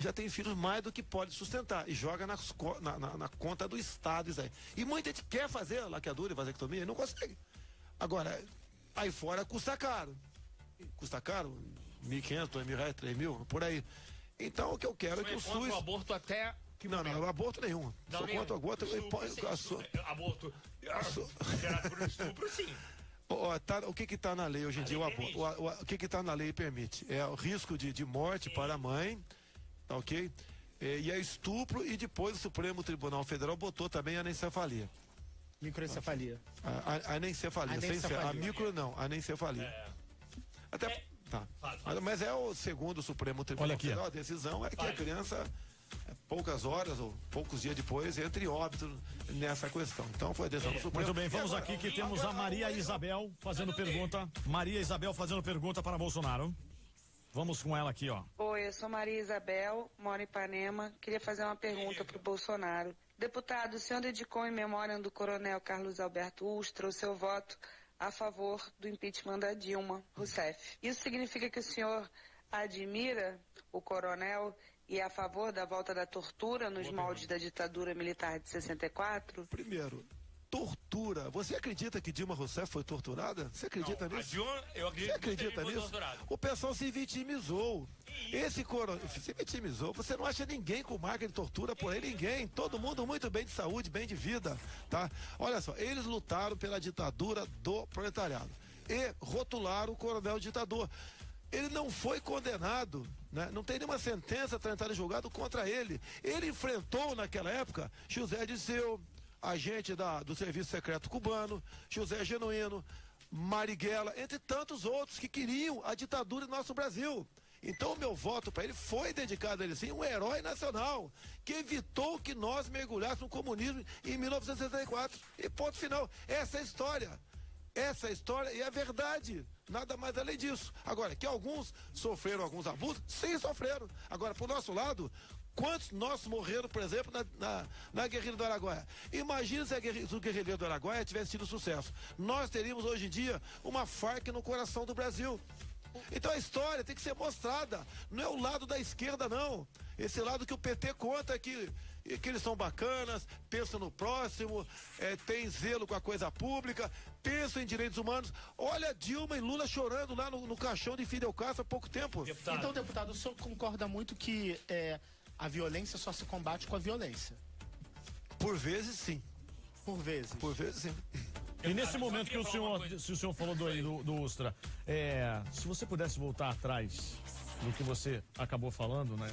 já tem filhos mais do que pode sustentar e joga na conta do Estado isso aí. E muita gente quer fazer a laqueadura e vasectomia e não consegue. Agora, aí fora custa caro. Custa caro? R$1.500, R$2.000, R$3.000, por aí. Então o que eu quero é que o SUS... o aborto até... Não, aborto nenhum. Sou contra o aborto. Aborto. Por estupro, sim. O que está na lei hoje em dia? O que está na lei permite? É o risco de morte para a mãe, tá ok? E é estupro, e depois o Supremo Tribunal Federal botou também a anencefalia. Microencefalia. Anencefalia. A micro não, anencefalia. Até. Tá. Mas é o segundo Supremo Tribunal Federal, a decisão é que a criança, poucas horas ou poucos dias depois, entre em óbito nessa questão. Então foi a decisão do Supremo. Muito bem, vamos aqui que temos a Maria Isabel fazendo pergunta. Maria Isabel fazendo pergunta para Bolsonaro. Vamos com ela aqui, ó. Oi, eu sou Maria Isabel, moro em Ipanema. Queria fazer uma pergunta para o Bolsonaro. Deputado, o senhor dedicou em memória do coronel Carlos Alberto Ustra o seu voto a favor do impeachment da Dilma Rousseff. Isso significa que o senhor admira o coronel e é a favor da volta da tortura nos moldes da ditadura militar de 64? Primeiro, tortura. Você acredita que Dilma Rousseff foi torturada? Você acredita nisso? Dilma, eu acredito. Você acredita nisso? O pessoal se vitimizou. Esse coronel se vitimizou. Você não acha ninguém com marca de tortura por aí, ninguém. Todo mundo muito bem de saúde, bem de vida, tá? Olha só, eles lutaram pela ditadura do proletariado e rotularam o coronel ditador. Ele não foi condenado, né? Não tem nenhuma sentença transitada em julgado contra ele. Ele enfrentou naquela época José Dirceu, agente do Serviço Secreto Cubano, José Genuíno, Marighella, entre tantos outros que queriam a ditadura do nosso Brasil. Então o meu voto para ele foi dedicado a ele sim, um herói nacional, que evitou que nós mergulhássemos no comunismo em 1964. E ponto final. Essa é a história. Essa é a história e é a verdade. Nada mais além disso. Agora, que alguns sofreram alguns abusos, sim, sofreram. Agora, pro nosso lado, quantos nossos morreram, por exemplo, na guerrilha do Araguaia? Imagina se o guerrilheiro do Araguaia tivesse tido sucesso. Nós teríamos hoje em dia uma Farc no coração do Brasil. Então a história tem que ser mostrada. Não é o lado da esquerda, não. Esse lado que o PT conta que eles são bacanas, pensam no próximo, tem zelo com a coisa pública, pensam em direitos humanos. Olha Dilma e Lula chorando lá no caixão de Fidel Castro há pouco tempo. Deputado. Então, deputado, o senhor concorda muito que a violência só se combate com a violência? Por vezes, sim. Por vezes? Por vezes, sim. E nesse momento que o senhor falou do Ustra, se você pudesse voltar atrás do que você acabou falando, né,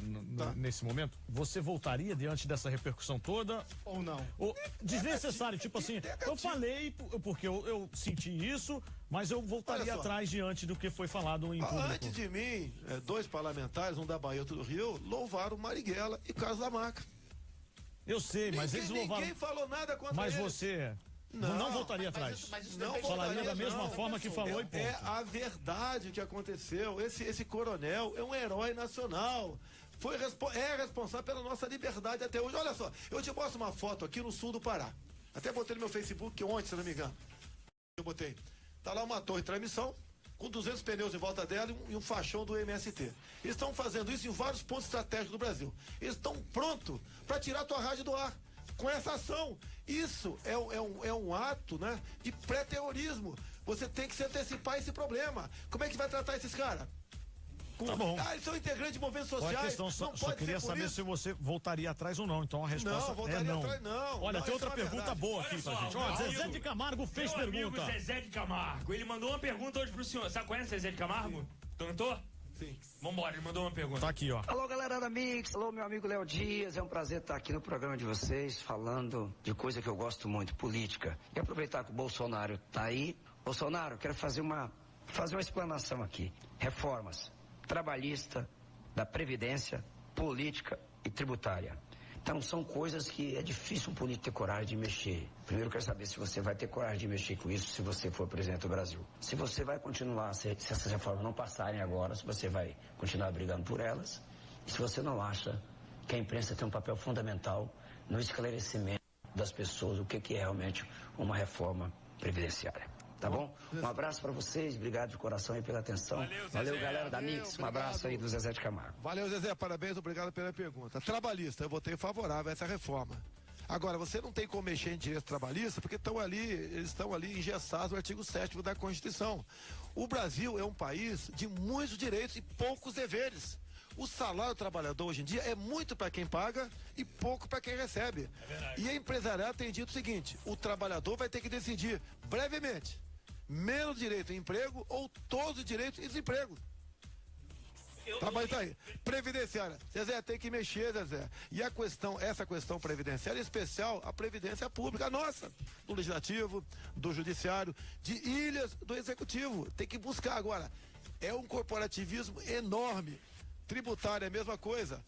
nesse momento, você voltaria diante dessa repercussão toda? Ou não? Ou desnecessário, tipo assim, eu falei porque eu senti isso, mas eu voltaria atrás diante do que foi falado em público. Antes de mim, 2 parlamentares, um da Bahia e outro do Rio, louvaram Marighella e Carlos Lamarca. Eu sei, mas eles louvaram. Ninguém falou nada contra mas eles. você não voltaria atrás. Não falaria da mesma forma que falou e ponto. É a verdade que aconteceu. Esse coronel é um herói nacional. É responsável pela nossa liberdade até hoje. Olha só, eu te mostro uma foto aqui no sul do Pará. Até botei no meu Facebook ontem, se não me engano. Eu botei. Tá lá uma torre de transmissão, com 200 pneus em volta dela e um faixão do MST. Eles estão fazendo isso em vários pontos estratégicos do Brasil. Eles estão prontos para tirar a tua rádio do ar com essa ação. Isso é um ato, né, de pré-terrorismo. Você tem que se antecipar esse problema. Como é que vai tratar esses caras? Tá bom. Eles são integrantes de movimentos sociais. Só queria saber se você voltaria atrás ou não. Então a resposta é não. Atrás, não. Olha, não, tem outra pergunta boa aqui pra gente. Ó, Zezé de Camargo fez pergunta. Amigo Zezé de Camargo, ele mandou uma pergunta hoje pro senhor. Sabe, conhece Zezé de Camargo? Cantor? Sim. Vambora, ele mandou uma pergunta. Tá aqui, ó. Alô, galera da Mix. Alô, meu amigo Léo Dias. É um prazer estar aqui no programa de vocês, falando de coisa que eu gosto muito, política. E aproveitar que o Bolsonaro tá aí. Bolsonaro, quero fazer uma explanação aqui. Reformas trabalhista, da Previdência, política e tributária. Então, são coisas que é difícil um político ter coragem de mexer. Primeiro, eu quero saber se você vai ter coragem de mexer com isso se você for presidente do Brasil. Se você vai continuar, se essas reformas não passarem agora, se você vai continuar brigando por elas. E se você não acha que a imprensa tem um papel fundamental no esclarecimento das pessoas, o que é realmente uma reforma previdenciária. Tá bom? Um abraço pra vocês, obrigado de coração aí pela atenção. Valeu, galera da Mix, um abraço aí do Zezé de Camargo. Valeu, Zezé, parabéns, obrigado pela pergunta. Trabalhista, eu votei favorável a essa reforma. Agora, você não tem como mexer em direito trabalhista, porque eles estão ali engessados no artigo 7º da Constituição. O Brasil é um país de muitos direitos e poucos deveres. O salário do trabalhador hoje em dia é muito para quem paga e pouco para quem recebe. É verdade. E a empresariado tem dito o seguinte: o trabalhador vai ter que decidir brevemente menos direito em emprego ou todos os direitos em desemprego. Trabalho tá aí. Previdenciária. Zezé, tem que mexer, Zezé. E essa questão previdenciária, em especial a previdência pública, a nossa, do Legislativo, do Judiciário, de ilhas, do Executivo. Tem que buscar agora. É um corporativismo enorme. Tributário é a mesma coisa.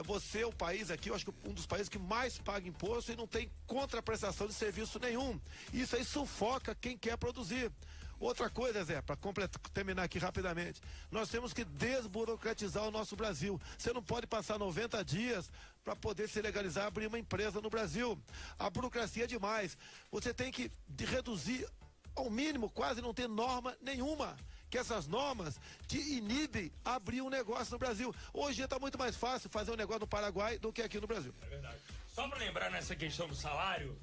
Você é o país aqui, eu acho que um dos países que mais paga imposto e não tem contraprestação de serviço nenhum. Isso aí sufoca quem quer produzir. Outra coisa, Zé, para terminar aqui rapidamente, nós temos que desburocratizar o nosso Brasil. Você não pode passar 90 dias para poder se legalizar, abrir uma empresa no Brasil. A burocracia é demais. Você tem que reduzir ao mínimo, quase não ter norma nenhuma. Que essas normas te inibem a abrir um negócio no Brasil. Hoje está muito mais fácil fazer um negócio no Paraguai do que aqui no Brasil. É verdade. Só para lembrar nessa questão do salário,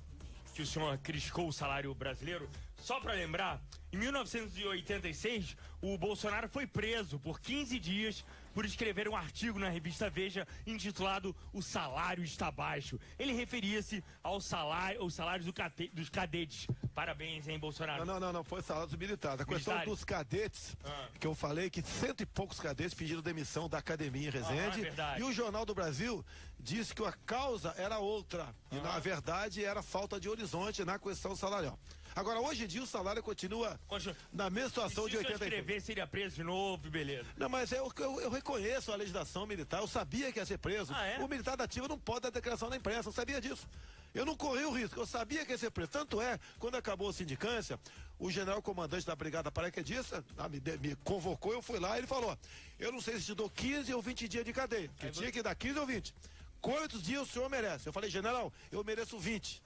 que o senhor criticou o salário brasileiro, só para lembrar, em 1986, o Bolsonaro foi preso por 15 dias por escrever um artigo na revista Veja intitulado O Salário Está Baixo. Ele referia-se aos salários dos cadetes. Parabéns, hein, Bolsonaro? Não, foi salário dos militares. A questão dos cadetes, que eu falei que 100 e poucos cadetes pediram demissão da academia em Resende. E o Jornal do Brasil disse que a causa era outra. E na verdade era falta de horizonte na questão salarial. Agora, hoje em dia, o salário continua na mesma situação de 80. Se escrever, seria preso de novo, beleza. Não, mas eu reconheço a legislação militar, eu sabia que ia ser preso. O militar da ativa não pode dar declaração na imprensa, eu sabia disso. Eu não corri o risco, eu sabia que ia ser preso. Tanto é, quando acabou a sindicância, o general comandante da brigada paraquedista me convocou, eu fui lá e ele falou, eu não sei se te dou 15 ou 20 dias de cadeia, que tinha que dar 15 ou 20. Quantos dias o senhor merece? Eu falei, general, eu mereço 20.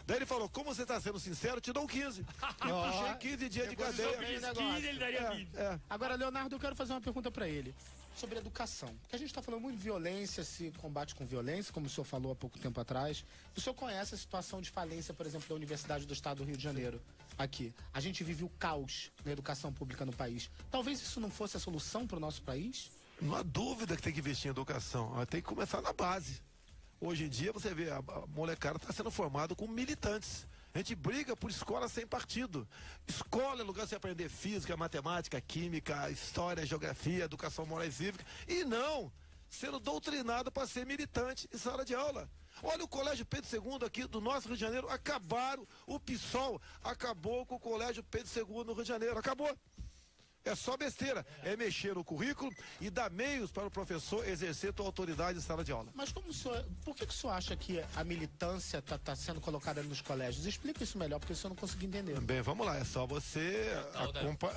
Daí ele falou, como você está sendo sincero, eu te dou 15. E puxei 15 dias de cadeia. 15, ele daria 20. Agora, Leonardo, eu quero fazer uma pergunta para ele sobre educação. Porque a gente está falando muito de violência, se combate com violência, como o senhor falou há pouco tempo atrás. O senhor conhece a situação de falência, por exemplo, da Universidade do Estado do Rio de Janeiro, aqui. A gente vive o caos na educação pública no país. Talvez isso não fosse a solução para o nosso país? Não há dúvida que tem que investir em educação. Tem que começar na base. Hoje em dia, você vê, a molecada está sendo formada com militantes. A gente briga por escola sem partido. Escola é lugar de você aprender física, matemática, química, história, geografia, educação moral e cívica. E não sendo doutrinado para ser militante em sala de aula. Olha o Colégio Pedro II aqui do nosso Rio de Janeiro. Acabaram, o PSOL acabou com o Colégio Pedro II no Rio de Janeiro. Acabou. É só besteira. É mexer no currículo e dar meios para o professor exercer sua autoridade em sala de aula. Mas por que o senhor acha que a militância está sendo colocada nos colégios? Explica isso melhor, porque o senhor não conseguiu entender. Bem, vamos lá. É só você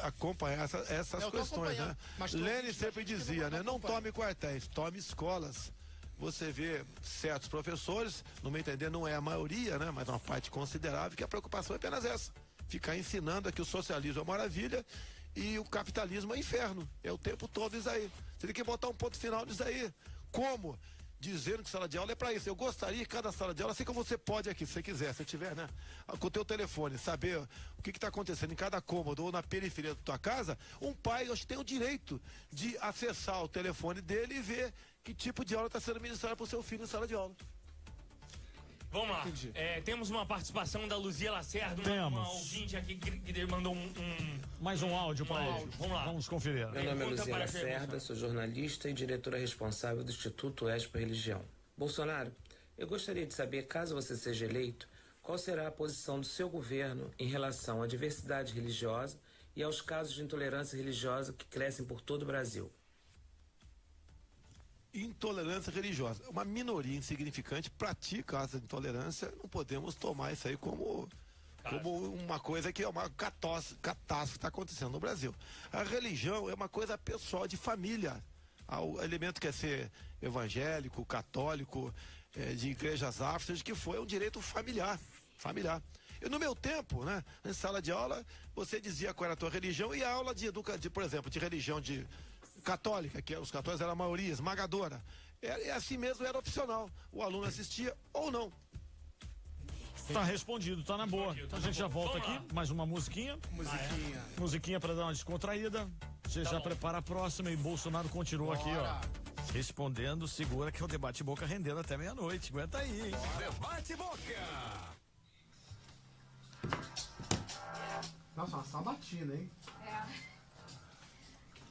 acompanhar essas questões, né? Lênin sempre dizia, né? Não tome quartéis, tome escolas. Você vê certos professores, no meu entender não é a maioria, né? Mas uma parte considerável, que a preocupação é apenas essa. Ficar ensinando que o socialismo é uma maravilha e o capitalismo é inferno. É o tempo todo isso aí. Você tem que botar um ponto final nisso aí. Como? Dizendo que sala de aula é para isso. Eu gostaria que cada sala de aula, assim como você pode aqui, se você quiser, se tiver, né? Com o teu telefone, saber o que está acontecendo em cada cômodo ou na periferia da tua casa, um pai, hoje, tem o direito de acessar o telefone dele e ver que tipo de aula está sendo ministrada para o seu filho em sala de aula. Vamos lá. Temos uma participação da Luzia Lacerda, uma ouvinte aqui que mandou mais um áudio para ele. Vamos lá. Vamos conferir. Meu nome é Luzia Lacerda, sou jornalista e diretora responsável do Instituto Expo Religião. Bolsonaro, eu gostaria de saber, caso você seja eleito, qual será a posição do seu governo em relação à diversidade religiosa e aos casos de intolerância religiosa que crescem por todo o Brasil. Intolerância religiosa. Uma minoria insignificante pratica essa intolerância. Não podemos tomar isso aí como uma coisa que é uma catástrofe que está acontecendo no Brasil. A religião é uma coisa pessoal, de família. O elemento quer ser evangélico, católico, de igrejas afros, que foi um direito familiar. No meu tempo, né, em sala de aula, você dizia qual era a tua religião e a aula por exemplo, de religião católica, que os católicos eram a maioria, esmagadora. Assim mesmo, era opcional. O aluno assistia ou não. Tá respondido, tá na boa. Então a gente já volta aqui, mais uma musiquinha. Musiquinha pra dar uma descontraída. Você já prepara a próxima e Bolsonaro continua aqui, ó. Respondendo, segura que é o debate boca rendendo até meia-noite. Aguenta aí, hein? Debate boca. Nossa, uma sabatina, hein?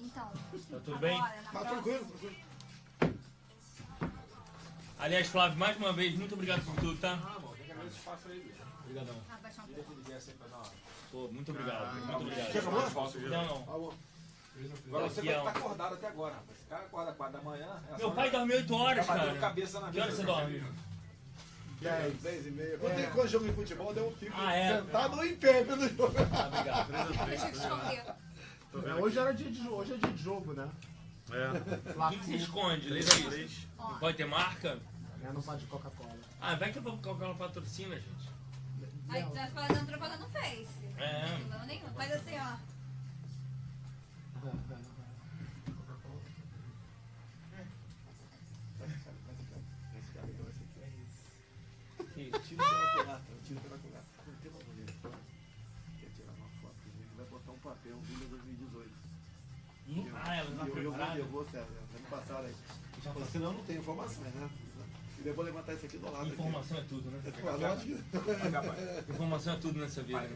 Então. Tá tudo bem? Tá tranquilo, tranquilo. Aliás, Flávio, mais uma vez, muito obrigado por tudo, tá? Ah, bom, tem que agradecer espaço aí, bicho. Obrigadão. Queria que ele viesse aí pra dar uma... Pô, muito obrigado, muito obrigado. Já acabou? Não. Tá bom. Agora você vai estar acordado até agora, rapaz. Esse cara acorda 4 da manhã. Meu pai dorme 8 horas, tá batendo cara. Cabeça na Que horas você dorme? 10 e meia. Quando tem coisa de jogo de futebol, eu fico sentado ou em pé vendo jogo. Obrigado. Hoje é dia de jogo, né? O que você esconde, Letícia? Não pode ter marca? Não pode Coca-Cola. Ah, vai que a Coca-Cola patrocina, gente. Aí tu vai fazendo propaganda no Face. É. Não tem problema nenhum. Faz assim, ó. Tira pela culata, tira pela culata. Tem uma mulher quer tirar uma foto comigo, vai botar um papel, um vídeo 2018. Ela não tá Eu vou, Sérgio, vamos passar aí. Senão não tem informações, né? E depois levantar isso aqui do lado. Informação é tudo, né? Informação é tudo nessa vida.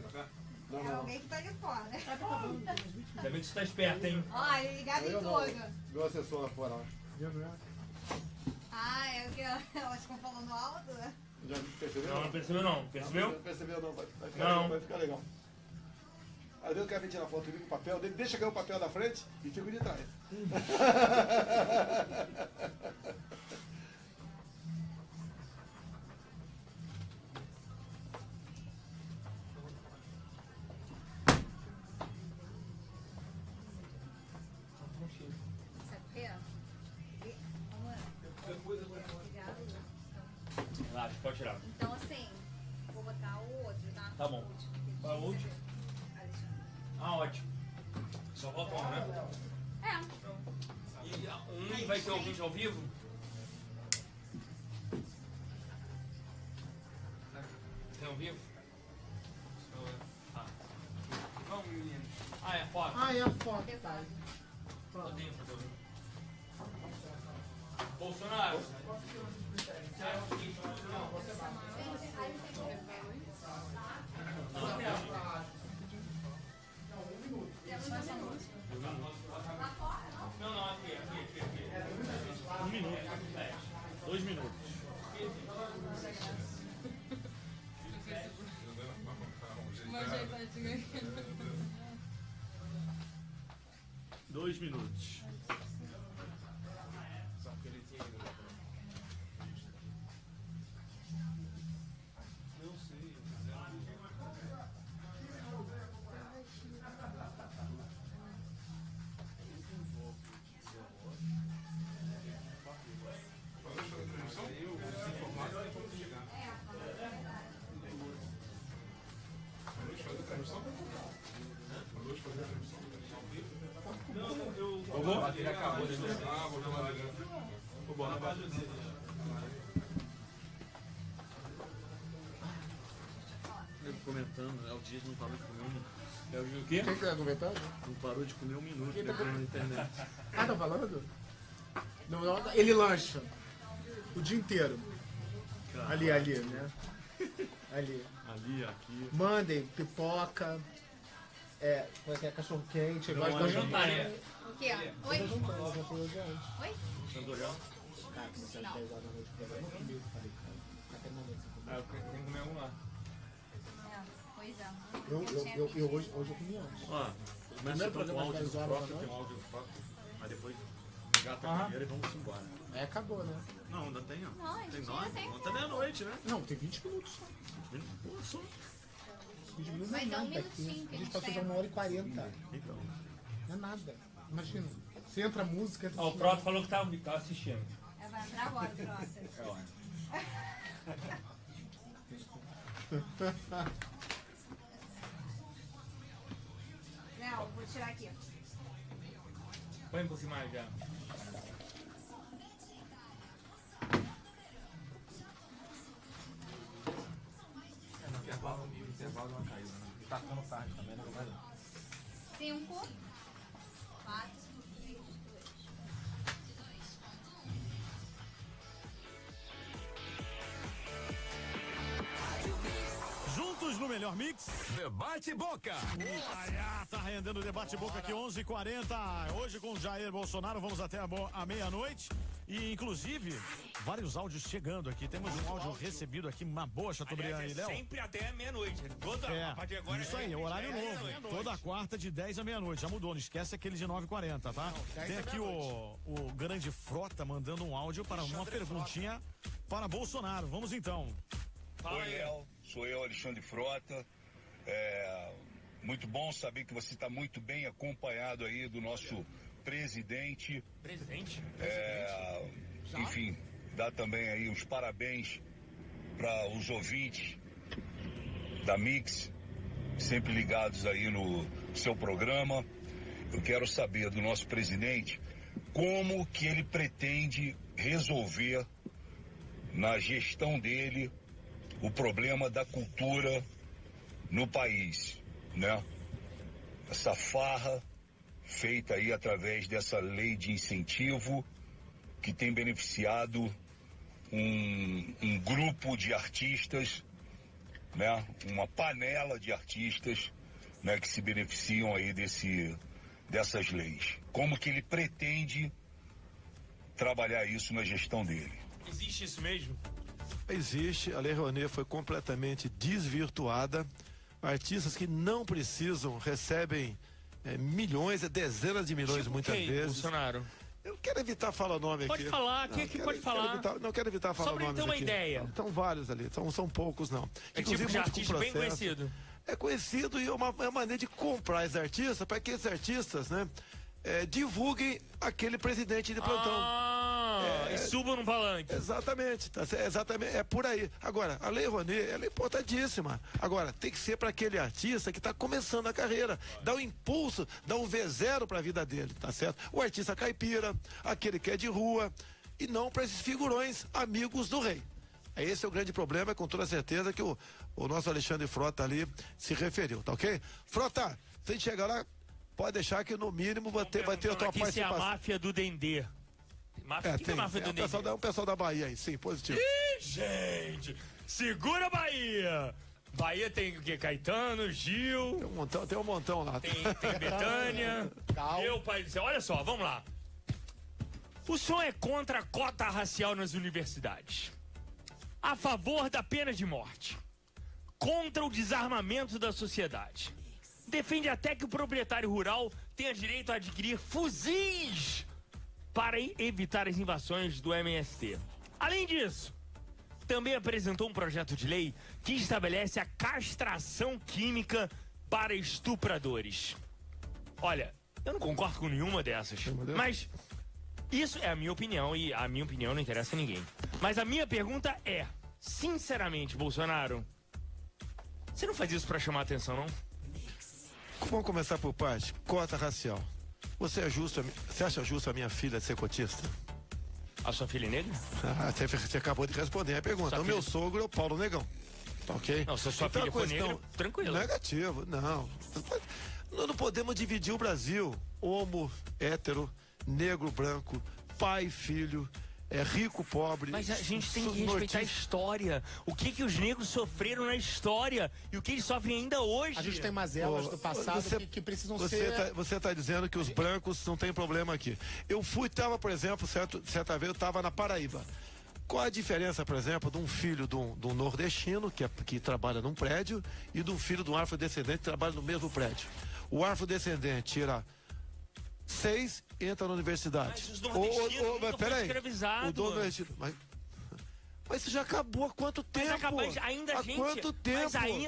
É alguém que tá de fora. Ainda bem que você tá esperto, hein? Ó, ligado em tudo. Meu assessor lá fora, ó. Ah, é o que elas ficam falando alto, né? Já percebeu? Não percebeu não. Percebeu? Não percebeu não, vai ficar Não. legal, vai ficar legal. Às vezes o cara vem tirar foto comigo com o papel dele, deixa cair o papel da frente e fica de trás. Relaxa, pode tirar. Então, assim, vou botar o outro, tá? Tá bom. Qual é o último? Ah, ótimo. Só falta um, né? É. E vai ter ouvinte ao vivo? Tem ao vivo? Vamos, menino. Ah, é foto? Ah, é a foto. Só tem foto. Bolsonaro. Não, aqui. 1 minuto. 2 minutos. Dois minutos. Ele acabou de ver. Comentando, o Dias não parou de comer 1 minuto. É o quê? Quem que tá comentando? Não parou de comer 1 minuto Quem tá depois na internet. Ah, tá falando? Não, ele lancha o dia inteiro. Ali, né? Ali. Ali, aqui. Mandem pipoca, como é que é? Cachorro quente. Não, é jantar, né? O quê? Oi? Oi? Jantou já? Ah, você às 10 horas da noite, eu não comi, falei, cara. Eu tenho que comer um lá. Pois é. Eu hoje eu comi antes. Ó, começa com o áudio do Frota, tem um áudio do Frota, mas depois engata a primeira e vamos embora. É, acabou, né? Não, ainda tem, ó. Não, Tem ainda 9, tem. até meia-noite, né? Não, tem 20 minutos só. Pô, só. 20 minutos Mas não é é um nada aqui. minutinho que A a gente gente passou já tem. 1h40. Então. Não é nada. Imagina. Você entra a música. Ó, o Frota falou que tá assistindo. Vai entrar agora, Frota. É hora. Léo, vou tirar aqui. Põe um pouquinho mais já. Intervalo deu uma caída, né? E tá ficando tarde também, não vai não. 5, 4, 3, 2. Juntos no melhor mix. Mix Debate Boca. Tá rendendo o Debate Boca aqui, 11h40. Hoje com Jair Bolsonaro, vamos até a meia-noite. E, inclusive, vários áudios chegando aqui. Temos um áudio recebido aqui, uma boa, Chateaubriand e Léo. Sempre até meia-noite. A partir de agora isso aí, horário novo. Toda quarta de 10 à meia-noite. Já mudou, não esquece aquele de 9h40, tá? Tem aqui o grande Frota mandando um áudio para uma perguntinha para Bolsonaro. Vamos então. Oi, Léo. Sou eu, Alexandre Frota. Muito bom saber que você está muito bem acompanhado aí do nosso presidente. Presidente? Enfim, dá também aí os parabéns para os ouvintes da Mix, sempre ligados aí no seu programa. Eu quero saber do nosso presidente como que ele pretende resolver na gestão dele o problema da cultura no país, né? Essa farra feita aí através dessa lei de incentivo que tem beneficiado um grupo de artistas, né? Uma panela de artistas, né? Que se beneficiam aí dessas leis. Como que ele pretende trabalhar isso na gestão dele? Existe isso mesmo? Existe. A Lei Rouanet foi completamente desvirtuada. Artistas que não precisam recebem milhões, dezenas de milhões, muitas vezes. Bolsonaro? Eu quero evitar falar o nome pode aqui. Falar, quem é que pode falar? Não quero evitar falar o nome aqui. Só pra ter uma ideia. São vários ali, são poucos não. É tipo de artista bem conhecido. É conhecido e é uma maneira de comprar esses artistas para que esses artistas, né, divulguem aquele presidente de plantão. E subam no palanque. Exatamente, exatamente, é por aí. Agora, a Lei Rouanet, ela é importantíssima. Agora, tem que ser para aquele artista que está começando a carreira, dá um impulso, dá um V0 para a vida dele, tá certo? O artista caipira, aquele que é de rua, e não para esses figurões amigos do rei. Esse é o grande problema, com toda certeza que o nosso Alexandre Frota ali se referiu, tá ok? Frota, se a gente chegar lá, pode deixar que no mínimo vai ter a tua participação. Isso é a máfia do Dendê. O pessoal da Bahia aí, sim, positivo. Ih, gente, segura a Bahia. Bahia tem o quê? Caetano, Gil. Tem um montão lá. Tem Betânia. Meu pai do céu, olha só, vamos lá. O senhor é contra a cota racial nas universidades, a favor da pena de morte, contra o desarmamento da sociedade. Defende até que o proprietário rural tenha direito a adquirir fuzis para evitar as invasões do MST. Além disso, também apresentou um projeto de lei que estabelece a castração química para estupradores. Olha, eu não concordo com nenhuma dessas, mas isso é a minha opinião e a minha opinião não interessa a ninguém. Mas a minha pergunta é, sinceramente, Bolsonaro, você não faz isso para chamar a atenção, não? Vamos começar por parte. Cota racial. Você acha justo a minha filha ser cotista? A sua filha é negra? Você acabou de responder a pergunta. O meu sogro é o Paulo Negão. Tá ok? Não, se a sua filha for negra, tranquilo. Negativo, não. Nós não podemos dividir o Brasil. Homo, hétero, negro, branco, pai, filho, rico, pobre. Mas a gente tem que respeitar a história. O que os negros sofreram na história e o que eles sofrem ainda hoje. A gente tem mazelas do passado que precisam ser... Você está dizendo que os brancos não tem problema aqui. Eu estava, por exemplo, certa vez eu estava na Paraíba. Qual a diferença, por exemplo, de um filho de um nordestino que trabalha num prédio e de um filho de um afrodescendente que trabalha no mesmo prédio? O afrodescendente tira 6, entra na universidade. Mas os nordestinos nunca foram escravizados. Mas isso já acabou há quanto tempo? Quanto tempo? Mas aí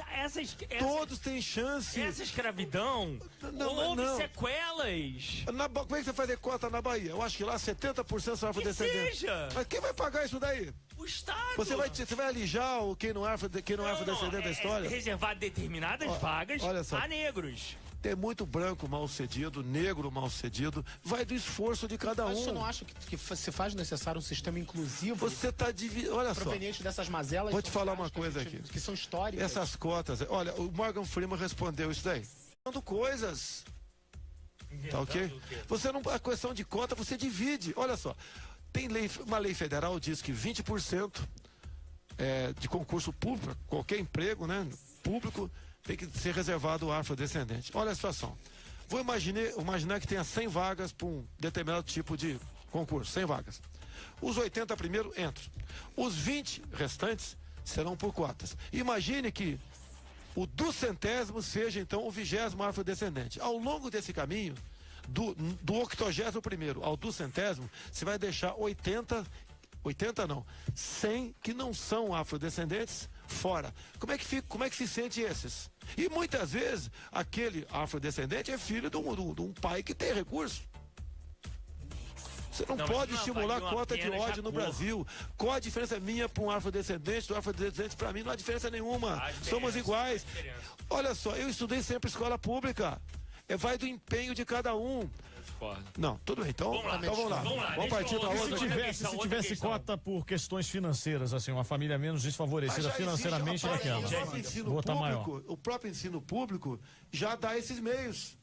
todos têm chance. Essa escravidão houve sequelas. Como é que você faz cota na Bahia? Eu acho que lá 70% são afrodescendentes. Mas quem vai pagar isso daí? O Estado. Você vai alijar quem não é afrodescendente da história? Reservar determinadas vagas a negros. Tem muito branco mal sucedido, negro mal sucedido, vai do esforço de cada um. Mas você não acha que se faz necessário um sistema inclusivo? Você está olha só. Proveniente dessas mazelas. Vou te falar uma coisa aqui. Que são históricas. Essas cotas, olha, o Morgan Freeman respondeu isso daí. Falando coisas. Tá ok? Você não, a questão de cota, você divide. Olha só. Tem uma lei federal diz que 20% de concurso público, qualquer emprego, né, público, tem que ser reservado ao afrodescendente. Olha a situação. Vou imaginar que tenha 100 vagas para um determinado tipo de concurso, 100 vagas. Os 80 primeiros entram. Os 20 restantes serão por cotas. Imagine que o 200º seja, então, o 20º afrodescendente. Ao longo desse caminho, do 81º ao 200º, você vai deixar 100 que não são afrodescendentes fora. Como é que se sente esses? E muitas vezes aquele afrodescendente é filho de um pai que tem recurso. Você não pode estimular cota de ódio no Brasil. Qual a diferença minha para um afrodescendente, do afrodescendente para mim? Não há diferença nenhuma. Somos iguais. Olha só, eu estudei sempre escola pública. Vai do empenho de cada um. Não, tudo bem. Então vamos lá. Vamos partir para outra. Se tivesse cota por questões financeiras, assim, uma família menos desfavorecida financeiramente daquela. O próprio ensino público já dá esses meios.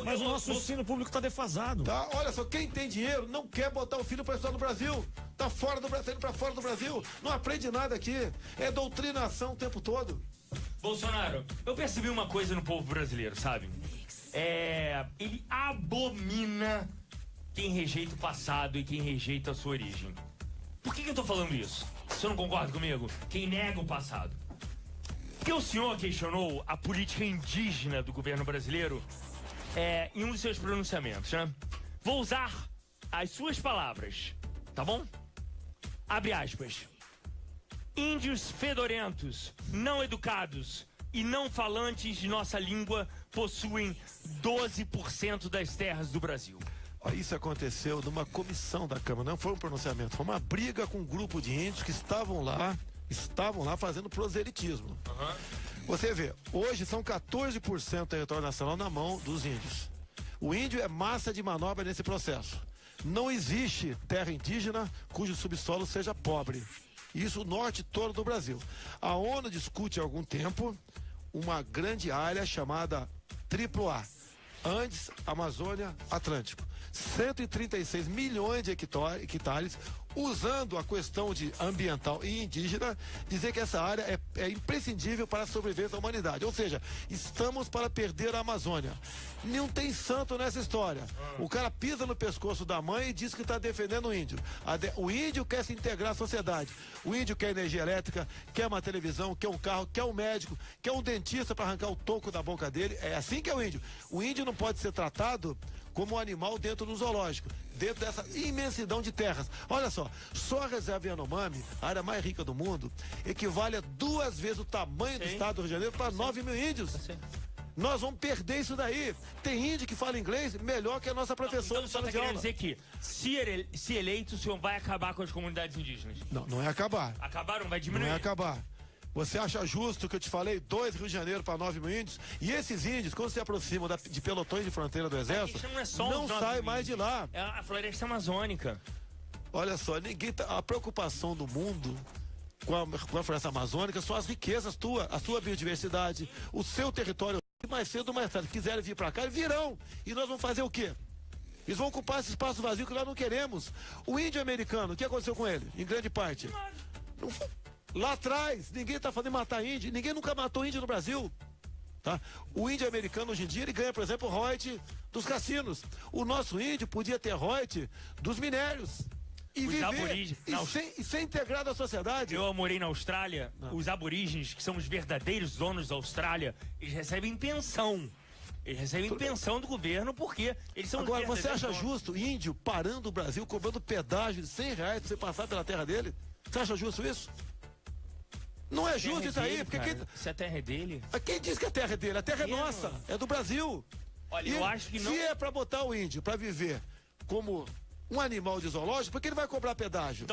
Mas o nosso ensino público está defasado. Tá, olha só, quem tem dinheiro não quer botar o filho para estudar no Brasil. Tá fora do Brasil, indo para fora do Brasil. Não aprende nada aqui. É doutrinação o tempo todo. Bolsonaro, eu percebi uma coisa no povo brasileiro, sabe? Ele abomina quem rejeita o passado e quem rejeita a sua origem. Por que eu tô falando isso? Você não concorda comigo? Quem nega o passado. Porque o senhor questionou a política indígena do governo brasileiro em um dos seus pronunciamentos, né? Vou usar as suas palavras, tá bom? Abre aspas. Índios fedorentos, não educados e não falantes de nossa língua possuem 12% das terras do Brasil. Isso aconteceu numa comissão da Câmara, não foi um pronunciamento, foi uma briga com um grupo de índios que estavam lá fazendo proselitismo. Você vê, hoje são 14% do território nacional na mão dos índios. O índio é massa de manobra nesse processo. Não existe terra indígena cujo subsolo seja pobre. Isso o norte todo do Brasil. A ONU discute há algum tempo uma grande área chamada AAA, Andes, Amazônia, Atlântico. 136 milhões de hectares, usando a questão de ambiental e indígena, dizer que essa área é imprescindível para a sobrevivência da humanidade. Ou seja, estamos para perder a Amazônia. Não tem santo nessa história. O cara pisa no pescoço da mãe e diz que está defendendo o índio. O índio quer se integrar à sociedade. O índio quer energia elétrica, quer uma televisão, quer um carro, quer um médico, quer um dentista para arrancar o toco da boca dele. É assim que é o índio. O índio não pode ser tratado como um animal dentro do zoológico, dentro dessa imensidão de terras. Olha só a reserva Yanomami, a área mais rica do mundo, equivale a 2 vezes o tamanho do estado do Rio de Janeiro para 9 mil índios. Nós vamos perder isso daí. Tem índio que fala inglês melhor que a nossa professora de sala de aula. Dizer que, se eleito, o senhor vai acabar com as comunidades indígenas? Não é acabar. Acabar não vai diminuir? Não é acabar. Você acha justo que eu te falei 2 Rio de Janeiro para 9 mil índios? E esses índios, quando se aproximam de pelotões de fronteira do exército, não saem mais de lá. É a floresta amazônica. Olha só, a preocupação do mundo com a floresta amazônica são as riquezas a sua biodiversidade, o seu território. Mais cedo ou mais tarde, quiserem vir para cá, virão. E nós vamos fazer o quê? Eles vão ocupar esse espaço vazio que nós não queremos. O índio americano, o que aconteceu com ele? Em grande parte. Lá atrás, ninguém está falando em matar índio. Ninguém nunca matou índio no Brasil. Tá? O índio americano, hoje em dia, ele ganha, por exemplo, o royalty dos cassinos. O nosso índio podia ter royalty dos minérios. E viver e ser integrado à sociedade. Eu morei na Austrália. Os aborígenes, que são os verdadeiros donos da Austrália, eles recebem pensão. Eles recebem pensão do governo porque eles são... Agora, você acha justo índio parando o Brasil, cobrando pedágio de R$100 pra você passar pela terra dele? Você acha justo isso? Não é justo isso aí, porque se a terra é dele... Quem diz que a terra é dele? A terra é nossa, é do Brasil. Olha, eu acho que não... Se é pra botar o índio pra viver como um animal de zoológico, por que ele vai cobrar pedágio?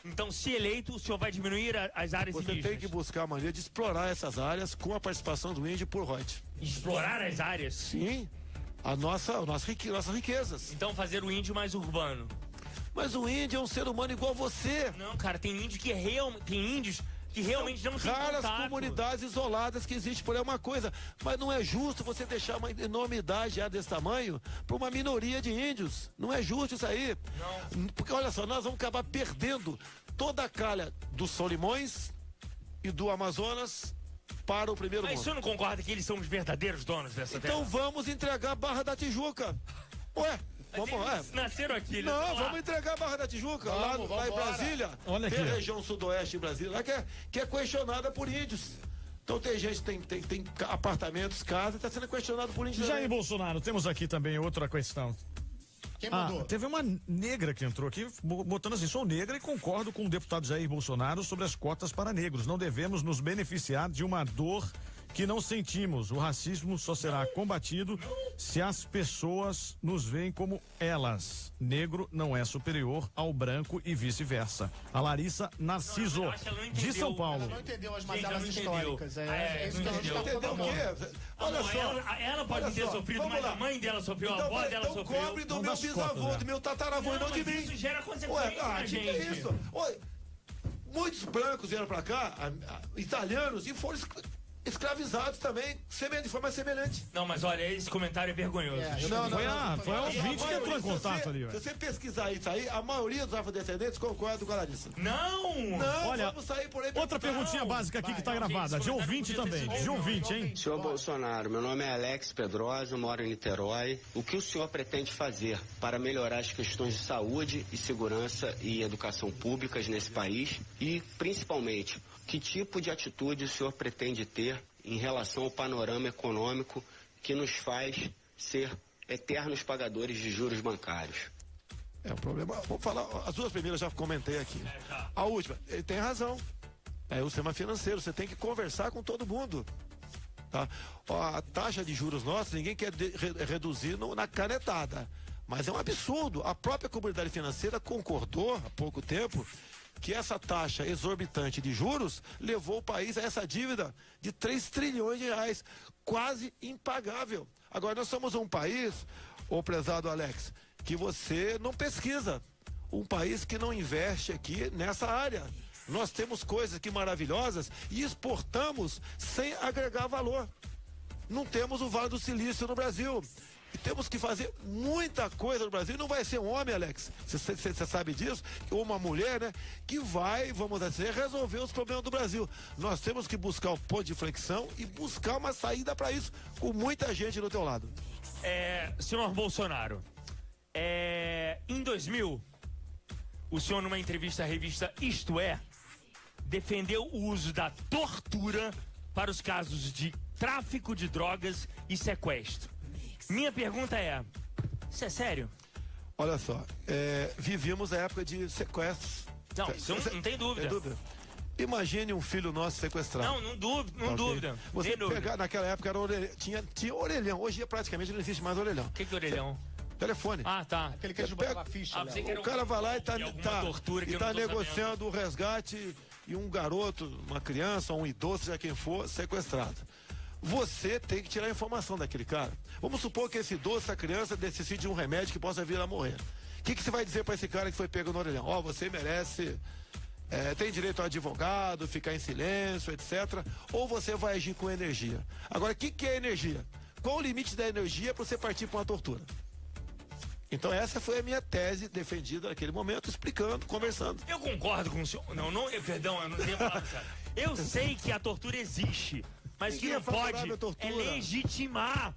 Então, se eleito, o senhor vai diminuir as áreas indígenas? Você tem que buscar a maneira de explorar essas áreas com a participação do índio por royalty. Explorar as áreas? Sim, nossas riquezas. Então fazer o índio mais urbano. Mas o índio é um ser humano igual a você. Não, cara, tem índio que tem índios que realmente não tem contato. Raras comunidades isoladas que existem por aí, uma coisa. Mas não é justo você deixar uma enormidade já desse tamanho para uma minoria de índios. Não é justo isso aí. Não. Porque olha só, nós vamos acabar perdendo toda a calha dos Solimões e do Amazonas para o primeiro mundo. Mas o senhor não concorda que eles são os verdadeiros donos dessa terra? Então vamos entregar a Barra da Tijuca. Ué, vamos, nasceram aqui, eles não, vamos entregar a Barra da Tijuca, lá em Brasília. Olha aqui. Tem a região sudoeste de Brasília, lá que é questionada por índios. Então tem gente, tem apartamentos, casas, está sendo questionado por índios. Jair Bolsonaro, temos aqui também outra questão. Quem mandou? Teve uma negra que entrou aqui, botando assim, sou negra e concordo com o deputado Jair Bolsonaro sobre as cotas para negros. Não devemos nos beneficiar de uma dor que não sentimos. O racismo só será combatido se as pessoas nos veem como elas. Negro não é superior ao branco e vice-versa. A Larissa Narciso, de São Paulo. Ela não entendeu as mazelas históricas. É isso que a gente está falando. Olha só. Ela pode ter sofrido, mas a mãe dela sofreu, a avó dela sofreu. Então cobre do meu bisavô, do meu tataravô e não de mim. Isso gera consequências, gente. Que é isso? Oi, muitos brancos vieram pra cá, italianos, e foram escravizados também, de forma semelhante. Não, mas olha, esse comentário é vergonhoso. Foi a ouvinte que entrou em contato ali. Se você pesquisar isso aí, a maioria dos afrodescendentes concorda com a Larissa. Não! Olha, vamos sair por aí. Outra perguntinha básica aqui que tá gravada, de ouvinte também, de ouvinte, hein? Senhor Bolsonaro, meu nome é Alex Pedrosa, eu moro em Niterói. O que o senhor pretende fazer para melhorar as questões de saúde e segurança e educação públicas nesse país? E, principalmente, que tipo de atitude o senhor pretende ter em relação ao panorama econômico que nos faz ser eternos pagadores de juros bancários? É um problema. Vamos falar, as duas primeiras já comentei aqui. A última, ele tem razão. É o sistema financeiro, você tem que conversar com todo mundo. Tá? A taxa de juros nossa, ninguém quer reduzir na canetada. Mas é um absurdo. A própria comunidade financeira concordou há pouco tempo que essa taxa exorbitante de juros levou o país a essa dívida de 3 trilhões de reais, quase impagável. Agora, nós somos um país, ô prezado Alex, que você não pesquisa, um país que não investe aqui nessa área. Nós temos coisas aqui maravilhosas e exportamos sem agregar valor. Não temos o Vale do Silício no Brasil. E temos que fazer muita coisa no Brasil. Não vai ser um homem, Alex, você sabe disso, ou uma mulher, né, que vai, vamos dizer, resolver os problemas do Brasil. Nós temos que buscar o ponto de inflexão e buscar uma saída para isso, com muita gente do teu lado. Senhor Bolsonaro, em 2000, o senhor, numa entrevista à revista Isto É, defendeu o uso da tortura para os casos de tráfico de drogas e sequestro. Minha pergunta é, isso é sério? Olha só, vivíamos a época de sequestros. Não, isso não tem dúvida. Imagine um filho nosso sequestrado. Não dúvida. Você pegar, naquela época era tinha orelhão, hoje praticamente não existe mais orelhão. O que é orelhão? Telefone. Ah, tá. Aquele que a gente botava ficha. O cara vai lá e tá negociando o resgate e um garoto, uma criança, um idoso, seja quem for, sequestrado. Você tem que tirar a informação daquele cara. Vamos supor que esse idoso, essa criança, decide de um remédio que possa vir a morrer. O que você vai dizer para esse cara que foi pego no orelhão? Você merece, tem direito ao advogado, ficar em silêncio, etc. Ou você vai agir com energia. Agora, o que é energia? Qual o limite da energia para você partir para uma tortura? Então essa foi a minha tese defendida naquele momento, explicando, conversando. Eu concordo com o senhor. Perdão, eu não tenho palavra. Eu sei que a tortura existe. Mas o que não pode é legitimar.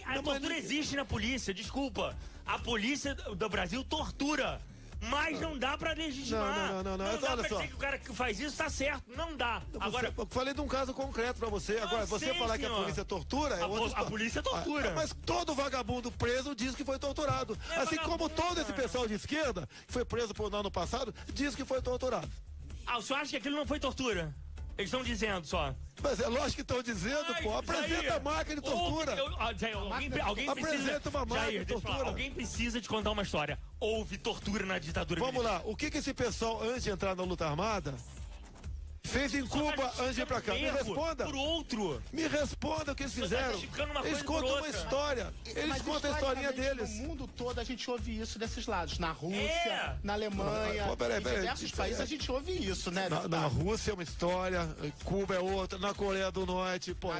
A tortura existe na polícia, desculpa. A polícia do Brasil tortura. Mas não dá pra legitimar. Não dá pra dizer que o cara que faz isso tá certo. Não dá. Agora, eu falei de um caso concreto pra você. Agora, você falar que a polícia tortura... A polícia tortura. Mas todo vagabundo preso diz que foi torturado. Assim como todo esse pessoal de esquerda, que foi preso por ano passado, diz que foi torturado. O senhor acha que aquilo não foi tortura? Eles estão dizendo só. Mas é lógico que estão dizendo, pô. Apresenta a máquina de tortura. Apresenta uma máquina de tortura. Alguém precisa te contar uma história. Houve tortura na ditadura militar. Vamos lá. O que esse pessoal, antes de entrar na luta armada, fez em Cuba antes de ir pra cá? Me responda. Por outro. Me responda o que eles fizeram. Eles contam uma história. Eles contam a historinha deles. No mundo todo a gente ouve isso desses lados. Na Rússia, na Alemanha, em diversos países a gente ouve isso, né? Na Rússia é uma história, Cuba é outra, na Coreia do Norte, pô,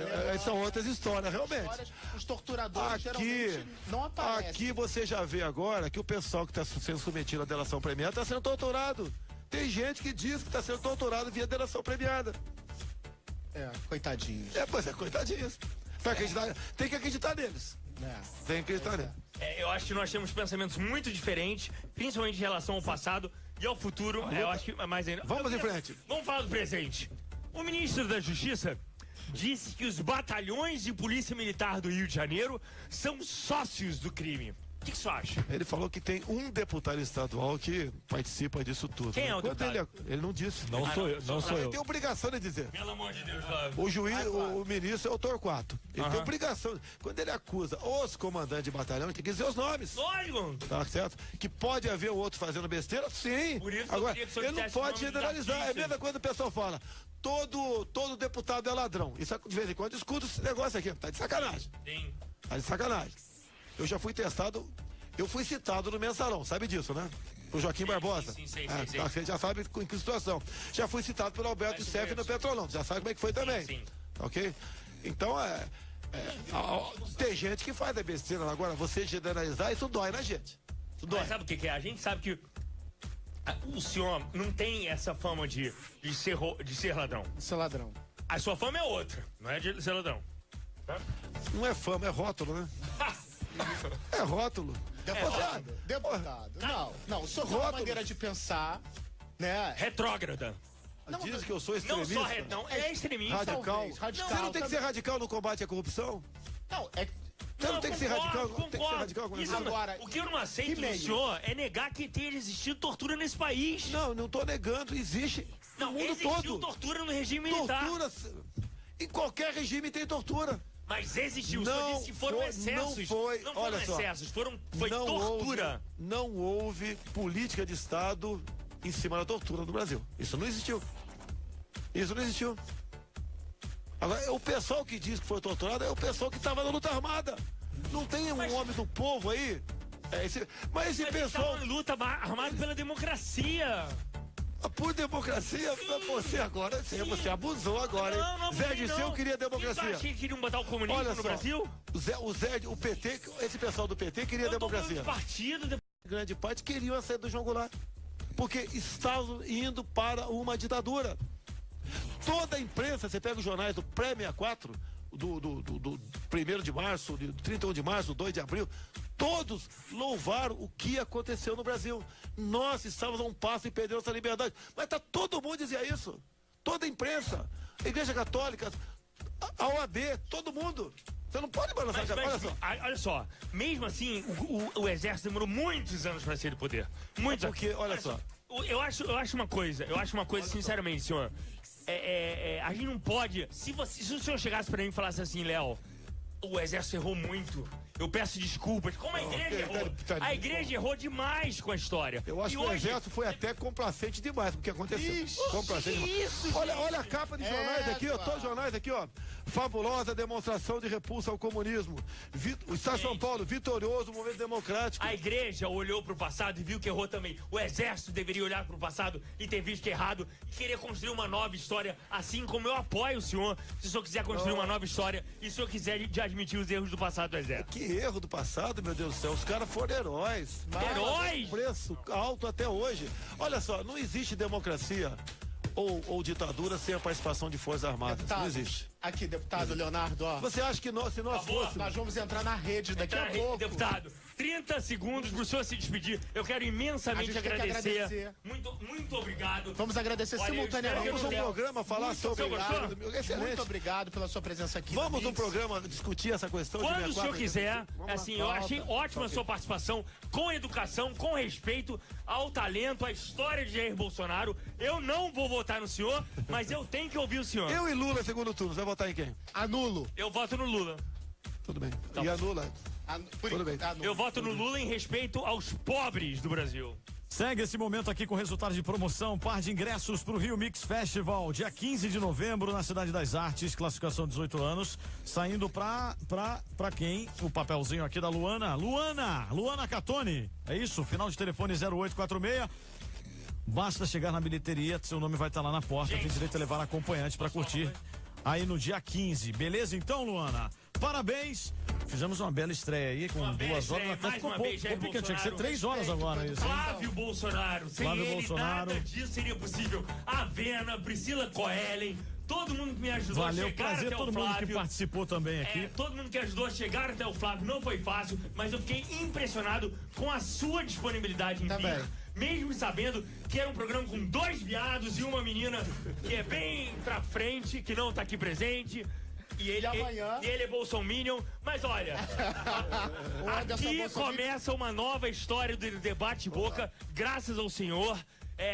são outras histórias, realmente. Os torturadores geralmente não aparecem. Aqui você já vê agora que o pessoal que está sendo submetido à delação premiada está sendo torturado. Tem gente que diz que está sendo torturado via delação premiada. Coitadinhos. Pois é, coitadinhos. Tem que acreditar neles. Tem que acreditar neles. Eu acho que nós temos pensamentos muito diferentes, principalmente em relação ao passado e ao futuro. Eu acho que mais ainda. Vamos em frente. Vamos falar do presente. O ministro da Justiça disse que os batalhões de polícia militar do Rio de Janeiro são sócios do crime. O que você acha? Ele falou que tem um deputado estadual que participa disso tudo. Quem é o deputado? Ele não disse. Não sou eu. Ele tem obrigação de dizer. Pelo amor de Deus, o juiz, o ministro é o Torquato. Ele tem obrigação. Quando ele acusa os comandantes de batalhão, ele tem que dizer os nomes. Lógico. Tá certo? Que pode haver o outro fazendo besteira, sim. Por isso agora, ele não pode generalizar. É a mesma coisa que o pessoal fala. Todo deputado é ladrão. Isso de vez em quando escuta esse negócio aqui. Tá de sacanagem. Sim. Tá de sacanagem. Eu já fui testado, eu fui citado no mensalão, sabe disso, né? O Joaquim Barbosa. Sim. Você já sabe em que situação. Já fui citado pelo Alberto Seff no Petrolão, já sabe como é que foi também. Sim. Ok? Então, tem gente que faz da besteira. Agora, você generalizar, isso dói na gente. Isso dói. Mas sabe o que é? A gente sabe que o senhor não tem essa fama de ser ladrão. Ser ladrão. A sua fama é outra, não é de ser ladrão. Tá? Não é fama, é rótulo, né? É rótulo. Deputado. Não, o senhor tem uma maneira de pensar, né? Retrógrada. Diz que eu sou extremista. Não, é extremista. Radical. Radical. Você não tem que ser radical no combate à corrupção? Não, Você não tem que ser radical. Concordo. Tem que ser radical com isso. Agora, o que eu não aceito do senhor é negar que tenha existido tortura nesse país. Não tô negando, existe. Não, no mundo existiu todo. tortura no regime militar. Tortura, em qualquer regime tem tortura. Mas existiu, só disse que foram excessos. Não foi, não foram excessos, foi não tortura. Não houve política de Estado em cima da tortura no Brasil. Isso não existiu. Agora, o pessoal que diz que foi torturado é o pessoal que estava na luta armada. Não tem um homem do povo aí. Mas esse pessoal. Em luta armada pela democracia. Por democracia, você agora, você abusou agora, hein? Não, Zé Dirceu queria democracia. Você acha que queriam botar o comunismo no Brasil? O PT, esse pessoal do PT queria democracia. Partido. Grande parte queriam a saída do João Goulart. Porque estavam indo para uma ditadura. Toda a imprensa, você pega os jornais do pré-64, do 1º de março, do 31 de março, do 2 de abril, todos louvaram o que aconteceu no Brasil. Nós estávamos a um passo e perdemos nossa liberdade. Mas todo mundo dizia isso. Toda a imprensa, a Igreja Católica, a OAB, todo mundo. Você não pode balançar a cabeça. Olha só, mesmo assim, o Exército demorou muitos anos para sair do poder. Muitos anos. Porque, olha só. Eu acho uma coisa, sinceramente, senhor. A gente não pode. Se o senhor chegasse pra mim e falasse assim, Léo, o Exército errou muito. Eu peço desculpas. Como a igreja errou? A igreja errou demais com a história. Eu acho que o Exército foi até complacente demais com o que aconteceu. Complacente demais. Olha a capa de jornais aqui, ó. Todos os jornais aqui, ó. Fabulosa demonstração de repulsa ao comunismo. O Estado de São Paulo, vitorioso, movimento democrático. A igreja olhou pro passado e viu que errou também. O Exército deveria olhar pro passado e ter visto que errado e querer construir uma nova história, assim como eu apoio o senhor, se o senhor quiser construir uma nova história e se o senhor quiser admitir os erros do passado do Exército. Que erro do passado, meu Deus do céu. Os caras foram heróis. Heróis? Preço alto até hoje. Olha só, não existe democracia ou ditadura sem a participação de Forças Armadas. Deputado, não existe. Aqui, deputado Leonardo, ó. Você acha que se nós fôssemos... Nós vamos entrar na rede daqui a pouco. Deputado, 30 segundos pro senhor se despedir. Eu quero imensamente agradecer. Muito obrigado. Vamos agradecer simultaneamente. Vamos um programa falar sobre... Excelente. Muito obrigado pela sua presença aqui. Vamos um programa discutir essa questão de quando o senhor quiser. Assim, eu achei ótima a sua participação, com educação, com respeito ao talento, à história de Jair Bolsonaro. Eu não vou votar no senhor, mas eu tenho que ouvir o senhor. Eu e Lula, segundo turno, você vai votar em quem? Anulo. Eu voto no Lula. Tudo bem. E anula? Tudo bem. Eu voto no Lula em respeito aos pobres do Brasil. Segue esse momento aqui com resultado de promoção, par de ingressos para o Rio Mix Festival, dia 15 de novembro, na Cidade das Artes, classificação 18 anos, saindo pra quem? O papelzinho aqui da Luana Catone, é isso? Final de telefone 0846. Basta chegar na bilheteria, seu nome vai estar lá na porta, tem direito a levar acompanhante para curtir aí no dia 15, beleza então, Luana? Parabéns! Fizemos uma bela estreia aí, com 2 horas. Até ficou pouco, tinha que ser 3 horas agora. Isso, Flávio Bolsonaro, sem ele nada disso seria possível. A Vena, Priscila Coelen, todo mundo que me ajudou Valeu, a chegar prazer até todo o mundo Flávio. que participou também aqui. Todo mundo que ajudou a chegar até o Flávio. Não foi fácil, mas eu fiquei impressionado com a sua disponibilidade em vir. Mesmo sabendo que era um programa com 2 viados e uma menina que é bem pra frente, que não tá aqui presente. E ele é bolsominion, mas olha, aqui começa uma nova história do Debate Boca, graças ao senhor.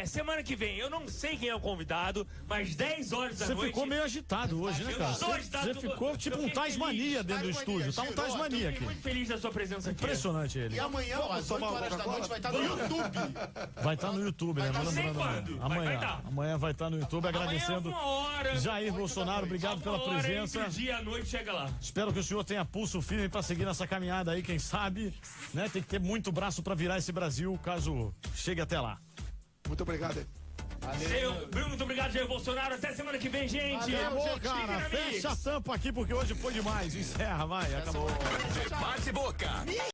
Semana que vem, eu não sei quem é o convidado, mas 10 horas da noite... Você ficou meio agitado hoje, né, cara? Você ficou tipo um Tasmania dentro do estúdio. Tá um Tasmania aqui. Fiquei muito feliz da sua presença aqui. Impressionante ele. E amanhã, às 8 horas da noite, vai estar no YouTube. Vai estar no YouTube, né? Amanhã vai estar no YouTube, agradecendo. Jair Bolsonaro, obrigado pela presença. Entre dia à noite, chega lá. Espero que o senhor tenha pulso firme para seguir nessa caminhada aí, quem sabe, né? Tem que ter muito braço para virar esse Brasil, caso chegue até lá. Muito obrigado. Bruno, muito obrigado, Jair Bolsonaro. Até semana que vem, gente. Acabou, cara. Fecha a tampa aqui porque hoje foi demais. Encerra, vai. Acabou. Debate Boca.